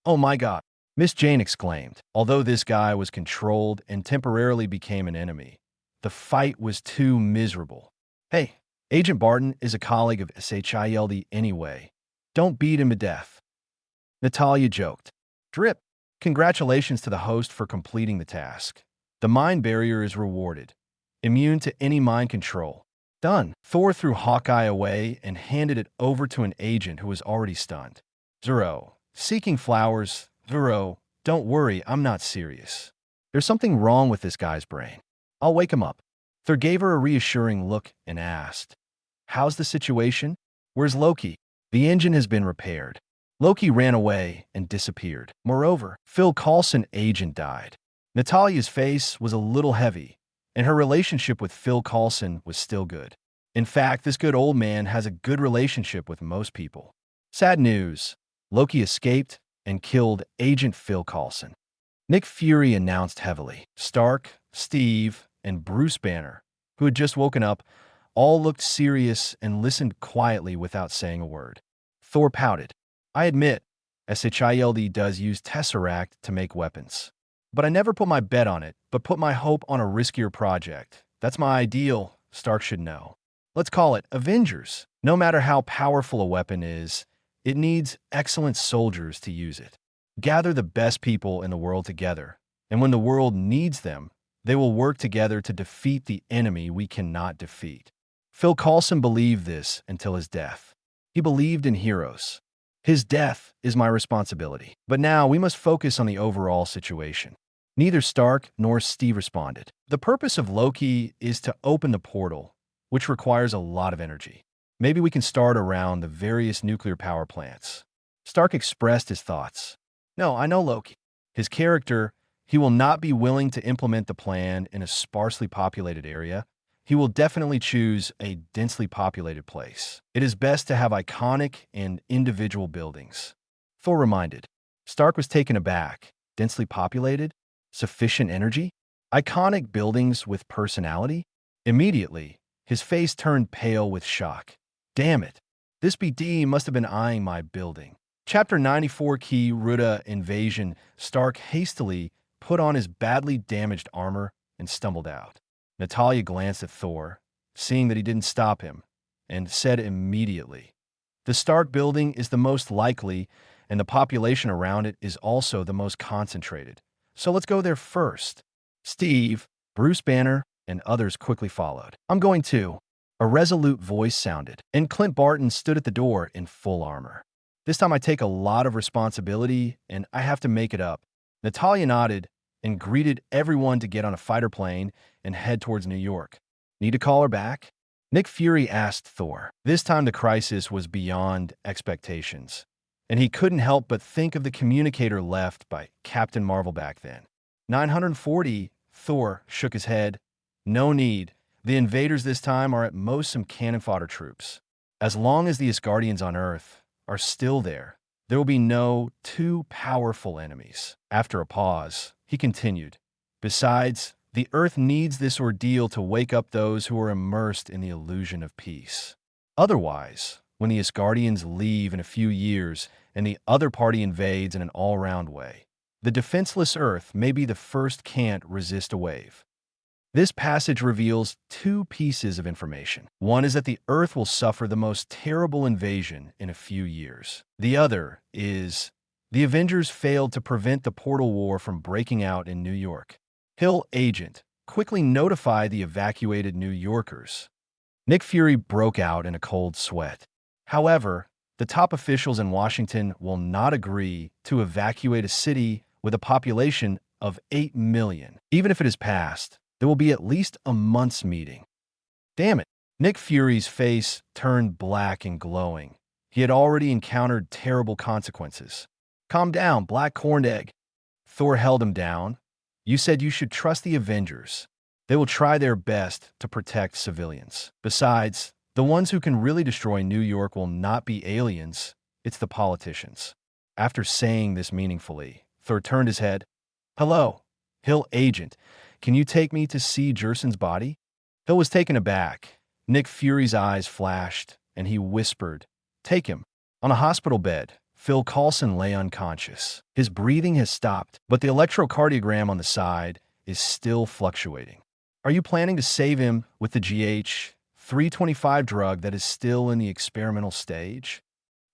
Oh my God, Miss Jane exclaimed. Although this guy was controlled and temporarily became an enemy, the fight was too miserable. Hey, Agent Barton is a colleague of SHIELD anyway. Don't beat him to death. Natalia joked. Drip. Congratulations to the host for completing the task. The mind barrier is rewarded. Immune to any mind control. Done. Thor threw Hawkeye away and handed it over to an agent who was already stunned. Zero. Seeking flowers. Zero. Don't worry, I'm not serious. There's something wrong with this guy's brain. I'll wake him up. Thor gave her a reassuring look and asked, How's the situation? Where's Loki? The engine has been repaired. Loki ran away and disappeared. Moreover, Phil Coulson agent died. Natalia's face was a little heavy, and her relationship with Phil Coulson was still good. In fact, this good old man has a good relationship with most people. Sad news. Loki escaped and killed Agent Phil Coulson. Nick Fury announced heavily. Stark, Steve, and Bruce Banner, who had just woken up, all looked serious and listened quietly without saying a word. Thor pouted. I admit, SHIELD does use Tesseract to make weapons. But I never put my bet on it, but put my hope on a riskier project. That's my ideal, Stark should know. Let's call it Avengers. No matter how powerful a weapon is, it needs excellent soldiers to use it. Gather the best people in the world together, and when the world needs them, they will work together to defeat the enemy we cannot defeat. Phil Coulson believed this until his death. He believed in heroes. His death is my responsibility. But now we must focus on the overall situation. Neither Stark nor Steve responded. The purpose of Loki is to open the portal, which requires a lot of energy. Maybe we can start around the various nuclear power plants. Stark expressed his thoughts. No, I know Loki. His character, he will not be willing to implement the plan in a sparsely populated area. He will definitely choose a densely populated place. It is best to have iconic and individual buildings. Thor reminded. Stark was taken aback. Densely populated? Sufficient energy? Iconic buildings with personality? Immediately, his face turned pale with shock. Damn it. This BD must have been eyeing my building. Chapter 94 Key Ruta Invasion. Stark hastily put on his badly damaged armor and stumbled out. Natalia glanced at Thor, seeing that he didn't stop him, and said immediately, "The Stark building is the most likely, and the population around it is also the most concentrated. So let's go there first." Steve, Bruce Banner, and others quickly followed. "I'm going too." A resolute voice sounded, and Clint Barton stood at the door in full armor. "This time I take a lot of responsibility, and I have to make it up." Natalia nodded and greeted everyone to get on a fighter plane and head towards New York. "Need to call her back?" Nick Fury asked Thor. This time the crisis was beyond expectations, and he couldn't help but think of the communicator left by Captain Marvel back then. 940, Thor shook his head. "No need. The invaders this time are at most some cannon fodder troops. As long as the Asgardians on Earth are still there will be no too powerful enemies." After a pause, he continued, "Besides, the Earth needs this ordeal to wake up those who are immersed in the illusion of peace. Otherwise, when the Asgardians leave in a few years and the other party invades in an all-round way, the defenseless Earth may be the first can't resist a wave." This passage reveals two pieces of information. One is that the Earth will suffer the most terrible invasion in a few years. The other is the Avengers failed to prevent the portal war from breaking out in New York. Hill agent, quickly notify the evacuated New Yorkers. Nick Fury broke out in a cold sweat. However, the top officials in Washington will not agree to evacuate a city with a population of 8 million. Even if it is passed, there will be at least a month's meeting. Damn it. Nick Fury's face turned black and glowing. He had already encountered terrible consequences. "Calm down, black corned egg." Thor held him down. "You said you should trust the Avengers. They will try their best to protect civilians. Besides, the ones who can really destroy New York will not be aliens, it's the politicians." After saying this meaningfully, Thor turned his head. "Hello, Hill agent. Can you take me to see Jerson's body?" Hill was taken aback. Nick Fury's eyes flashed, and he whispered, "Take him." On a hospital bed, Phil Coulson lay unconscious. His breathing has stopped, but the electrocardiogram on the side is still fluctuating. "Are you planning to save him with the GH-325 drug that is still in the experimental stage?"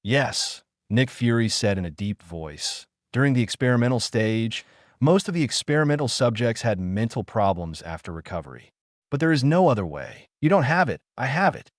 "Yes," Nick Fury said in a deep voice. "During the experimental stage, most of the experimental subjects had mental problems after recovery. But there is no other way. You don't have it. I have it."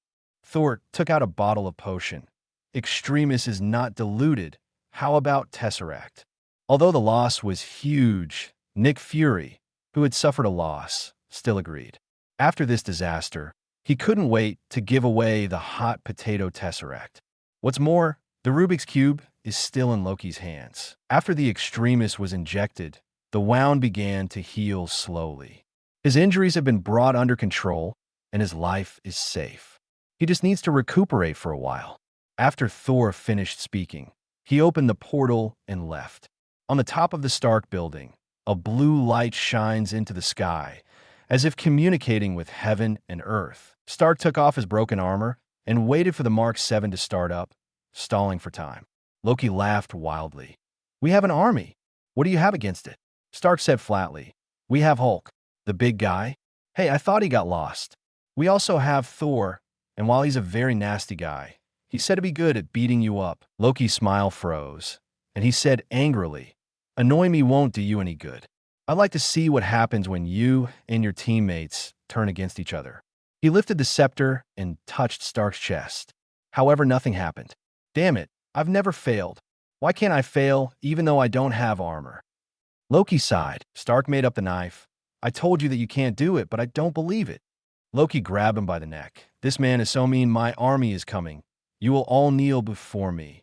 Thor took out a bottle of potion. "Extremis is not diluted. How about Tesseract?" Although the loss was huge, Nick Fury, who had suffered a loss, still agreed. After this disaster, he couldn't wait to give away the hot potato Tesseract. What's more, the Rubik's Cube is still in Loki's hands. After the Extremis was injected, the wound began to heal slowly. His injuries have been brought under control, and his life is safe. He just needs to recuperate for a while. After Thor finished speaking, he opened the portal and left. On the top of the Stark building, a blue light shines into the sky, as if communicating with heaven and earth. Stark took off his broken armor and waited for the Mark 7 to start up, stalling for time. Loki laughed wildly. "We have an army. What do you have against it?" Stark said flatly, "We have Hulk, the big guy. Hey, I thought he got lost. We also have Thor, and while he's a very nasty guy, he's said to be good at beating you up." Loki's smile froze, and he said angrily, Annoying me won't do you any good. I'd like to see what happens when you and your teammates turn against each other. He lifted the scepter and touched Stark's chest. However, nothing happened. Damn it, I've never failed. Why can't I fail even though I don't have armor? Loki sighed. Stark made up the knife. I told you that you can't do it, but I don't believe it. Loki grabbed him by the neck. This man is so mean, my army is coming. You will all kneel before me.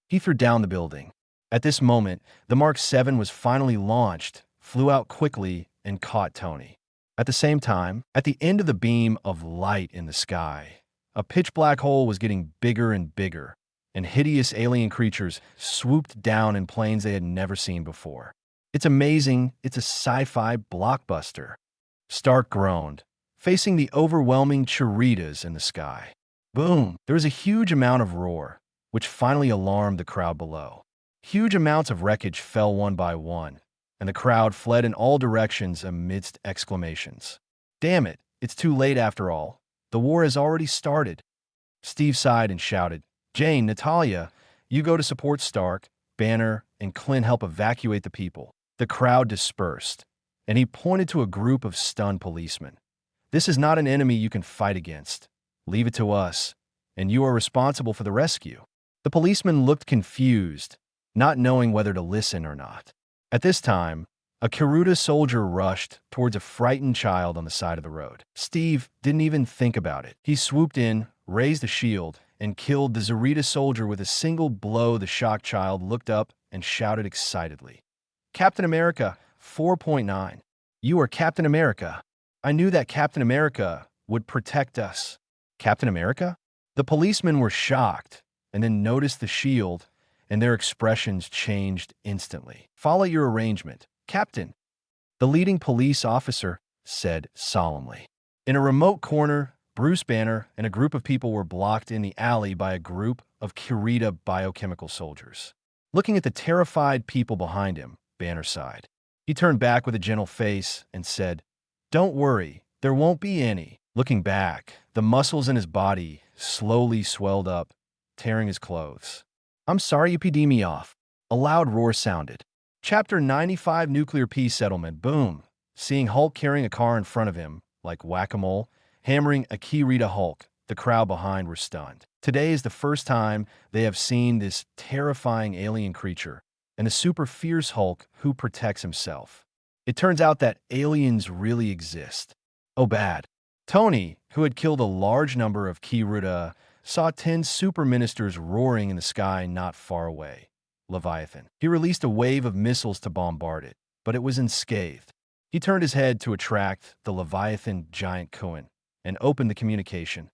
He threw down the building. At this moment, the Mark 7 was finally launched, flew out quickly, and caught Tony. At the same time, at the end of the beam of light in the sky, a pitch-black hole was getting bigger and bigger, and hideous alien creatures swooped down in planes they had never seen before. It's amazing, it's a sci-fi blockbuster. Stark groaned, facing the overwhelming Chiritas in the sky. Boom! There was a huge amount of roar, which finally alarmed the crowd below. Huge amounts of wreckage fell one by one, and the crowd fled in all directions amidst exclamations. Damn it, it's too late after all. The war has already started. Steve sighed and shouted, Jane, Natalia, you go to support Stark, Banner, and Clint help evacuate the people. The crowd dispersed, and he pointed to a group of stunned policemen. This is not an enemy you can fight against. Leave it to us, and you are responsible for the rescue. The policemen looked confused, not knowing whether to listen or not. At this time, a Kiruda soldier rushed towards a frightened child on the side of the road. Steve didn't even think about it. He swooped in, raised a shield, and killed the Zarita soldier with a single blow. The shocked child looked up and shouted excitedly, Captain America 4.9. You are Captain America. I knew that Captain America would protect us. Captain America? The policemen were shocked and then noticed the shield, and their expressions changed instantly. Follow your arrangement, Captain, the leading police officer said solemnly. In a remote corner, Bruce Banner and a group of people were blocked in the alley by a group of Kirita biochemical soldiers. Looking at the terrified people behind him, Banner sighed. He turned back with a gentle face and said, Don't worry, there won't be any. Looking back, the muscles in his body slowly swelled up, tearing his clothes. I'm sorry you peed me off. A loud roar sounded. Chapter 95 Nuclear Peace Settlement. Boom. Seeing Hulk carrying a car in front of him, like whack-a-mole, hammering a Kirita Hulk, the crowd behind were stunned. Today is the first time they have seen this terrifying alien creature and the super fierce Hulk who protects himself. It turns out that aliens really exist. Oh, bad. Tony, who had killed a large number of Kiruda, saw 10 super ministers roaring in the sky not far away. Leviathan. He released a wave of missiles to bombard it, but it was unscathed. He turned his head to attract the Leviathan giant Kuan and opened the communication.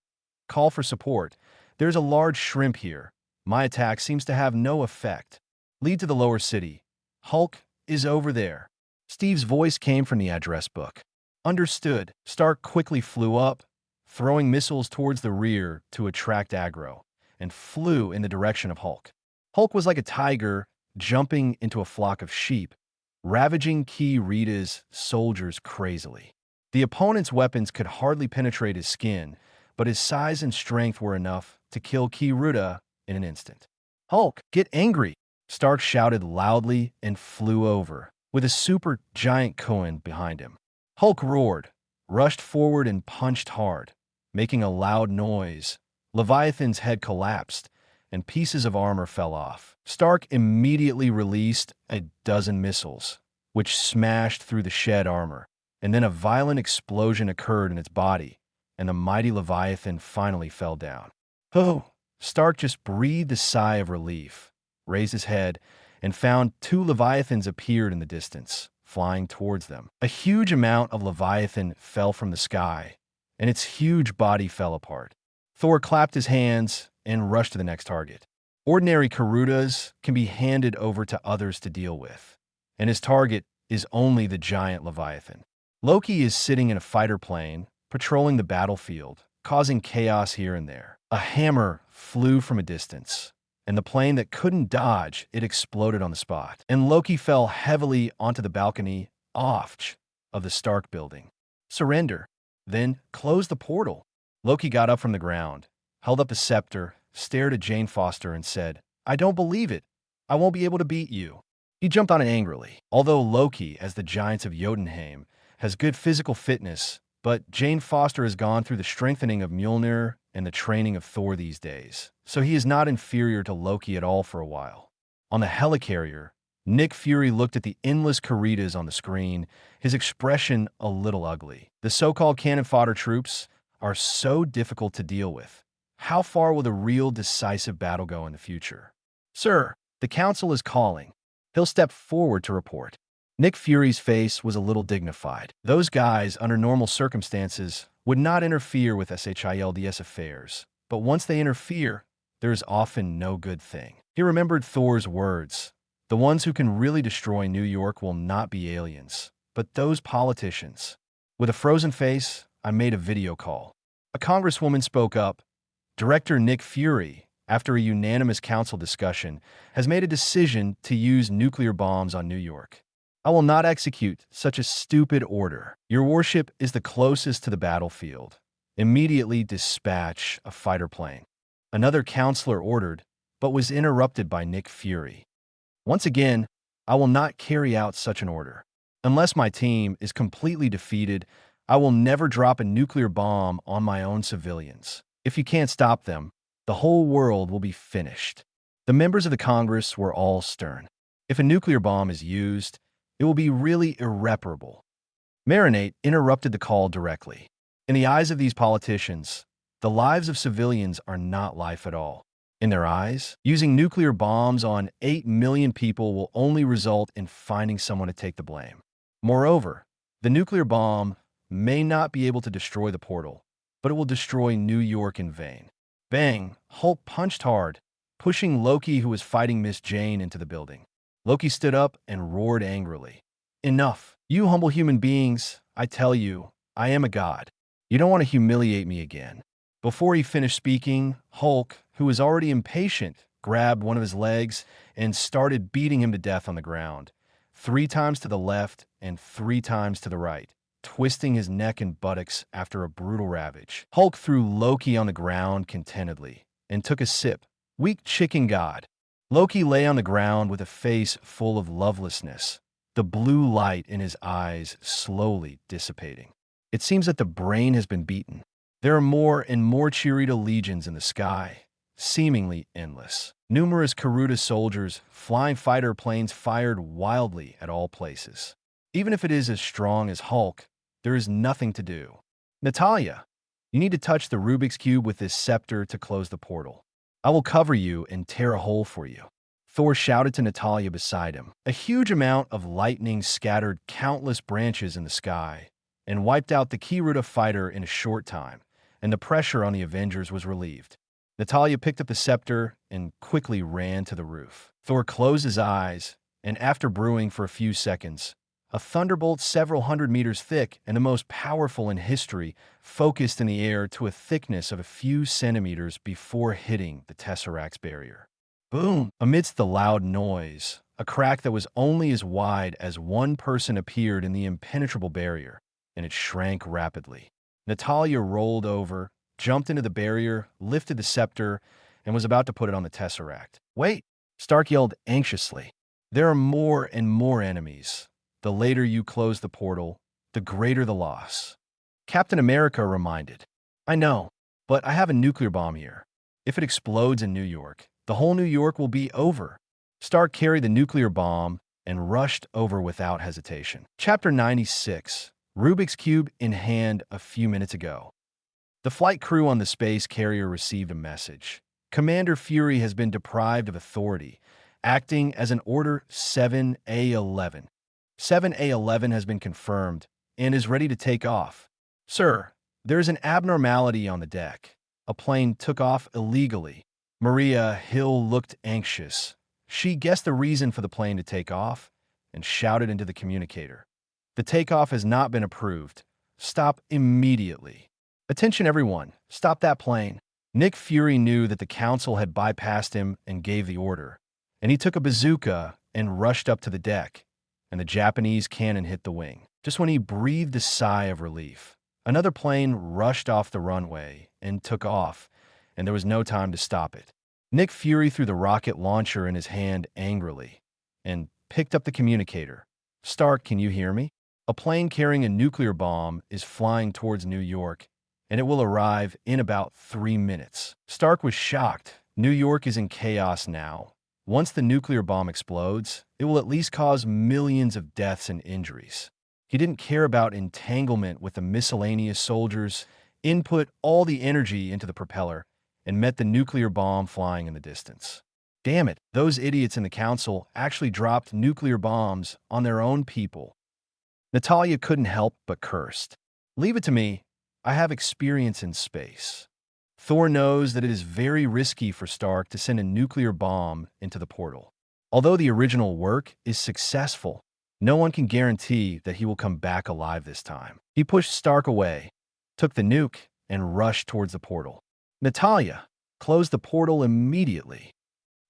Call for support. There's a large shrimp here. My attack seems to have no effect. Lead to the lower city. Hulk is over there. Steve's voice came from the address book. Understood. Stark quickly flew up, throwing missiles towards the rear to attract aggro, and flew in the direction of Hulk. Hulk was like a tiger jumping into a flock of sheep, ravaging Kirita's soldiers crazily. The opponent's weapons could hardly penetrate his skin, but his size and strength were enough to kill Kirita in an instant. Hulk, get angry! Stark shouted loudly and flew over, with a super giant Kuan behind him. Hulk roared, rushed forward and punched hard, making a loud noise. Leviathan's head collapsed, and pieces of armor fell off. Stark immediately released a dozen missiles, which smashed through the shed armor, and then a violent explosion occurred in its body, and the mighty Leviathan finally fell down. Oh! Stark just breathed a sigh of relief, raised his head, and found 2 Leviathans appeared in the distance, flying towards them. A huge amount of Leviathan fell from the sky, and its huge body fell apart. Thor clapped his hands and rushed to the next target. Ordinary Kirudas can be handed over to others to deal with, and his target is only the giant Leviathan. Loki is sitting in a fighter plane, patrolling the battlefield, causing chaos here and there. A hammer flew from a distance, and the plane that couldn't dodge, it exploded on the spot. And Loki fell heavily onto the balcony aft of the Stark building. Surrender. Then close the portal. Loki got up from the ground, held up the scepter, stared at Jane Foster and said, I don't believe it. I won't be able to beat you. He jumped on it angrily. Although Loki, as the Giants of Jotunheim, has good physical fitness, but Jane Foster has gone through the strengthening of Mjolnir and the training of Thor these days, so he is not inferior to Loki at all for a while. On the helicarrier, Nick Fury looked at the endless corridas on the screen, his expression a little ugly. The so-called cannon fodder troops are so difficult to deal with. How far will the real decisive battle go in the future? Sir, the council is calling. He'll step forward to report. Nick Fury's face was a little dignified. Those guys, under normal circumstances, would not interfere with SHIELD's affairs. But once they interfere, there is often no good thing. He remembered Thor's words. The ones who can really destroy New York will not be aliens, but those politicians. With a frozen face, I made a video call. A congresswoman spoke up. Director Nick Fury, after a unanimous council discussion, has made a decision to use nuclear bombs on New York. I will not execute such a stupid order. Your warship is the closest to the battlefield. Immediately dispatch a fighter plane. Another counselor ordered, but was interrupted by Nick Fury. Once again, I will not carry out such an order. Unless my team is completely defeated, I will never drop a nuclear bomb on my own civilians. If you can't stop them, the whole world will be finished. The members of the Congress were all stern. If a nuclear bomb is used, it will be really irreparable. Marinate interrupted the call directly. In the eyes of these politicians, the lives of civilians are not life at all. In their eyes, using nuclear bombs on 8 million people will only result in finding someone to take the blame. Moreover, the nuclear bomb may not be able to destroy the portal, but it will destroy New York in vain. Bang! Hulk punched hard, pushing Loki, who was fighting Miss Jane, into the building. Loki stood up and roared angrily. Enough! You humble human beings, I tell you, I am a god. You don't want to humiliate me again. Before he finished speaking, Hulk, who was already impatient, grabbed one of his legs and started beating him to death on the ground, 3 times to the left and 3 times to the right, twisting his neck and buttocks after a brutal ravage. Hulk threw Loki on the ground contentedly and took a sip. Weak chicken god. Loki lay on the ground with a face full of lovelessness, the blue light in his eyes slowly dissipating. It seems that the brain has been beaten. There are more and more Cheerita legions in the sky, seemingly endless. Numerous Karuta soldiers, flying fighter planes fired wildly at all places. Even if it is as strong as Hulk, there is nothing to do. Natalia, you need to touch the Rubik's Cube with this scepter to close the portal. I will cover you and tear a hole for you. Thor shouted to Natalia beside him. A huge amount of lightning scattered countless branches in the sky and wiped out the Kiruta fighter in a short time, and the pressure on the Avengers was relieved. Natalia picked up the scepter and quickly ran to the roof. Thor closed his eyes, and after brewing for a few seconds, a thunderbolt several hundred meters thick and the most powerful in history focused in the air to a thickness of a few centimeters before hitting the Tesseract's barrier. Boom! Amidst the loud noise, a crack that was only as wide as one person appeared in the impenetrable barrier, and it shrank rapidly. Natalia rolled over, jumped into the barrier, lifted the scepter, and was about to put it on the Tesseract. Wait! Stark yelled anxiously. There are more and more enemies. The later you close the portal, the greater the loss. Captain America reminded. I know, but I have a nuclear bomb here. If it explodes in New York, the whole New York will be over. Stark carried the nuclear bomb and rushed over without hesitation. Chapter 96. Rubik's Cube in hand a few minutes ago. The flight crew on the space carrier received a message. Commander Fury has been deprived of authority, acting as an Order 7A11. 7A11 has been confirmed and is ready to take off. Sir, there is an abnormality on the deck. A plane took off illegally. Maria Hill looked anxious. She guessed the reason for the plane to take off and shouted into the communicator. The takeoff has not been approved. Stop immediately. Attention everyone, stop that plane. Nick Fury knew that the council had bypassed him and gave the order, and he took a bazooka and rushed up to the deck, and the Japanese cannon hit the wing. Just when he breathed a sigh of relief, another plane rushed off the runway and took off, and there was no time to stop it. Nick Fury threw the rocket launcher in his hand angrily, and picked up the communicator. "Stark, can you hear me? A plane carrying a nuclear bomb is flying towards New York, and it will arrive in about 3 minutes." Stark was shocked. New York is in chaos now. Once the nuclear bomb explodes, it will at least cause millions of deaths and injuries. He didn't care about entanglement with the miscellaneous soldiers, input all the energy into the propeller, and met the nuclear bomb flying in the distance. Damn it, those idiots in the council actually dropped nuclear bombs on their own people. Natalia couldn't help but cursed. "Leave it to me. I have experience in space." Thor knows that it is very risky for Stark to send a nuclear bomb into the portal. Although the original work is successful, no one can guarantee that he will come back alive this time. He pushed Stark away, took the nuke, and rushed towards the portal. "Natalia, close the portal immediately."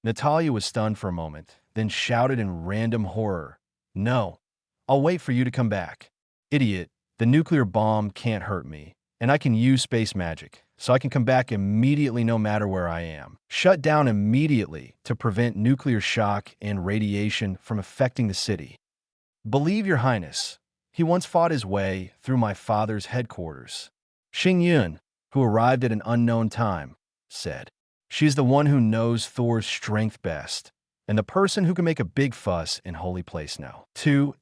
Natalia was stunned for a moment, then shouted in random horror, "No, I'll wait for you to come back." "Idiot, the nuclear bomb can't hurt me, and I can use space magic, so I can come back immediately no matter where I am. Shut down immediately to prevent nuclear shock and radiation from affecting the city." "Believe your highness, he once fought his way through my father's headquarters." Xing Yun, who arrived at an unknown time, said. "She's the one who knows Thor's strength best, and the person who can make a big fuss in Holy Place now.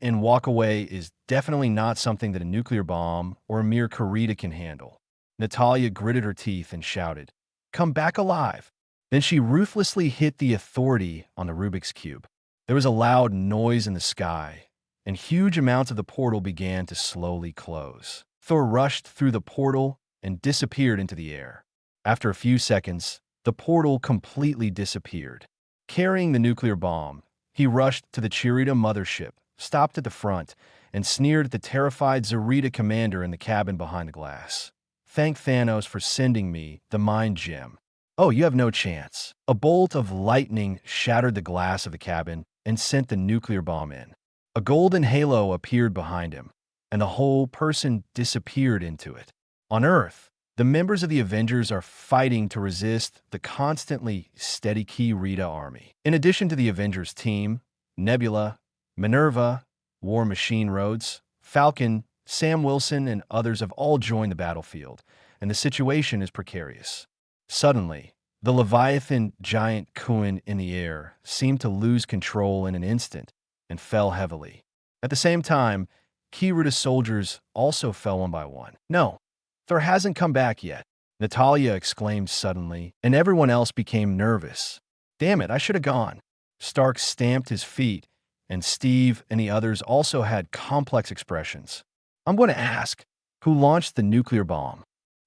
And walk away is definitely not something that a nuclear bomb or a mere Karita can handle." Natalia gritted her teeth and shouted, "Come back alive." Then she ruthlessly hit the authority on the Rubik's Cube. There was a loud noise in the sky, and huge amounts of the portal began to slowly close. Thor rushed through the portal and disappeared into the air. After a few seconds, the portal completely disappeared. Carrying the nuclear bomb, he rushed to the Chirita mothership, stopped at the front, and sneered at the terrified Zarita commander in the cabin behind the glass. "Thank Thanos for sending me the mind gem." "Oh, you have no chance." A bolt of lightning shattered the glass of the cabin and sent the nuclear bomb in. A golden halo appeared behind him, and the whole person disappeared into it. On Earth, the members of the Avengers are fighting to resist the constantly steady Ki-Rita army. In addition to the Avengers team, Nebula, Minerva, War Machine Rhodes, Falcon, Sam Wilson, and others have all joined the battlefield, and the situation is precarious. Suddenly, the Leviathan giant Kuin in the air seemed to lose control in an instant and fell heavily. At the same time, Ki-Rita soldiers also fell one by one. "No, Thor hasn't come back yet," Natalia exclaimed suddenly, and everyone else became nervous. "Damn it, I should have gone." Stark stamped his feet, and Steve and the others also had complex expressions. "I'm going to ask, who launched the nuclear bomb?"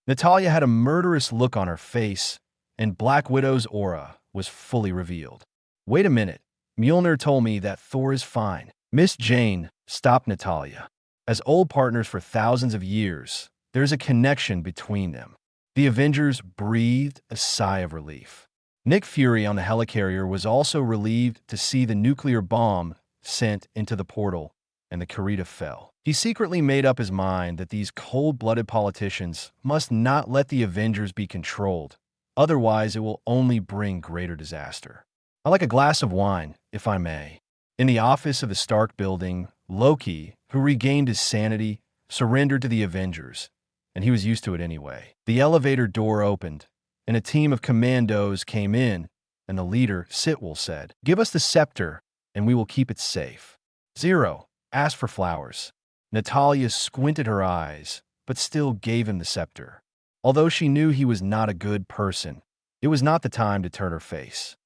Natalia had a murderous look on her face, and Black Widow's aura was fully revealed. "Wait a minute, Mjolnir told me that Thor is fine." Miss Jane stopped Natalia. As old partners for thousands of years, there's a connection between them. The Avengers breathed a sigh of relief. Nick Fury on the helicarrier was also relieved to see the nuclear bomb sent into the portal, and the Karita fell. He secretly made up his mind that these cold-blooded politicians must not let the Avengers be controlled, otherwise it will only bring greater disaster. "I like a glass of wine, if I may." In the office of the Stark building, Loki, who regained his sanity, surrendered to the Avengers, and he was used to it anyway. The elevator door opened, and a team of commandos came in, and the leader, Sitwell, said, "Give us the scepter, and we will keep it safe." Zero asked for flowers. Natalia squinted her eyes, but still gave him the scepter. Although she knew he was not a good person, it was not the time to turn her face.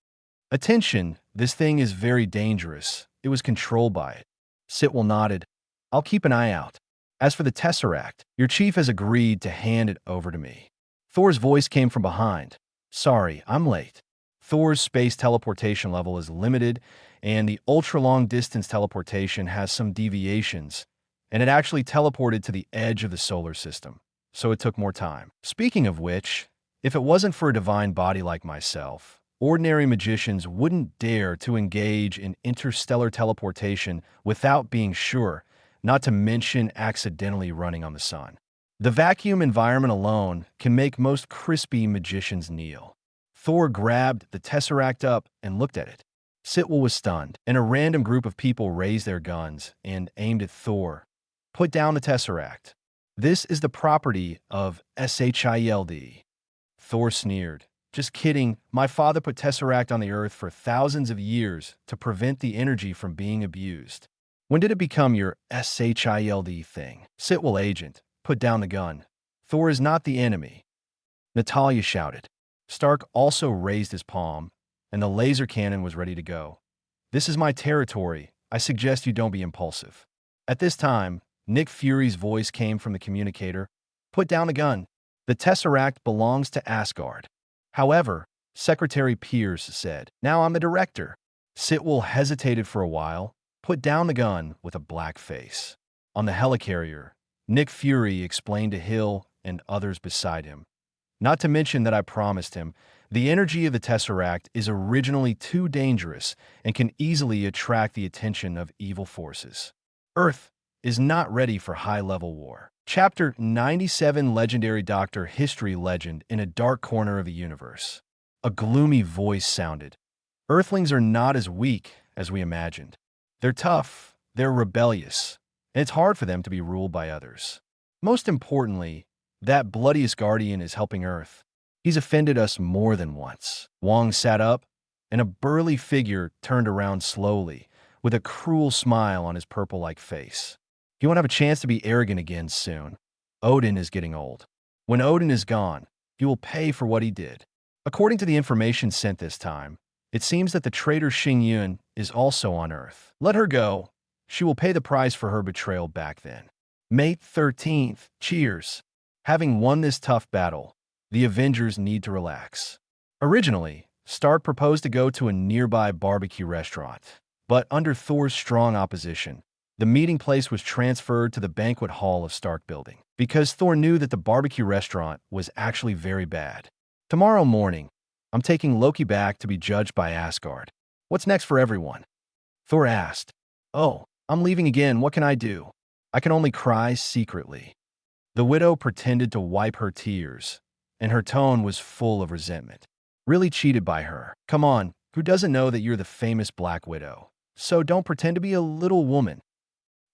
"Attention, this thing is very dangerous. It was controlled by it." Sitwell nodded. "I'll keep an eye out. As for the Tesseract, your chief has agreed to hand it over to me." Thor's voice came from behind. "Sorry, I'm late. Thor's space teleportation level is limited, and the ultra-long distance teleportation has some deviations, and it actually teleported to the edge of the solar system, so it took more time. Speaking of which, if it wasn't for a divine body like myself, ordinary magicians wouldn't dare to engage in interstellar teleportation without being sure, not to mention accidentally running on the sun. The vacuum environment alone can make most crispy magicians kneel." Thor grabbed the Tesseract up and looked at it. Sitwell was stunned, and a random group of people raised their guns and aimed at Thor. Put down the Tesseract. This is the property of Shield. Thor sneered. Just kidding, my father put Tesseract on the Earth for thousands of years to prevent the energy from being abused. When did it become your Shield thing? Sitwell agent, put down the gun. Thor is not the enemy. Natalia shouted. Stark also raised his palm, and the laser cannon was ready to go. This is my territory. I suggest you don't be impulsive. At this time, Nick Fury's voice came from the communicator. Put down the gun. The Tesseract belongs to Asgard. However, Secretary Pierce said, now I'm the director. Sitwell hesitated for a while, put down the gun with a black face. On the helicarrier, Nick Fury explained to Hill and others beside him. Not to mention that I promised him, the energy of the Tesseract is originally too dangerous and can easily attract the attention of evil forces. Earth is not ready for high-level war. Chapter 97 Legendary Doctor History Legend in a dark corner of the universe. A gloomy voice sounded. Earthlings are not as weak as we imagined. They're tough, they're rebellious, and it's hard for them to be ruled by others. Most importantly, that bloodiest guardian is helping Earth. He's offended us more than once. Wong sat up, and a burly figure turned around slowly, with a cruel smile on his purple-like face. He won't have a chance to be arrogant again soon. Odin is getting old. When Odin is gone, he will pay for what he did. According to the information sent this time, it seems that the traitor Xing Yun is also on Earth. Let her go. She will pay the price for her betrayal back then. May 13th. Cheers. Having won this tough battle, the Avengers need to relax. Originally, Stark proposed to go to a nearby barbecue restaurant, but under Thor's strong opposition, the meeting place was transferred to the banquet hall of Stark Building, because Thor knew that the barbecue restaurant was actually very bad. Tomorrow morning, I'm taking Loki back to be judged by Asgard. What's next for everyone? Thor asked. Oh, I'm leaving again. What can I do? I can only cry secretly. The widow pretended to wipe her tears, and her tone was full of resentment. Really cheated by her. Come on, who doesn't know that you're the famous Black Widow? So don't pretend to be a little woman.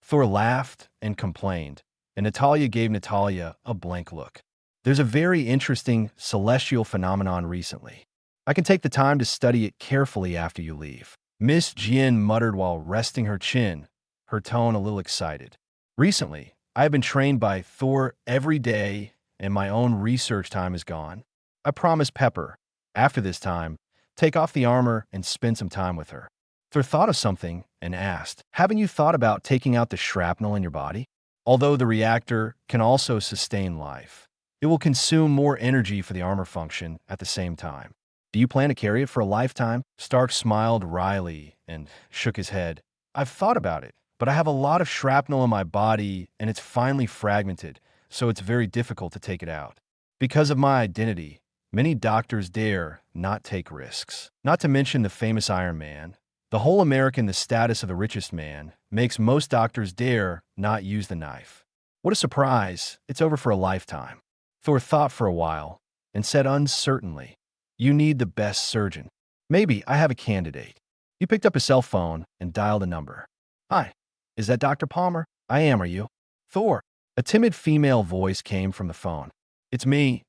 Thor laughed and complained, and Natalia gave Natalia a blank look. There's a very interesting celestial phenomenon recently. I can take the time to study it carefully after you leave. Miss Jin muttered while resting her chin, her tone a little excited. Recently, I have been trained by Thor every day, and my own research time is gone. I promised Pepper, after this time, take off the armor and spend some time with her. Thor thought of something and asked, haven't you thought about taking out the shrapnel in your body? Although the reactor can also sustain life, it will consume more energy for the armor function at the same time. Do you plan to carry it for a lifetime? Stark smiled wryly and shook his head. I've thought about it, but I have a lot of shrapnel in my body and it's finely fragmented, so it's very difficult to take it out. Because of my identity, many doctors dare not take risks. Not to mention the famous Iron Man. The whole American, the status of the richest man, makes most doctors dare not use the knife. What a surprise, it's over for a lifetime. Thor thought for a while and said uncertainly, you need the best surgeon. Maybe I have a candidate. He picked up his cell phone and dialed a number. Hi, is that Dr. Palmer? I am, are you? Thor. A timid female voice came from the phone. It's me.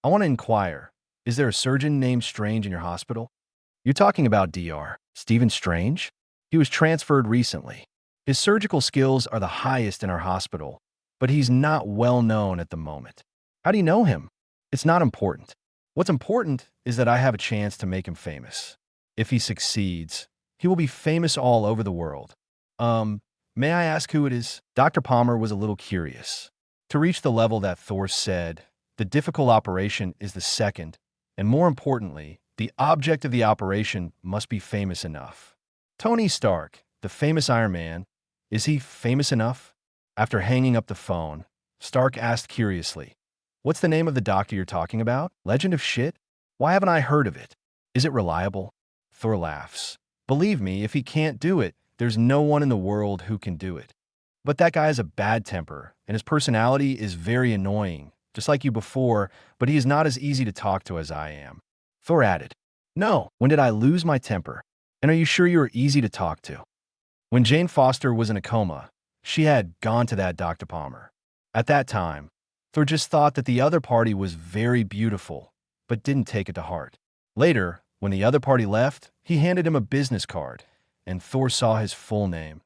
I want to inquire, is there a surgeon named Strange in your hospital? You're talking about Dr. Stephen Strange? He was transferred recently. His surgical skills are the highest in our hospital, but he's not well known at the moment. How do you know him? It's not important. What's important is that I have a chance to make him famous. If he succeeds, he will be famous all over the world. May I ask who it is? Dr. Palmer was a little curious. To reach the level that Thor said, the difficult operation is the second, and more importantly, the object of the operation must be famous enough. Tony Stark, the famous Iron Man, is he famous enough? After hanging up the phone, Stark asked curiously, what's the name of the doctor you're talking about? Legend of shit? Why haven't I heard of it? Is it reliable? Thor laughs. Believe me, if he can't do it, there's no one in the world who can do it. But that guy has a bad temper, and his personality is very annoying, just like you before, but he is not as easy to talk to as I am. Thor added, no, when did I lose my temper? And are you sure you were easy to talk to? When Jane Foster was in a coma, she had gone to that Dr. Palmer. At that time, Thor just thought that the other party was very beautiful, but didn't take it to heart. Later, when the other party left, he handed him a business card, and Thor saw his full name,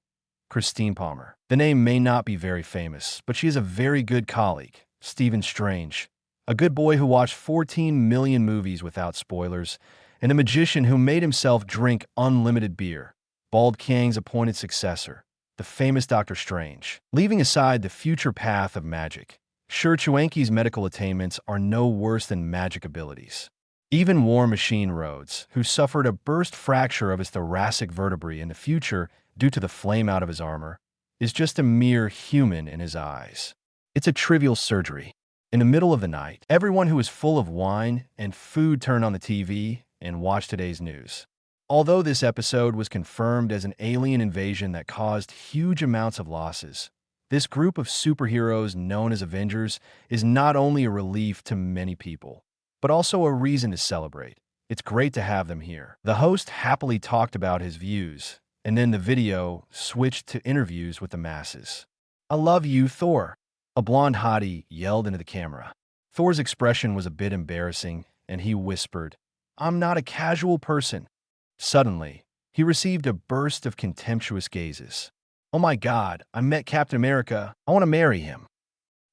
Christine Palmer. The name may not be very famous, but she is a very good colleague, Stephen Strange, a good boy who watched 14 million movies without spoilers, and a magician who made himself drink unlimited beer, Bald Kang's appointed successor, the famous Doctor Strange. Leaving aside the future path of magic, sure, Chuanki's medical attainments are no worse than magic abilities. Even War Machine Rhodes, who suffered a burst fracture of his thoracic vertebrae in the future due to the flame out of his armor, is just a mere human in his eyes. It's a trivial surgery. In the middle of the night, everyone who is full of wine and food turned on the TV and watched today's news. Although this episode was confirmed as an alien invasion that caused huge amounts of losses, this group of superheroes known as Avengers is not only a relief to many people, but also a reason to celebrate. It's great to have them here. The host happily talked about his views, and then the video switched to interviews with the masses. "I love you, Thor," a blonde hottie yelled into the camera. Thor's expression was a bit embarrassing, and he whispered, "I'm not a casual person." Suddenly, he received a burst of contemptuous gazes. "Oh my God, I met Captain America. I want to marry him."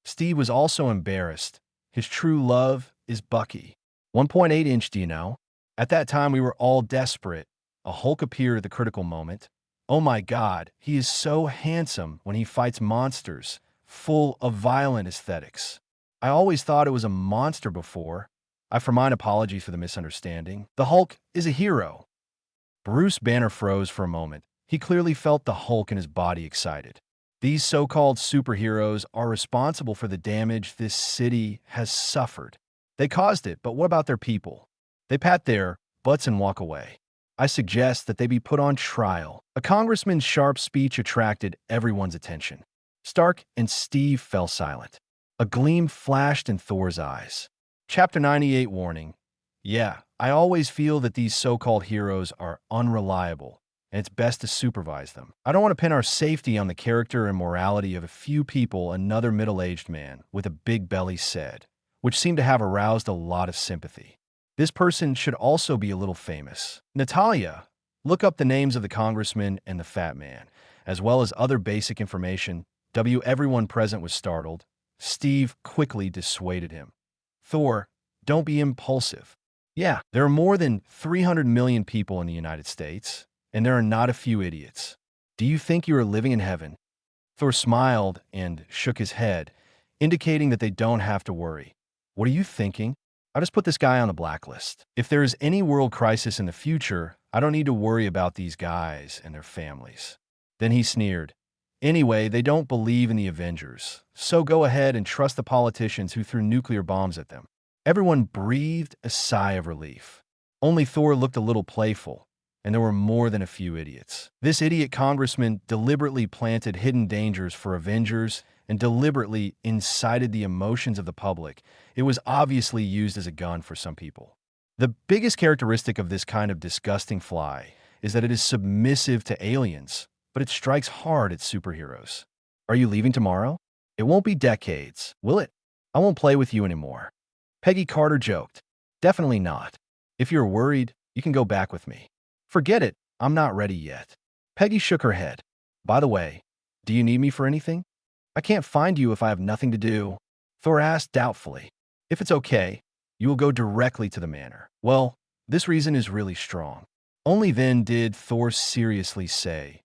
Steve was also embarrassed. His true love is Bucky. 1.8 inch, do you know? At that time, we were all desperate. A Hulk appeared at the critical moment. Oh my God, he is so handsome when he fights monsters, full of violent aesthetics. I always thought it was a monster before. I for mine apologies for the misunderstanding. The Hulk is a hero. Bruce Banner froze for a moment. He clearly felt the Hulk in his body excited. These so-called superheroes are responsible for the damage this city has suffered. They caused it, but what about their people? They pat their butts and walk away. I suggest that they be put on trial. A congressman's sharp speech attracted everyone's attention. Stark and Steve fell silent. A gleam flashed in Thor's eyes. Chapter 98 warning. Yeah, I always feel that these so-called heroes are unreliable, and it's best to supervise them. I don't want to pin our safety on the character and morality of a few people, another middle-aged man with a big belly said, which seemed to have aroused a lot of sympathy. This person should also be a little famous. Natalia, look up the names of the congressman and the fat man, as well as other basic information. Everyone present was startled. Steve quickly dissuaded him. Thor, don't be impulsive. Yeah, there are more than 300 million people in the United States, and there are not a few idiots. Do you think you are living in heaven? Thor smiled and shook his head, indicating that they don't have to worry. What are you thinking? I'll just put this guy on the blacklist. If there is any world crisis in the future, I don't need to worry about these guys and their families. Then he sneered. Anyway, they don't believe in the Avengers, so go ahead and trust the politicians who threw nuclear bombs at them. Everyone breathed a sigh of relief. Only Thor looked a little playful, and there were more than a few idiots. This idiot congressman deliberately planted hidden dangers for Avengers and deliberately incited the emotions of the public. It was obviously used as a gun for some people. The biggest characteristic of this kind of disgusting fly is that it is submissive to aliens, but it strikes hard at superheroes. Are you leaving tomorrow? It won't be decades, will it? I won't play with you anymore. Peggy Carter joked. Definitely not. If you're worried, you can go back with me. Forget it, I'm not ready yet. Peggy shook her head. By the way, do you need me for anything? I can't find you if I have nothing to do. Thor asked doubtfully. If it's okay, you will go directly to the manor. Well, this reason is really strong. Only then did Thor seriously say,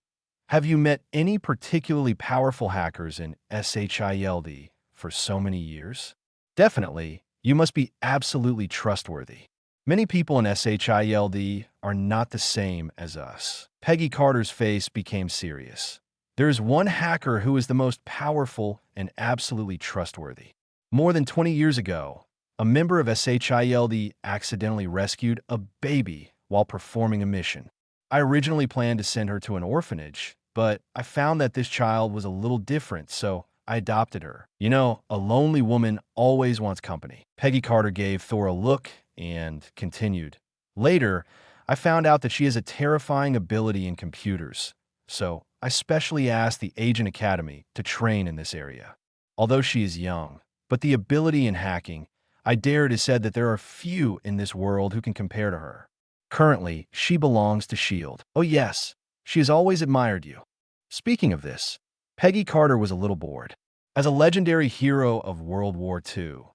have you met any particularly powerful hackers in SHIELD for so many years? Definitely, you must be absolutely trustworthy. Many people in SHIELD are not the same as us. Peggy Carter's face became serious. There is one hacker who is the most powerful and absolutely trustworthy. More than 20 years ago, a member of SHIELD accidentally rescued a baby while performing a mission. I originally planned to send her to an orphanage, but I found that this child was a little different, so I adopted her. You know, a lonely woman always wants company. Peggy Carter gave Thor a look and continued. Later, I found out that she has a terrifying ability in computers, so I specially asked the Agent Academy to train in this area. Although she is young, but the ability in hacking, I dare to say that there are few in this world who can compare to her. Currently, she belongs to S.H.I.E.L.D. Oh yes, she has always admired you. Speaking of this, Peggy Carter was a little bored. As a legendary hero of World War II,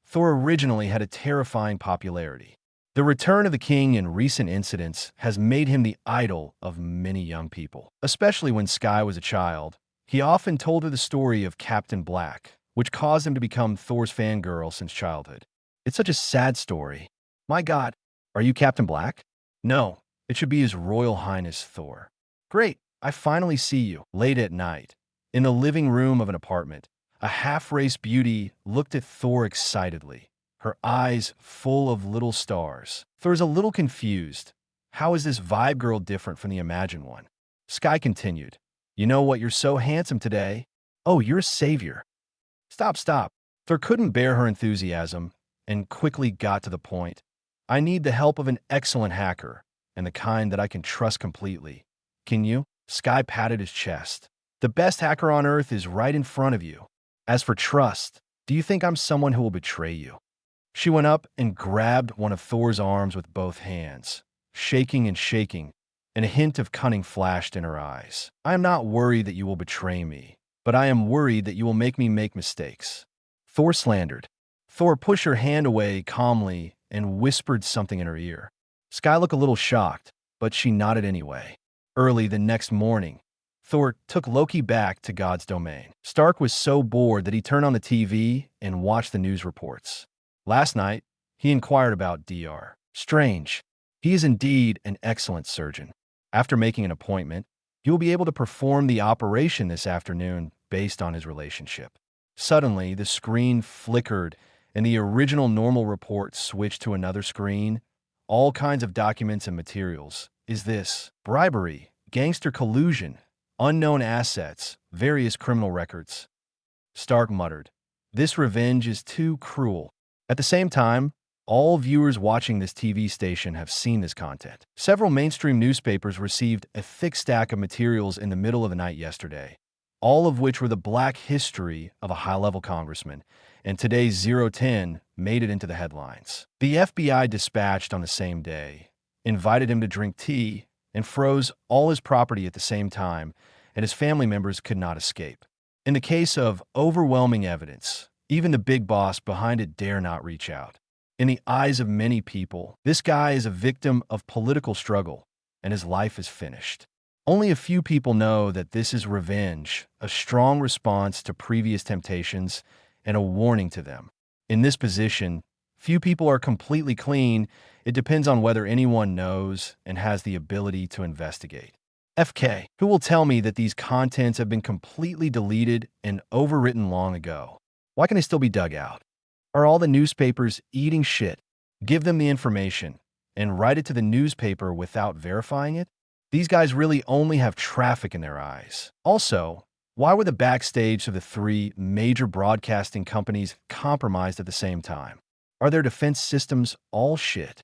Thor originally had a terrifying popularity. The return of the king in recent incidents has made him the idol of many young people. Especially when Skye was a child, he often told her the story of Captain Black, which caused him to become Thor's fangirl since childhood. It's such a sad story. My God, are you Captain Black? No, it should be His Royal Highness Thor. Great, I finally see you. Late at night, in the living room of an apartment, a half-race beauty looked at Thor excitedly, her eyes full of little stars. Thor is a little confused. How is this vibe girl different from the imagined one? Skye continued, "You know what? You're so handsome today. Oh, you're a savior." Stop. Thor couldn't bear her enthusiasm and quickly got to the point. "I need the help of an excellent hacker, and the kind that I can trust completely. Can you?" Skye patted his chest. "The best hacker on Earth is right in front of you. As for trust, do you think I'm someone who will betray you?" She went up and grabbed one of Thor's arms with both hands, shaking, and a hint of cunning flashed in her eyes. "I am not worried that you will betray me, but I am worried that you will make me make mistakes." Thor slandered. Thor pushed her hand away calmly and whispered something in her ear. Skye looked a little shocked, but she nodded anyway. Early the next morning, Thor took Loki back to God's domain. Stark was so bored that he turned on the TV and watched the news reports. Last night, he inquired about Dr. Strange. He is indeed an excellent surgeon. After making an appointment, he will be able to perform the operation this afternoon based on his relationship. Suddenly, the screen flickered and the original normal report switched to another screen. All kinds of documents and materials. Is this bribery, gangster collusion, unknown assets, various criminal records? Stark muttered, "This revenge is too cruel." At the same time, all viewers watching this TV station have seen this content. Several mainstream newspapers received a thick stack of materials in the middle of the night yesterday, all of which were the black history of a high-level congressman, and today's 010 made it into the headlines. The FBI dispatched on the same day, invited him to drink tea, and froze all his property at the same time, and his family members could not escape. In the case of overwhelming evidence, even the big boss behind it dare not reach out. In the eyes of many people, this guy is a victim of political struggle, and his life is finished. Only a few people know that this is revenge, a strong response to previous temptations, and a warning to them. In this position, few people are completely clean. It depends on whether anyone knows and has the ability to investigate. FK, who will tell me that these contents have been completely deleted and overwritten long ago? Why can they still be dug out? Are all the newspapers eating shit? Give them the information and write it to the newspaper without verifying it? These guys really only have traffic in their eyes. Also, why were the backstage of the three major broadcasting companies compromised at the same time? Are their defense systems all shit?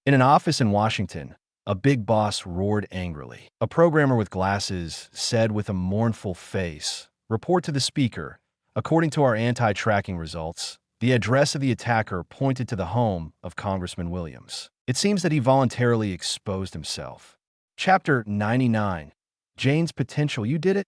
In an office in Washington, a big boss roared angrily. A programmer with glasses said with a mournful face, "Report to the speaker. According to our anti-tracking results, the address of the attacker pointed to the home of Congressman Williams. It seems that he voluntarily exposed himself." Chapter 99. Jane's Potential. You did it?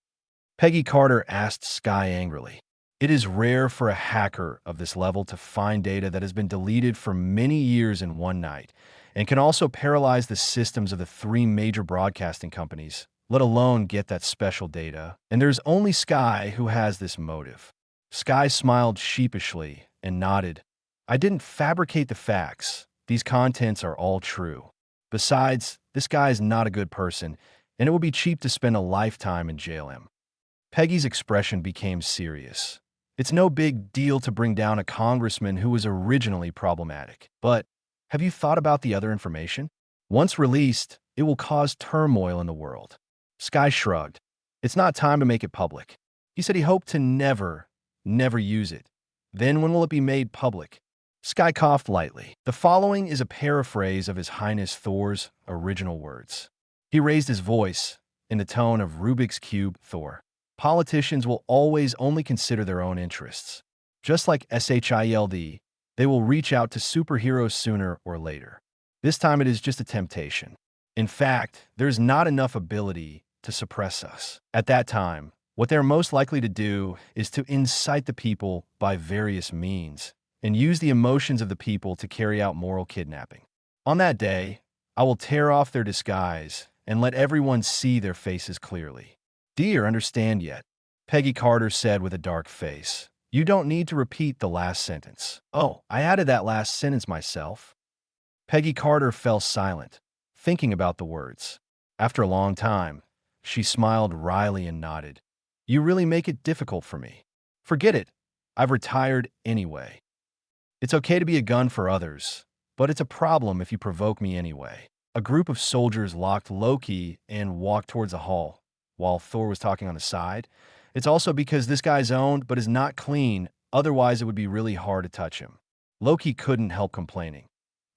Peggy Carter asked Skye angrily. It is rare for a hacker of this level to find data that has been deleted for many years in one night, and can also paralyze the systems of the three major broadcasting companies, let alone get that special data. And there's only Skye who has this motive. Skye smiled sheepishly and nodded. "I didn't fabricate the facts. These contents are all true. Besides, this guy is not a good person, and it would be cheap to spend a lifetime and jail him." Peggy's expression became serious. It's no big deal to bring down a congressman who was originally problematic. But have you thought about the other information? Once released, it will cause turmoil in the world. Skye shrugged. It's not time to make it public. He said he hoped to never use it. Then when will it be made public? Sky coughed lightly. The following is a paraphrase of His Highness Thor's original words. He raised his voice in the tone of Rubik's Cube Thor. Politicians will always only consider their own interests. Just like SHIELD, they will reach out to superheroes sooner or later. This time it is just a temptation. In fact, there's not enough ability to suppress us. At that time, what they're most likely to do is to incite the people by various means and use the emotions of the people to carry out moral kidnapping. On that day, I will tear off their disguise and let everyone see their faces clearly. Do you understand yet? Peggy Carter said with a dark face. You don't need to repeat the last sentence. Oh, I added that last sentence myself. Peggy Carter fell silent, thinking about the words. After a long time, she smiled wryly and nodded. You really make it difficult for me. Forget it. I've retired anyway. It's okay to be a gun for others, but it's a problem if you provoke me anyway. A group of soldiers locked Loki and walked towards the hall, while Thor was talking on the side. It's also because this guy's owned but is not clean, otherwise it would be really hard to touch him. Loki couldn't help complaining.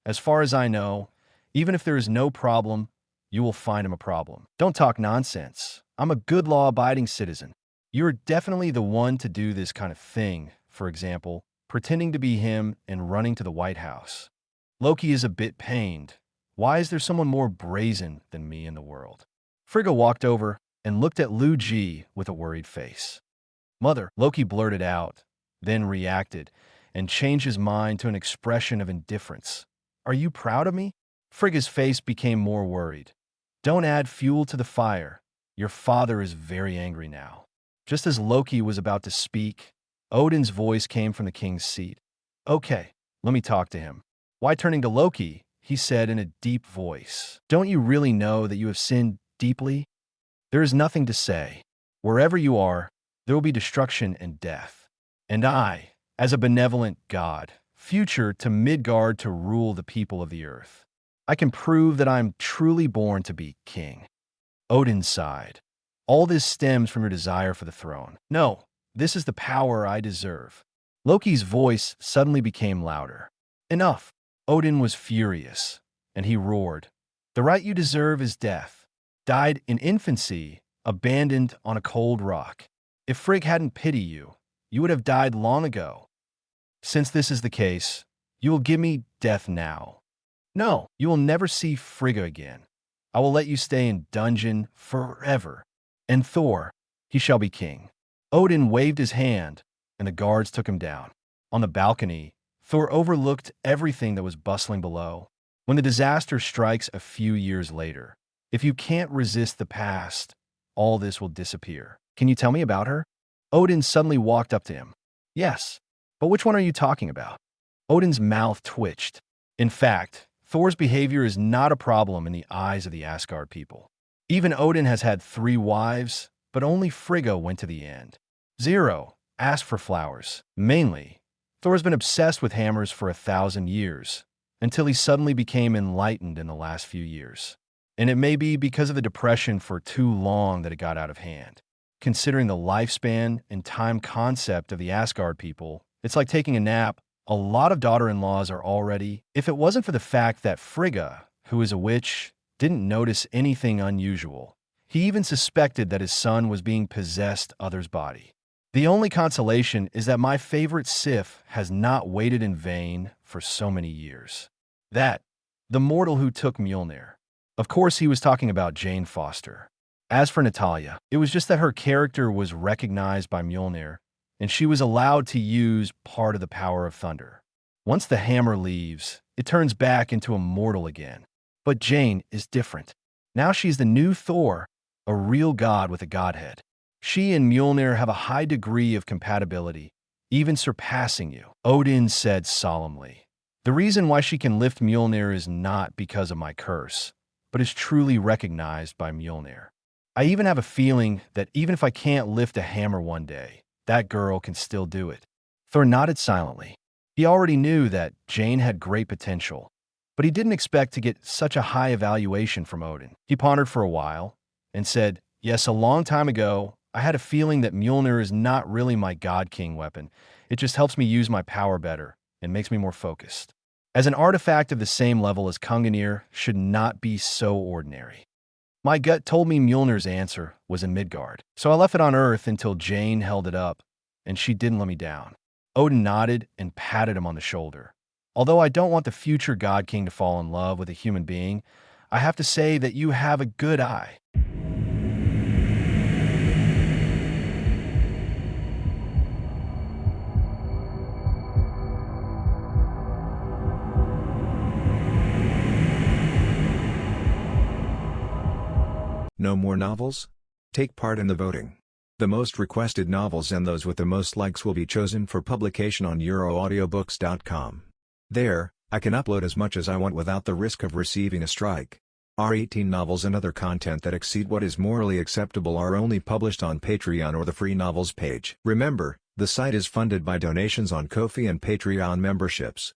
As far as I know, even if there is no problem, you will find him a problem. Don't talk nonsense. I'm a good law-abiding citizen. You're definitely the one to do this kind of thing, for example, pretending to be him and running to the White House. Loki is a bit pained. Why is there someone more brazen than me in the world? Frigga walked over and looked at Lu Ji with a worried face. Mother, Loki blurted out, then reacted, and changed his mind to an expression of indifference. Are you proud of me? Frigga's face became more worried. Don't add fuel to the fire. Your father is very angry now. Just as Loki was about to speak, Odin's voice came from the king's seat. Okay, let me talk to him. Why turning to Loki? He said in a deep voice. Don't you really know that you have sinned deeply? There is nothing to say. Wherever you are, there will be destruction and death. And I, as a benevolent god, future to Midgard to rule the people of the earth. I can prove that I am truly born to be king. Odin sighed. All this stems from your desire for the throne. No, this is the power I deserve. Loki's voice suddenly became louder. Enough. Odin was furious, and he roared. The right you deserve is death. Died in infancy, abandoned on a cold rock. If Frigg hadn't pitied you, you would have died long ago. Since this is the case, you will give me death now. No, you will never see Frigga again. I will let you stay in dungeon forever. And Thor, he shall be king. Odin waved his hand, and the guards took him down. On the balcony, Thor overlooked everything that was bustling below. When the disaster strikes a few years later, if you can't resist the past, all this will disappear. Can you tell me about her? Odin suddenly walked up to him. Yes, but which one are you talking about? Odin's mouth twitched. In fact, Thor's behavior is not a problem in the eyes of the Asgard people. Even Odin has had 3 wives, but only Frigga went to the end. Zero asked for flowers. Mainly, Thor's been obsessed with hammers for 1,000 years, until he suddenly became enlightened in the last few years. And it may be because of the depression for too long that it got out of hand. Considering the lifespan and time concept of the Asgard people, it's like taking a nap. A lot of daughter-in-laws are already. If it wasn't for the fact that Frigga, who is a witch, didn't notice anything unusual, he even suspected that his son was being possessed other's body. The only consolation is that my favorite Sif has not waited in vain for so many years. That, the mortal who took Mjolnir. Of course, he was talking about Jane Foster. As for Natalia, it was just that her character was recognized by Mjolnir, and she was allowed to use part of the power of thunder. Once the hammer leaves, it turns back into a mortal again. But Jane is different. Now she's the new Thor, a real god with a godhead. She and Mjolnir have a high degree of compatibility, even surpassing you, Odin said solemnly. The reason why she can lift Mjolnir is not because of my curse, but is truly recognized by Mjolnir. I even have a feeling that even if I can't lift a hammer one day, that girl can still do it. Thor nodded silently. He already knew that Jane had great potential, but he didn't expect to get such a high evaluation from Odin. He pondered for a while and said, yes, a long time ago, I had a feeling that Mjolnir is not really my God King weapon. It just helps me use my power better. and makes me more focused. As an artifact of the same level as Kunganir should not be so ordinary. My gut told me Mjolnir's answer was in Midgard, so I left it on Earth until Jane held it up, and she didn't let me down. Odin nodded and patted him on the shoulder. Although I don't want the future God King to fall in love with a human being, I have to say that you have a good eye. No more novels? Take part in the voting. The most requested novels and those with the most likes will be chosen for publication on euroaudiobooks.com. There, I can upload as much as I want without the risk of receiving a strike. Our 18 novels and other content that exceed what is morally acceptable are only published on Patreon or the free novels page. Remember, the site is funded by donations on Ko-fi and Patreon memberships.